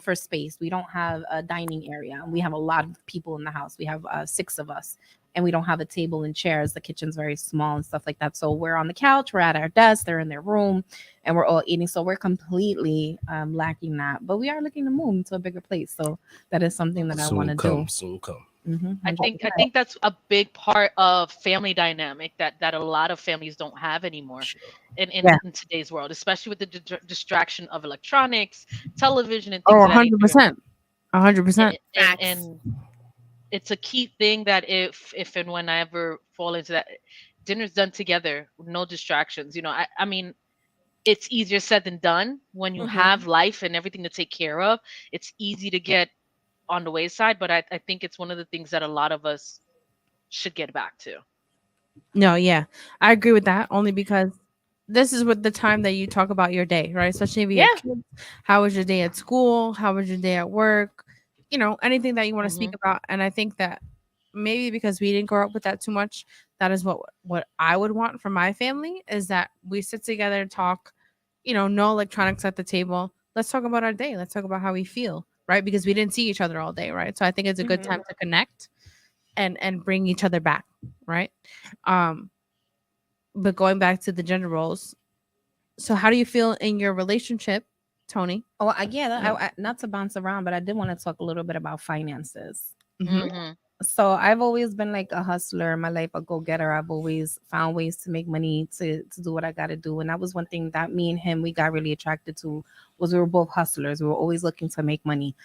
For space, we don't have a dining area. We have a lot of people in the house. We have 6 of us, and we don't have a table and chairs. The kitchen's very small and stuff like that. So we're on the couch, we're at our desk, they're in their room, and we're all eating. So we're completely lacking that. But we are looking to move to a bigger place. So that is something that I want to do. Soon come. I think that's a big part of family dynamic that a lot of families don't have anymore in today's world, especially with the distraction of electronics, television, and things. 100%. 100%. And it's a key thing that if and when I ever fall into that, dinner's done together, no distractions. I mean, it's easier said than done when you have life and everything to take care of. It's easy to get on the wayside, but I think it's one of the things that a lot of us should get back to. No, yeah, I agree with that, only because this is with the time that you talk about your day, right? Especially if you have kids. How was your day at school? How was your day at work? Anything that you want to speak about. And I think that maybe because we didn't grow up with that too much, that is what I would want from my family, is that we sit together and talk, no electronics at the table, let's talk about our day. Let's talk about how we feel, right? Because we didn't see each other all day, right? So I think it's a good time to connect and bring each other back, right? But going back to the gender roles, so how do you feel in your relationship, Tony? Oh, not to bounce around, but I did want to talk a little bit about finances. Mhm. So I've always been like a hustler in my life, a go-getter. I've always found ways to make money to do what I got to do. And that was one thing that me and him, we got really attracted to, was we were both hustlers. We were always looking to make money.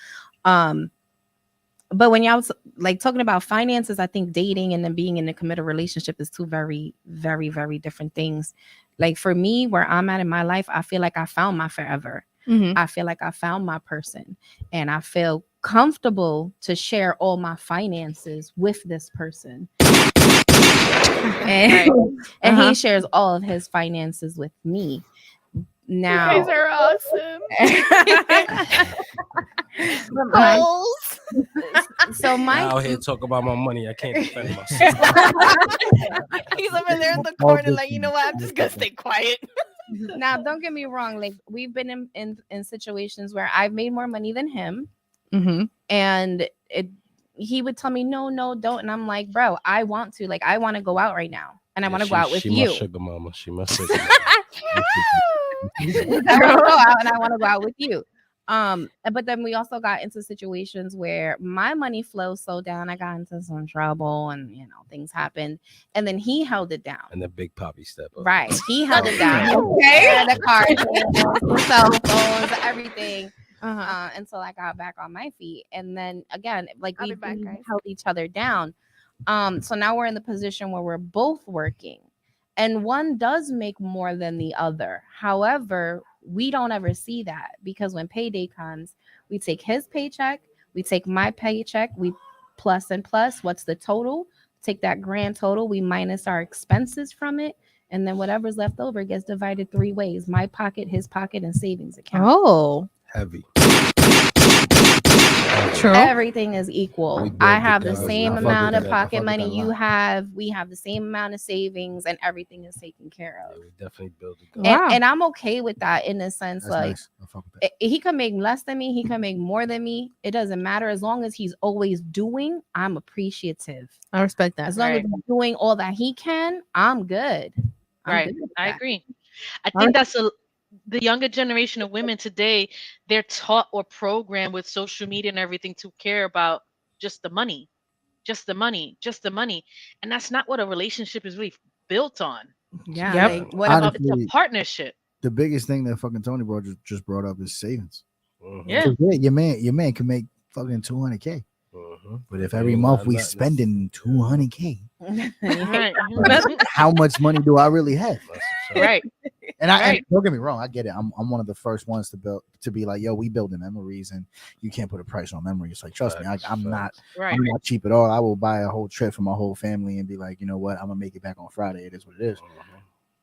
But when y'all was like talking about finances, I think dating and then being in a committed relationship is two very, very, very different things. Like for me, where I'm at in my life, I feel like I found my forever. I feel like I found my person, and I feel comfortable to share all my finances with this person. And, and he shares all of his finances with me. Now, You guys are awesome. Goals. So my out here talk about my money. I can't defend myself. He's over there in the corner, like, you know what? I'm just gonna stay quiet. Now, don't get me wrong. Like we've been in situations where I've made more money than him, and he would tell me no, don't, and I'm like, bro, I want to. Like, I want to go out right now, and I want to go out with she you. My sugar mama. She my sugar mama. I want to go out, and I want to go out with you. But then we also got into situations where my money flow slowed down. I got into some trouble, and things happened. And then he held it down. And the big poppy step up. Right, he held it down. Okay, the cars, the cell phones, everything. Until I got back on my feet, and then again, like we held each other down. So now we're in the position where we're both working, and one does make more than the other. However, we don't ever see that, because when payday comes, we take his paycheck, we take my paycheck, we plus and plus. What's the total? Take that grand total, we minus our expenses from it, and then whatever's left over gets divided 3 ways: my pocket, his pocket, and savings account. Oh, heavy. True. Everything is equal. I have the same I fuck amount with of that. I pocket fuck with money that a you lot. have. We have the same amount of savings, and everything is taken care of. Yeah, we definitely build a Wow. And I'm okay with that, in a sense. That's like nice. I fuck with that. he can make less than me, he can make more than me. It doesn't matter, as long as he's always doing. I'm appreciative. I respect that. As long as he's doing all that he can, I'm good. Right. Good with I that. agree. I think that's the younger generation of women today. They're taught or programmed with social media and everything to care about just the money, just the money, just the money. And that's not what a relationship is really built on. Yeah. Yep. Like, what about It's a partnership. The biggest thing that fucking Tony just brought up is savings. Yeah. 'Cause, your man can make fucking 200K. But if every month we spending 200K, Right. how much money do I really have? Right. And and don't get me wrong, I get it. I'm one of the first ones to be like, yo, we building memories, and you can't put a price on memories. Like, trust me, I'm not cheap at all. I will buy a whole trip for my whole family and be like, you know what, I'm gonna make it back on Friday. It is what it is.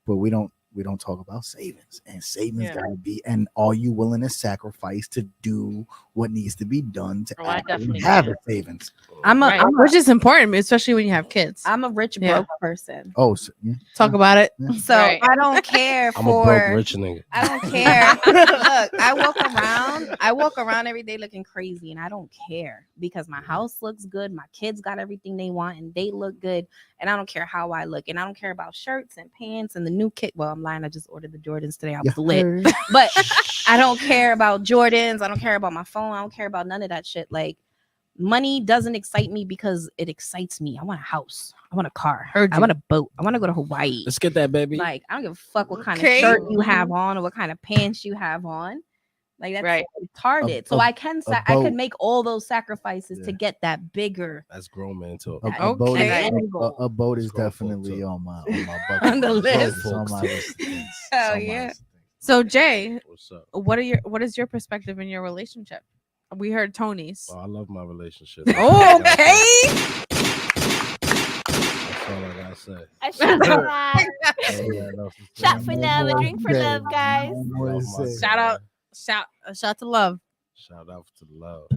But we don't talk about savings, and savings gotta be. And are you willing to sacrifice to do what needs to be done to actually have a savings? Which is important, especially when you have kids. I'm a rich broke person. Oh, so, yeah. Talk about it. So I don't care I'm a broke rich nigga. I don't care. Look, I walk around every day looking crazy, and I don't care, because my house looks good, my kids got everything they want, and they look good, and I don't care how I look, and I don't care about shirts and pants and the new kit. Well, I'm lying. I just ordered the Jordans today. I was lit, but I don't care about Jordans. I don't care about my phone. I don't care about none of that shit. Like, money doesn't excite me because it excites me. I want a house. I want a car. I want a boat. I want to go to Hawaii. Let's get that, baby. Like, I don't give a fuck what kind of shirt you have on or what kind of pants you have on. Like, that's retarded. So I can make all those sacrifices to get that bigger. That's grown man talk. A boat is definitely on my bucket on the list. On my list. Oh yeah. So Jay, what's up? What is your perspective in your relationship? We heard Tony's. I love my relationship. Okay. That's all I gotta say. A shot for love. Shot for love. A drink for love, guys. Shout out to love. Shout out to love.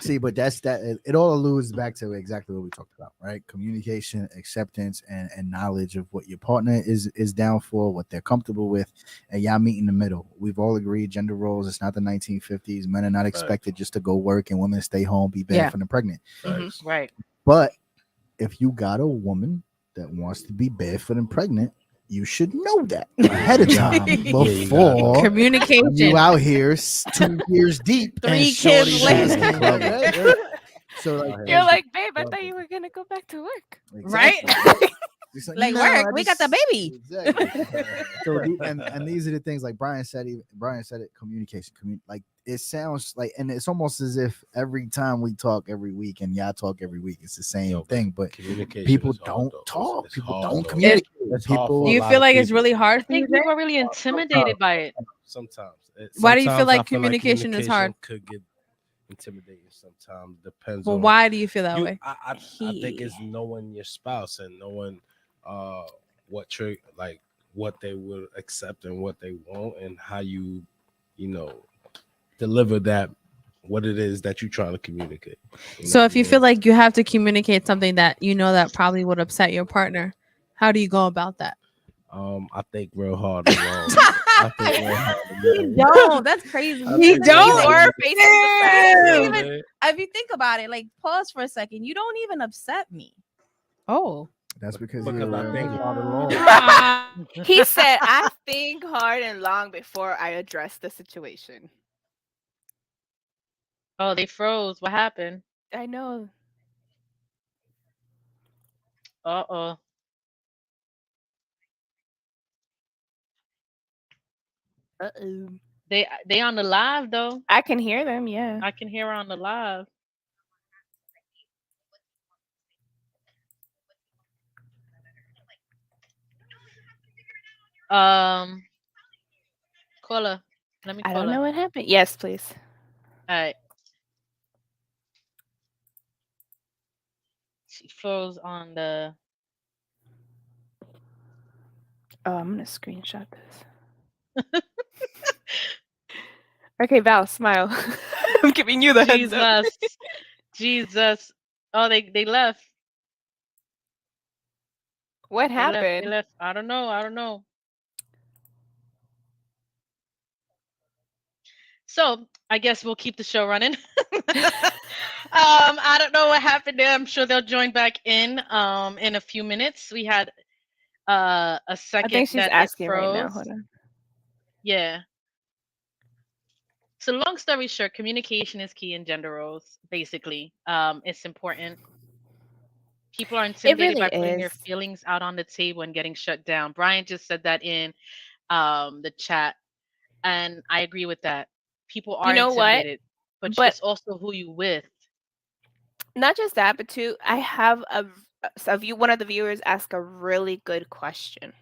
See, but that's that. It all alludes back to exactly what we talked about, right? Communication, acceptance, and knowledge of what your partner is down for, what they're comfortable with, and y'all meet in the middle. We've all agreed gender roles. It's not the 1950s. Men are not expected just to go work, and women stay home, be bad for the pregnant. Facts. Right. But if you got a woman that wants to be barefoot and pregnant, you should know that ahead of time before Communication. you out here 2 years deep. 3 and kids shorty's later. asking, right? So like, You're like, babe, I thought you were gonna go back to work. exactly. It's Like, "No, work, I we got the just-" baby. Exactly. So and these are the things like Brian said. Brian said it. Communication. Like it sounds like, and it's almost as if every time we talk every week and y'all talk every week, it's the same thing. But communication people is hard, don't though. talk. It's People hard, don't though. communicate. It's hard People. for Do a you lot feel of like it's people. really hard I for you, think Jay? people are really intimidated by it. Sometimes. Why do you feel Sometimes like I communication is hard? could get intimidating. Sometimes depends Well, on why do you feel that way? I think it's knowing your spouse and knowing what they will accept and what they won't, and how you deliver that, what it is that you're trying to communicate. So if you feel like you have to communicate something that you know that probably would upset your partner, how do you go about that? I think real hard and long. I think real hard and long. No, that's crazy. He don't. Or facing the fact. Even if you think about it, like pause for a second. You don't even upset me. Oh. That's because I think hard and long. He said, I think hard and long before I address the situation. Oh, they froze. What happened? I know. Uh-oh. Uh-oh. They on the live though. I can hear them, yeah. I can hear her on the live. Call her. Let me I call don't her. know what happened. Yes, please. All right. She froze on the. Oh, I'm gonna screenshot this. Okay, Val, smile. I'm giving you the heads up. Jesus. Oh, they left. What They happened? left. I don't know. So I guess we'll keep the show running. I don't know what happened there. I'm sure they'll join back in a few minutes. We had a second I think she's that asking it froze. right now. Hold on. Yeah. So long story short, communication is key in gender roles. Basically, it's important. People are intimidated really by putting their is. feelings out on the table and getting shut down. Brian just said that in the chat, and I agree with that. People are You know what? intimidated, but it's also who you with. Not just that, but too, I have one of the viewers ask a really good question.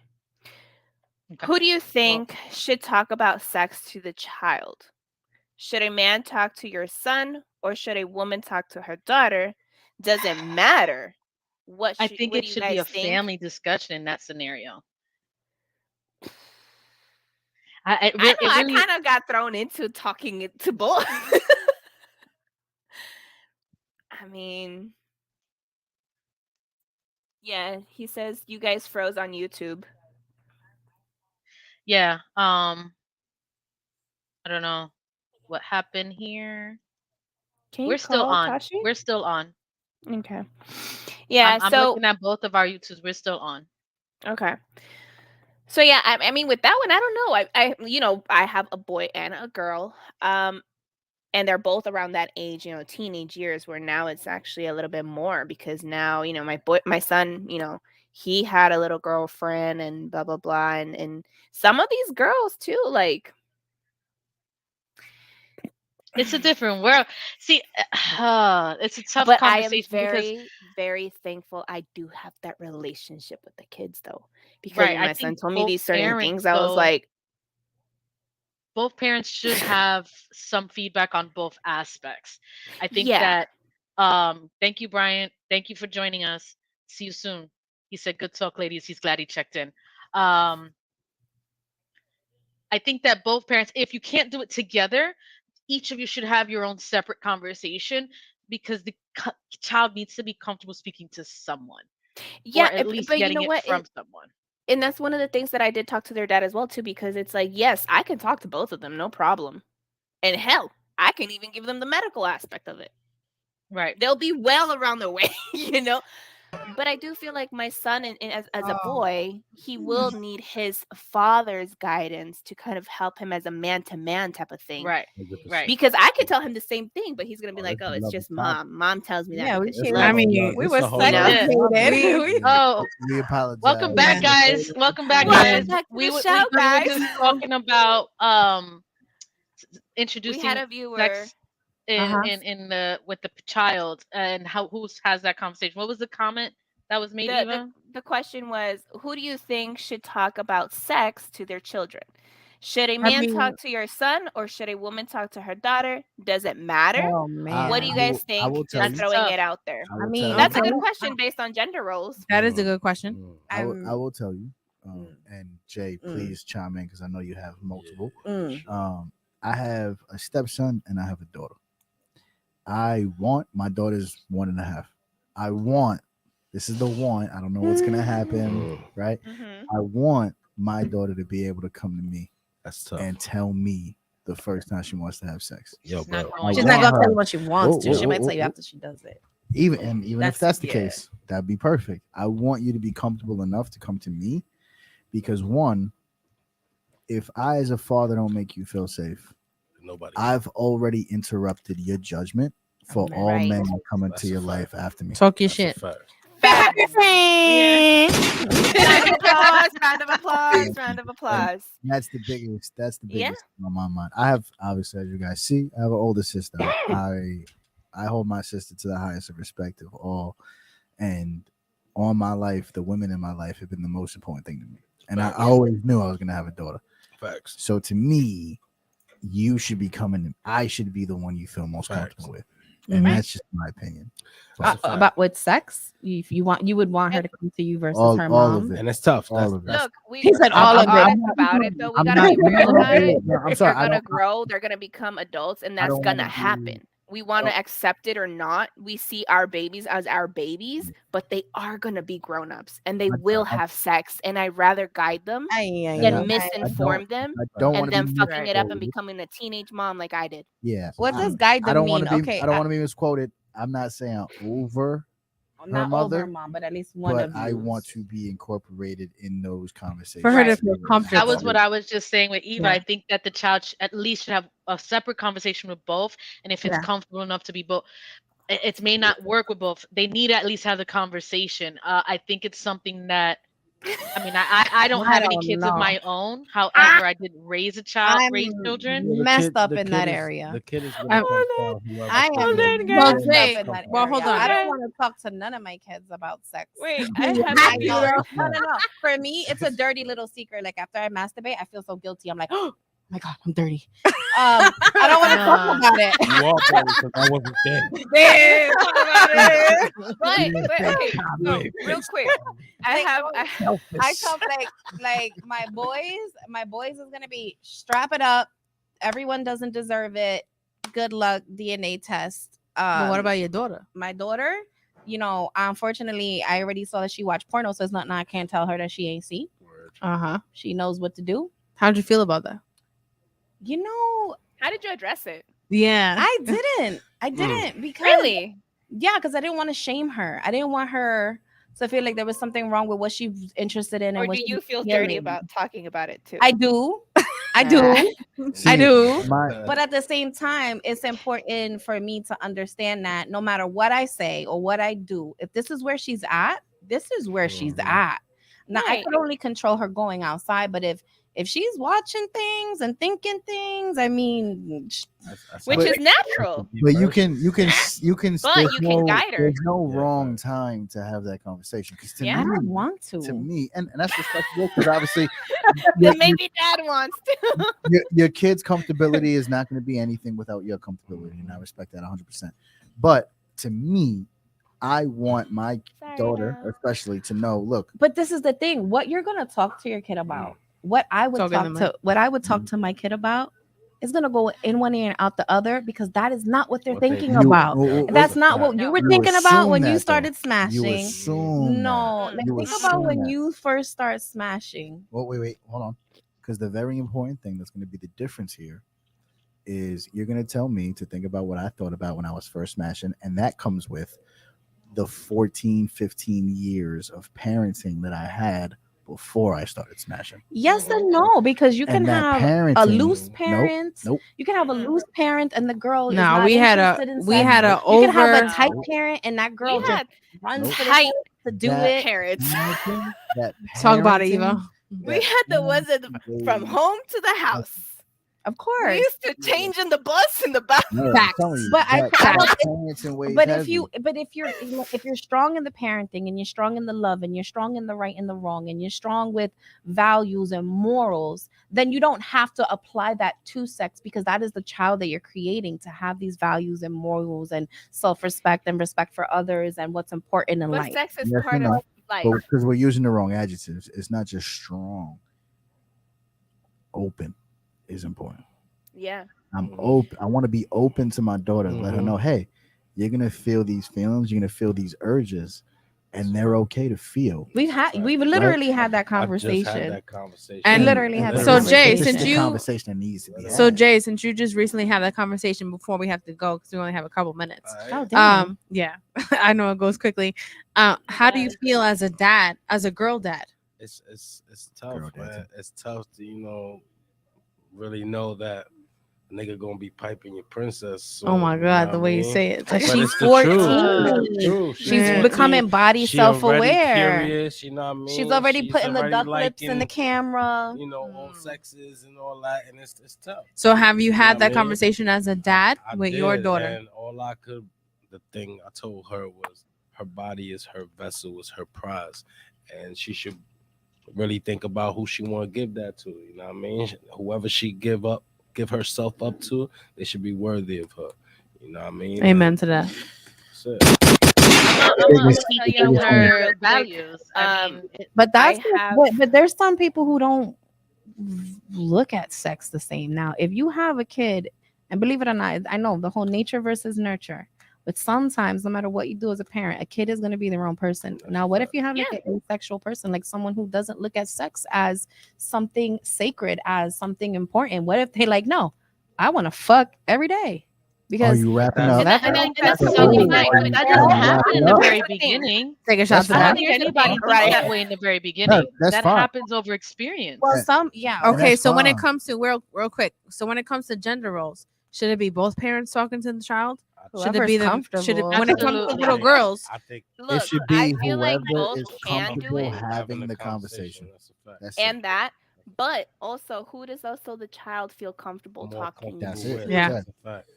Okay. Who do you think should talk about sex to the child? Should a man talk to your son, or should a woman talk to her daughter? Doesn't matter. I think What it do you should be guys a think? family discussion in that scenario. I kind of got thrown into talking it to both. I mean, yeah, he says you guys froze on YouTube. Yeah. I don't know what happened here. We're still on. Tashi? We're still on. Okay. Yeah, I'm looking at both of our YouTubes. We're still on. Okay. So yeah, I mean, with that one, I don't know. I have a boy and a girl, and they're both around that age, teenage years, where now it's actually a little bit more, because now, my son, he had a little girlfriend and blah blah blah, and some of these girls too, like. It's a different world. See, it's a tough But conversation. I am because very, very thankful I do have that relationship with the kids, though, because Right, when I my son think told me both these certain parents, things, I was like, both parents should have some feedback on both aspects. I think Yeah. that thank you, Brian. Thank you for joining us. See you soon. He said good talk, ladies. He's glad he checked in. I think that both parents, if you can't do it together, each of you should have your own separate conversation because the child needs to be comfortable speaking to someone, or at least but you getting know it what? from someone. And that's one of the things that I did talk to their dad as well too, because it's like, yes, I can talk to both of them, no problem. And hell, I can even give them the medical aspect of it. Right. They'll be well around their way, you know. But I do feel like my son, and as a boy, he will need his father's guidance to kind of help him as a man-to-man type of thing. Right. Right. Because I could tell him the same thing, but he's gonna be like, that's "Oh, a it's lovely just topic. mom. Mom tells me that Yeah, we because she came I loves me." mean, we It's were a whole lot. segregated. Oh, We apologize. welcome back, guys. Welcome back, Welcome guys. back to We the were show, guys. just talking about We introducing had a viewer. sex Uh-huh. in the with the child, and who has that conversation. What was the comment that was made, Eva? The question was, who do you think should talk about sex to their children? Should a man mean- talk to your son, or should a woman talk to her daughter? Does it matter? Oh man. What do you guys think? I will tell Just you. throwing tough. it out there. I will mean, tell That's a you. good question based on gender roles. That is a good question. I I'm- will tell you. And Jay, please chime in because I know you have multiple. I have a stepson and I have a daughter. I want my daughter's 1.5. I want, this is the one. I don't know what's gonna happen, right? I want my daughter to be able to come to me That's tough. and tell me the first time she wants to have sex. Yo, She's not bro. going She's to. not gonna her- tell you what she wants Whoa, to. She whoa, might whoa, tell you whoa. after she does it. Even if that's the yeah. case, that'd be perfect. I want you to be comfortable enough to come to me because one, if I as a father don't make you feel safe, Nobody. I've already interrupted your judgment for all Right. men that come into That's a your fact. life after me. Talk your That's a shit. fact. Round of applause, round of applause, round of applause. That's the biggest. That's the Yeah. biggest thing on my mind. I have, obviously, as you guys see, I have an older sister. I hold my sister to the highest of respect of all, and all my life, the women in my life have been the most important thing to me. And I always knew I was gonna have a daughter. Facts. So to me, you should be coming. I should be the one you feel most Facts. comfortable with, and Mhm. that's just my opinion. That's a fact. About with sex, if you would want her to come to you versus her All mom. of it. And it's tough. All of it. Look, we He said all I'll of be it. honest about it though. We I'm gotta not be real about it. I'm If sorry, they're I gonna don't- grow, they're gonna become adults, and that's don't gonna wanna be- happen. We want to accept it or not. We see our babies as our babies, but they are gonna be grown-ups, and they will have sex. And I'd rather guide them than misinform them I don't and want to them be fucking it up and misquoted. becoming a teenage mom like I did. Yeah. What does I guide them don't mean? want to be. Okay, I don't want to be misquoted. I'm not saying over not mother, over mom, but at least one but of I you. want to be incorporated in those conversations For her to Right. feel comfortable. That was what I was just saying with Eva. Yeah. I think that the child at least should have a separate conversation with both, and if it's Yeah. comfortable enough to be both, it may not work with both. They need to at least have the conversation. I think it's something that, I mean, I don't have any don't kids know. of my own. However, I did raise raise I'm children. messed up in that area. The kid is I'm- gonna tell whoever I am feels messed Well, up Jay, in that well, area. hold on. I don't want to talk to none of my kids about sex. Wait, I have I a know. viewer. No. For me, it's a dirty little secret. Like after I masturbate, I feel so guilty. I'm like, oh my god, I'm dirty. I don't want to talk about it. You all dirty because I wasn't there. Damn, talk about it. But okay, so real quick, I come like my boys is gonna be strap it up. Everyone doesn't deserve it. Good luck, DNA test. But what about your daughter? My daughter? Unfortunately, I already saw that she watched porno, so it's not. I can't tell her that she ain't see. Uh-huh. She knows what to do. How'd you feel about that? how did you address it? Yeah. I didn't because Really? because I didn't want to shame her. I didn't want her to feel like there was something wrong with what she's interested in. Or and what do she's you feel dirty feeling. about talking about it too? I do. I do. See, I do. my- But at the same time, it's important for me to understand that no matter what I say or what I do, if this is where she's at, this is where she's at. Now I Right. can only control her going outside, but if she's watching things and thinking things, I mean, Which is natural. But you can But there's you can guide her. There's no Yeah, wrong facts. time to have that conversation because to Yeah. I me, don't want to. to me, and that's respectable because obviously Then maybe dad wants to. your kid's comfortability is not going to be anything without your comfortability, and I respect that 100%. But to me, I want my daughter, especially, to know. Look, But this is the thing: what you're gonna talk to your kid about, what I would Talk in the talk to my kid about, it's gonna go in one ear and out the other because that is not what they're What they thinking think. about. Yeah, That's not a what fact. you were No. thinking about when assume you that, started though. smashing. You assume No, that. like You think assume about when that. you first start smashing. Well, wait, hold on. Because the very important thing that's going to be the difference here is you're going to tell me to think about what I thought about when I was first smashing. And that comes with the 14, 15 years of parenting that I had before I started smashing. Yes and no, because you can And that have a parenting, loose parent. nope. You can have a loose parent and the girl is No, not we had interested a in we sex. had a You can have a over. tight parent and that girl We just had runs Nope. for the tight hills to do That it. parents. parenting, that Talk about it, parenting, Eva. We that had the ones that from parenting home to the house. Of We course. used to change in the bus in the back. Yeah, I'm Facts. telling you, But I that don't parenting weighs but heavy. if you're strong in the parenting and you're strong in the love and you're strong in the right and the wrong and you're strong with values and morals, then you don't have to apply that to sex because that is the child that you're creating to have these values and morals and self-respect and respect for others and what's important in But life. sex is Yes part and of no. life. But because we're using the wrong adjectives, it's not just strong. Open is important. Yeah. I'm open. I want to be open to my daughter. Let her know, hey, you're gonna feel these feelings. You're gonna feel these urges, and they're okay to feel. We've literally had that I just had conversation. that conversation. And literally had that so Jay, conversation. This is since the you conversation that needs to be had. so Jay, since you just recently had that conversation before we have to go because we only have a couple minutes. Oh damn. Yeah, I know it goes quickly. How do you feel as a dad, as a girl dad? It's tough, Girl man. dancing. It's tough to really know that a nigga gonna be piping your princess. Soon, Oh my god, the what way I you mean? say it. It's like But She's it's the truth. It's 14. the truth. She's Yeah. becoming body She already self-aware. curious, you know what I mean? She's already putting the duck lips in the liking, camera. all sexes and all that, and it's tough. So have you know had what I that mean? conversation as a dad I with your did, daughter? and all I could, the thing I told her was her body is her vessel, is her prize, and she should really think about who she want to give that to. You know what I mean? Whoever she give herself up to, they should be worthy of her. You know what I mean? Amen to that. That's it. I'm gonna Biggest- teach you biggest something her real quick. values. I mean, But that's I have- but there's some people who don't look at sex the same. Now, if you have a kid, and believe it or not, I know the whole nature versus nurture. But sometimes, no matter what you do as a parent, a kid is going to be their own person. Now, what if you have like an asexual person, like someone who doesn't look at sex as something sacred, as something important? What if they like, no, I want to fuck every day? Are Because you wrapping That's- up? And, that, and, and that's that's the only totally thing. fine, but that Are doesn't you happen wrapping in the up? very Here's the thing. beginning. Take a shot That's to I that. don't fine. think anybody Right. thinks that way in the very beginning. That's That fine. happens over experience. well, some yeah. And Okay, that's so when it fine. comes to real quick, so when it comes to gender roles, should it be both parents talking to the child? Should it Whoever's be the comfortable. should it when it comes to Absolutely. little girls? I think Look, It should I be feel like whoever both is can do comfortable it, having the conversation. That's a fact. That's and it. that. But also, who does also the child feel comfortable More talking That's comfortable it. with. Yeah. That's a fact.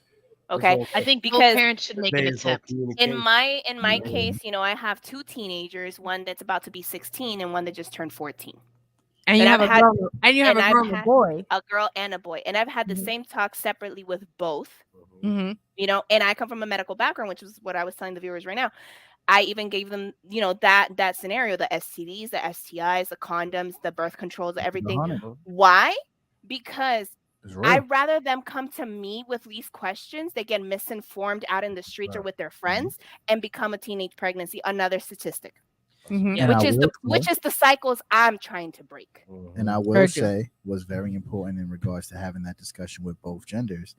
Okay, It's all- I think both because parents should make an Today is all attempt. in communication. my Mhm. case, I have two teenagers, one that's about to be 16 and one that just turned 14. And you But have I've a had- girl and you have and a I've girl and a had- boy. A girl and a boy, and I've had the Mhm. same talk separately with both. Mm-hmm. And I come from a medical background, which is what I was telling the viewers right now. I even gave them, that scenario, the STDs, the STIs, the condoms, the birth controls, everything. 100. Why? Because It's real. I'd rather them come to me with these questions. They get misinformed out in the streets or with their friends and become a teenage pregnancy, another statistic. Mm-hmm. Yeah. And I Which is will say- which is the cycles I'm trying to break. And I will Very true. say was very important in regards to having that discussion with both genders.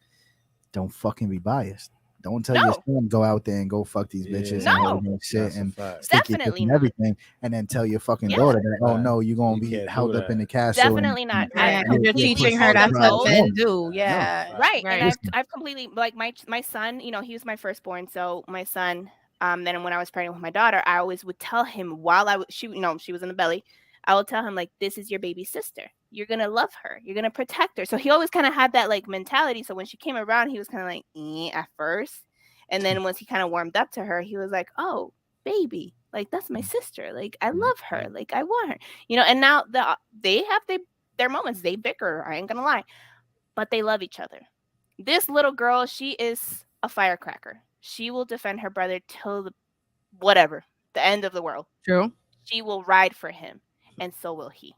Don't fucking be biased. Don't tell your No. son go out there and go fuck these bitches No. and all that shit That's a and fact. stick your dick Definitely in not. everything, and then tell your fucking Yeah. daughter that, oh Right. no, you're gonna You be can't held do up in that. the castle. Definitely not. Yeah, I because you're completely teaching her told that's them what both. men do. Yeah. Right. Right. And I've completely, like, my son, he was my firstborn. So my son, then when I was pregnant with my daughter, I always would tell him while she was in the belly, I would tell him, like, this is your baby sister. You're gonna love her. You're gonna protect her. So he always kind of had that like mentality. So when she came around, he was kind of like at first, and then once he kind of warmed up to her, he was like, oh, baby, like that's my sister. Like I love her. Like I want her. And now they have their moments. They bicker. I ain't gonna lie, but they love each other. This little girl, she is a firecracker. She will defend her brother till the end of the world. True. She will ride for him, and so will he.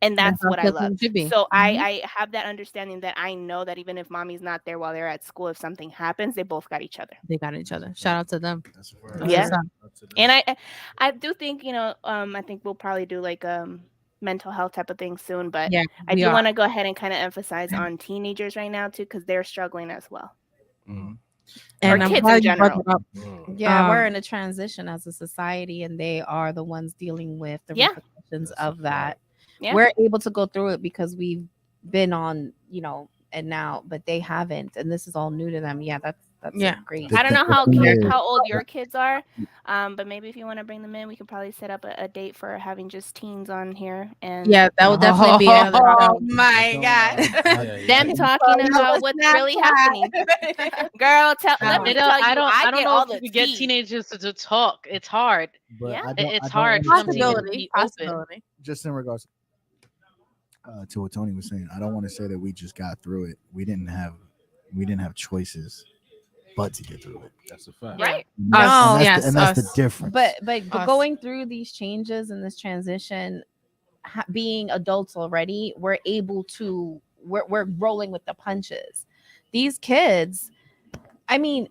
And that's how what I something love. should be. So Mhm. I have that understanding that I know that even if mommy's not there while they're at school, if something happens, they both got each other. They got each other. Shout out to them. That's That's Yeah. what's up. And I do think, I think we'll probably do like mental health type of thing soon, but Yeah, I we do are. want to go ahead and kind of emphasize on teenagers right now too, because they're struggling as well. Mm. And Or I'm kids glad in you brought general. that up. Mm. Yeah, we're Um, in a transition as a society, and they are the ones dealing with the Yeah. repercussions That's a of that. fact. Yeah. We're able to go through it because we've been on, and now, but they haven't, and this is all new to them. Yeah, that's Yeah. great. I don't know The how thing is- how old your kids are, but maybe if you want to bring them in, we could probably set up a date for having just teens on here. And yeah, that will definitely be another Oh show. my god! them talking about what's really happening. Girl, let me I tell you, don't I know get all if you the could get tea. teenagers to talk. It's hard. But Yeah. It's I don't hard for them to understand- even be open. Possibility. just in regards to what Tony was saying, I don't want to say that we just got through it. We didn't have choices but to get through it. That's a fact. Right. And that's, No. and that's Yes, the difference. But Us. going through these changes and this transition, being adults already, we're able to we're rolling with the punches. These kids, I mean,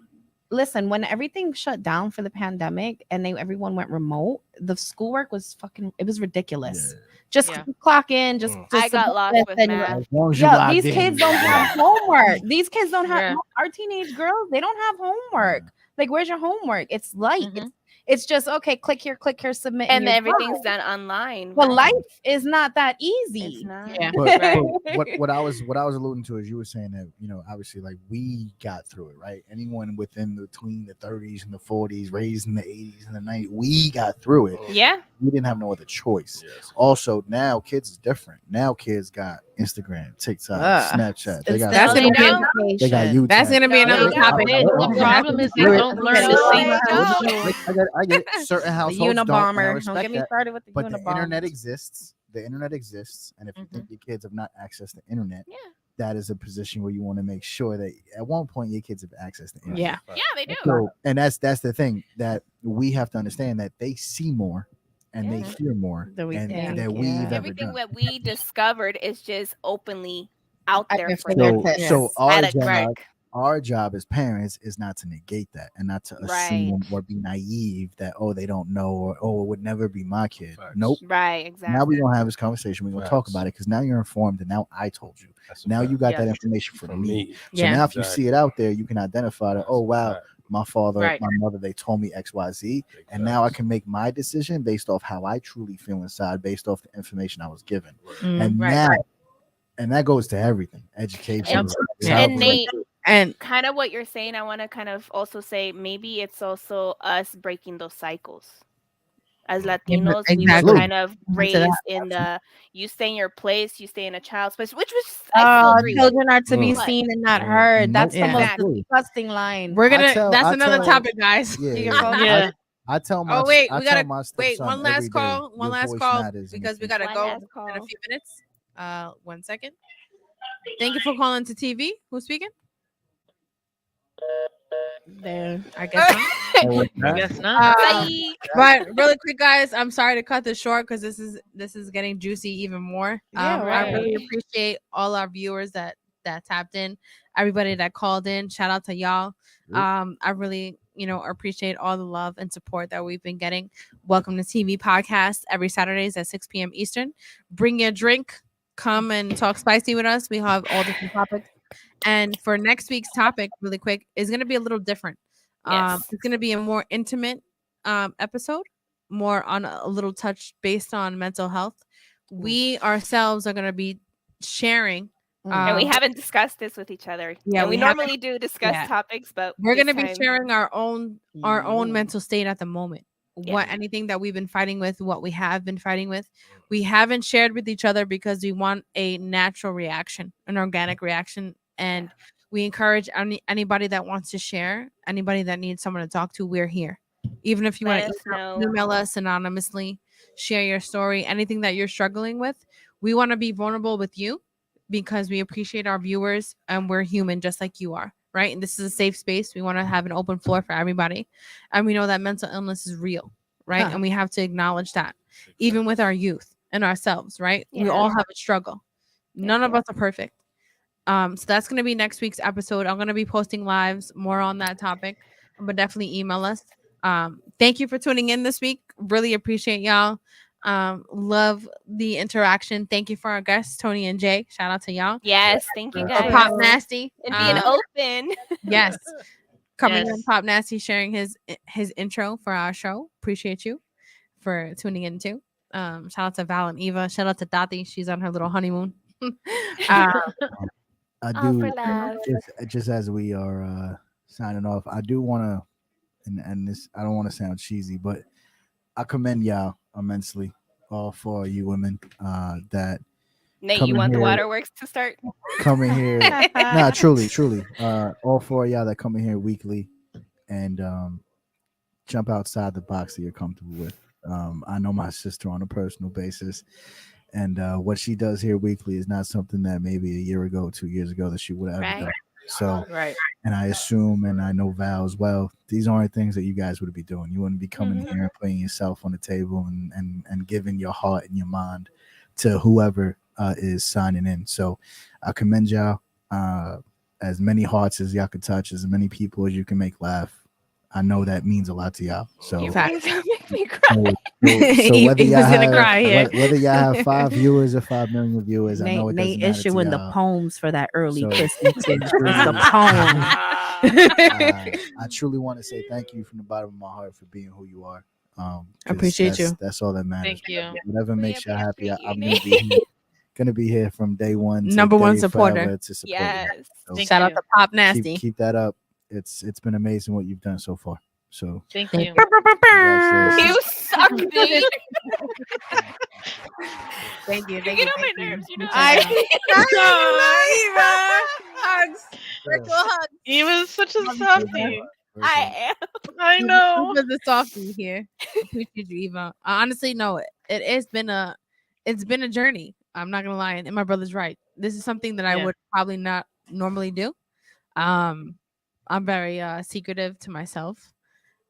listen, when everything shut down for the pandemic and everyone went remote, the schoolwork was it was ridiculous. Yeah. Just Yeah. clock in, just I got submit lost this with and- math. As long as you Yo, logged these in, kids you don't got have it. homework. These kids don't have Yeah. our teenage girls. They don't have homework. Like, where's your homework? It's light. Mhm. It's just okay. Click here, submit, And you're everything's done. done online. But right? life is not that easy. It's not. Yeah. But, Right. but what I was alluding to is you were saying that obviously like we got through it, right? Anyone between the 30s and the 40s, raised in the 80s and the 90s, we got through it. Yeah. We didn't have no other choice. Yes. Also, now kids is different. Now kids got Instagram, TikTok, Ugh. Snapchat. They got That's No, gonna they be don't. they got YouTube. that's gonna be No, another they topic. don't. The problem is they don't learn the No, same they don't. social. I get it. Certain The households don't, and I Unabomber. Don't respect get me that. started with the But the Unabomber. internet exists. The internet exists, and if you think your kids have not accessed the internet, Yeah. that is a position where you want to make sure that at one point your kids have access to the internet. Yeah. Yeah, they do. So, and that's the thing that we have to understand, that they see more and they Yeah. hear more Than we and think, that yeah. we've ever Everything done. that we discovered is just openly out At there your for them fingertips. So at a click. our job as parents is not to negate that and not to assume or be naive that they don't know, or it would never be my kid. Facts. Nope. Right, exactly. Now we're gonna have this conversation. We're gonna talk Facts. about it because now you're informed, and now I told you. That's a Now fact. you got that Yes. information from me. So Yeah. now if you see it out there, you can identify that. That's Oh a wow, fact. my father, Right. my mother, they told me X, Y, Z, Big and now I facts. can make my decision based off how I truly feel inside, based off the information I was given. Mm. And Right. now, and that goes to everything, education. Yep. travel, And Nate, And kind of what you're saying, I want to kind of also say maybe it's also us breaking those cycles. As Latinos, we were exactly. kind of To that. raised in the you stay in your place, you stay in a child's place, which I still agree with. Children are to be Mm. seen and not heard. That's Nope. the most Exactly. disgusting line. we're gonna. I that's another tell- topic, guys. Yeah, You yeah. can phone Yeah. I tell my Oh wait, I we tell gotta my wait. stepson One last every day, call. One your last voice call matters in the because we gotta One go last in call. a few minutes. 1 second. Thank you for calling to TV. Who's speaking? There. I guess not. I guess not. Psych. But really quick, guys, I'm sorry to cut this short because this is getting juicy even more. Yeah, I right. really appreciate all our viewers that tapped in, everybody that called in. Shout out to y'all. I really appreciate all the love and support that we've been getting. Welcome to TV podcast every Saturdays at 6 p.m. Eastern. Bring your drink, come and talk spicy with us. We have all different topics. And for next week's topic, really quick, is going to be a little different. Yes. It's going to be a more intimate episode, more on a little touch based on mental health. We ourselves are going to be sharing. And we haven't discussed this with each other. Yeah, and we we haven't- normally do discuss yeah. topics, but We're this going to be time- sharing our own mental state at the moment. What anything that we've been fighting with, what we have been fighting with. We haven't shared with each other because we want a natural reaction, an organic reaction. And we encourage anybody that wants to share, anybody that needs someone to talk to, we're here. Even if you want Let us to know. email us anonymously, share your story, anything that you're struggling with. We want to be vulnerable with you because we appreciate our viewers and we're human just like you are, right? And this is a safe space. We want to have an open floor for everybody. And we know that mental illness is real, right? And we have to acknowledge that even with our youth, and ourselves, right? We Yeah. all have a struggle. None of us are perfect. So that's gonna be next week's episode. I'm gonna be posting lives more on that topic, but definitely email us. Thank you for tuning in this week. Really appreciate y'all. Love the interaction. Thank you for our guests, Tony and Jay. Shout out to y'all. Yes, thank you For guys. Pop Nasty. And being open. Yes. Coming Yes. in, Pop Nasty sharing his intro for our show. Appreciate you for tuning in too. Shout out to Val and Eva. Shout out to Dati. She's on her little honeymoon. I All do for love. just as we are signing off. I do want to, and this I don't want to sound cheesy, but I commend y'all immensely, all for you women that Nate, come you in want the here- waterworks to start? come in here. Nah, truly, all four of y'all that come in here weekly and jump outside the box that you're comfortable with. I know my sister on a personal basis, and what she does here weekly is not something that maybe a year ago, 2 years ago, that she would have ever Right. done. So, Right. and I assume, and I know Val as well, these aren't things that you guys would be doing. You wouldn't be coming here and putting yourself on the table and giving your heart and your mind to whoever is signing in. So I commend y'all. As many hearts as y'all could touch, as many people as you can make laugh. I know that means a lot to y'all. So, You Fact. guys make me cry. so whether He y'all was gonna have cry here. whether y'all have 5 viewers or 5 million viewers, I know it Nate doesn't matter to issuing the y'all. poems for that early So- Christmas too. Truly. The poem. I truly want to say thank you from the bottom of my heart for being who you are. 'Cause Appreciate you. That's all that matters. Thank you. Whatever We makes you happy, appreciate you, I'm Nate. gonna be here from day one. to Number one day supporter. forever to support you. Yes. So Thank Shout out you. to Pop Nasty. keep that up. It's been amazing what you've done so far. So Thank Thank you. congratulations. You suck, Nate. Thank you. You Thank get you. on thank my you. nerves, you know. Virtual hugs. He was such a softie. I am. I know. Eva's a softie here. Appreciate you, Eva. Honestly, no, it's been a journey. I'm not gonna lie, and my brother's right. This is something that I Yeah. would probably not normally do. I'm very secretive to myself.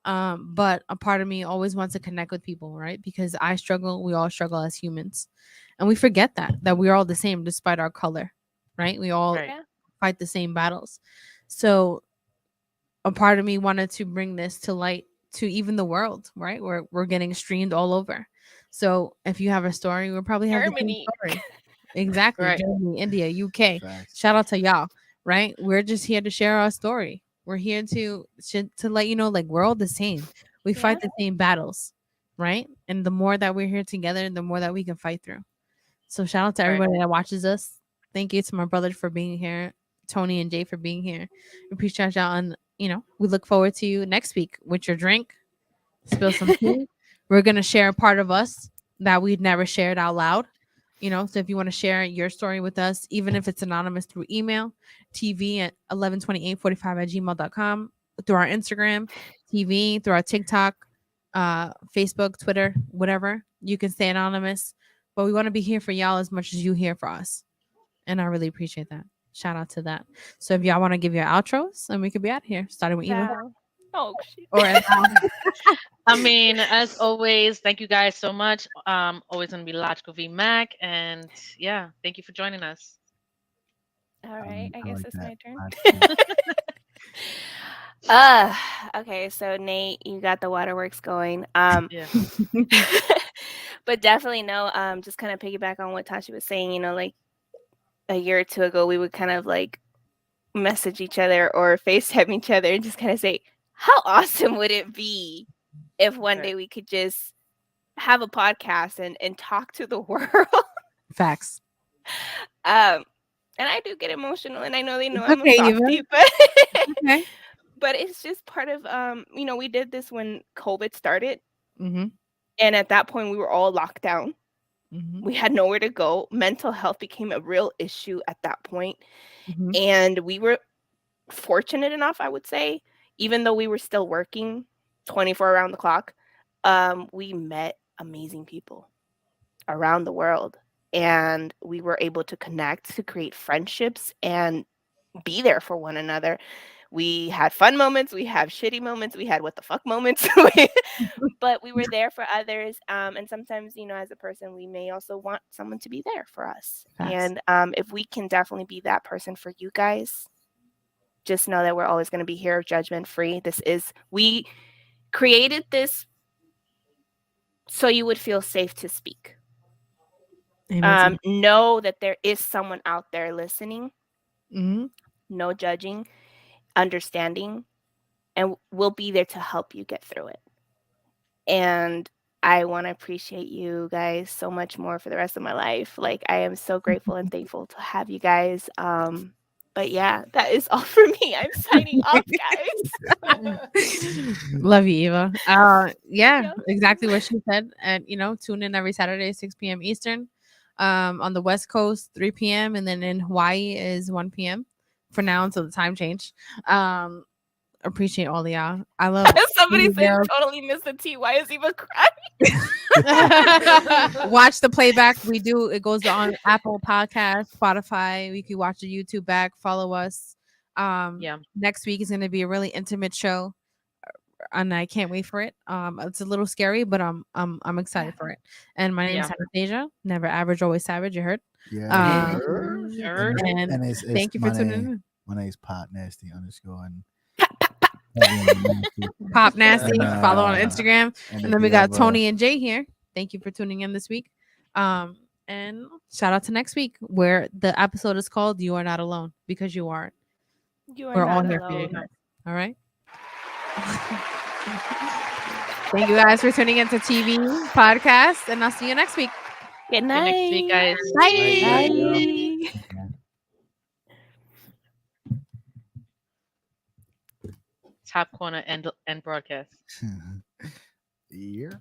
But a part of me always wants to connect with people, right? Because I struggle, we all struggle as humans. And we forget that we're all the same despite our color, right? We all Right. fight the same battles. So a part of me wanted to bring this to light to even the world, right? We're getting streamed all over. So if you have a story, we'll probably have Germany. the same story. Exactly. Right. Germany, India, UK. Facts. Shout out to y'all, right? We're just here to share our story. We're here to let you know, like, we're all the same. We fight the same battles, right? And the more that we're here together, the more that we can fight through. So shout out to Right. everybody that watches us. Thank you to my brothers for being here, Tony and Jay for being here. Appreciate y'all, and we look forward to you next week with your drink. Spill some tea. We're gonna share a part of us that we'd never shared out loud. So if you want to share your story with us, even if it's anonymous through email, TV at 112845@gmail.com, through our Instagram, TV, through our TikTok, Facebook, Twitter, whatever, you can stay anonymous. But we want to be here for y'all as much as you here for us. And I really appreciate that. Shout out to that. So if y'all want to give your outros, then we could be out of here, starting with Eva. Wow. Oh, shit. Or I mean, as always, thank you guys so much. Always gonna be Logical V Mac, and yeah, thank you for joining us. All right. I guess like it's that. my turn. Okay, so Nate, you got the waterworks going. Yeah. But definitely no, just kind of piggyback on what Tashi was saying, like a year or two ago, we would kind of like message each other or FaceTime each other and just kind of say, how awesome would it be if one Right. day we could just have a podcast and talk to the world? Facts. And I do get emotional, and I know they know It's I'm okay, a Eva. softie, but Okay. but it's just part of we did this when COVID started, Mm-hmm. and at that point we were all locked down. Mm-hmm. We had nowhere to go. Mental health became a real issue at that point, Mm-hmm. and we were fortunate enough, I would say, even though we were still working 24 around the clock, we met amazing people around the world, and we were able to connect, to create friendships and be there for one another. We had fun moments, we have shitty moments, we had what the fuck moments, but we were there for others. And sometimes, you know, as a person, we may also want someone to be there for us. Facts. And if we can definitely be that person for you guys, just know that we're always going to be here, judgment free. We created this so you would feel safe to speak. Amen. Know that there is someone out there listening, Mm-hmm. no judging, understanding, and we'll be there to help you get through it. And I want to appreciate you guys so much more for the rest of my life. Like, I am so grateful and thankful to have you guys. But yeah, that is all for me. I'm signing off, guys. Love you, Eva. Yeah, Yeah. exactly what she said. And you know, tune in every Saturday, 6 p.m. Eastern. On the West Coast, 3 p.m. and then in Hawaii is 1 p.m. for now until the time change. Appreciate all of y'all. I love Somebody you, said girls. totally missed the tea. Why is Eva crying? Watch the playback. It goes on Apple Podcast, Spotify. We can watch the YouTube back. Follow us. Yeah. Next week is going to be a really intimate show, and I can't wait for it. It's a little scary, but I'm excited for it. And my name is Yeah. Anastasia. Never average, always savage. You heard? Yeah. Heard. And it's thank you for my tuning name. in. My name's Pot Nasty _ and Pop Nasty. And, Follow on Instagram. and And if then we you got ever- Tony and Jay here. Thank you for tuning in this week. And shout out to next week where the episode is called "You Are Not Alone" because you aren't. You are We're all not here for you alone. guys. All right. Thank you guys for tuning into TV podcast, and I'll see you next week. Good See you night. next week, guys. Bye. Bye. Top corner end broadcast. Yeah.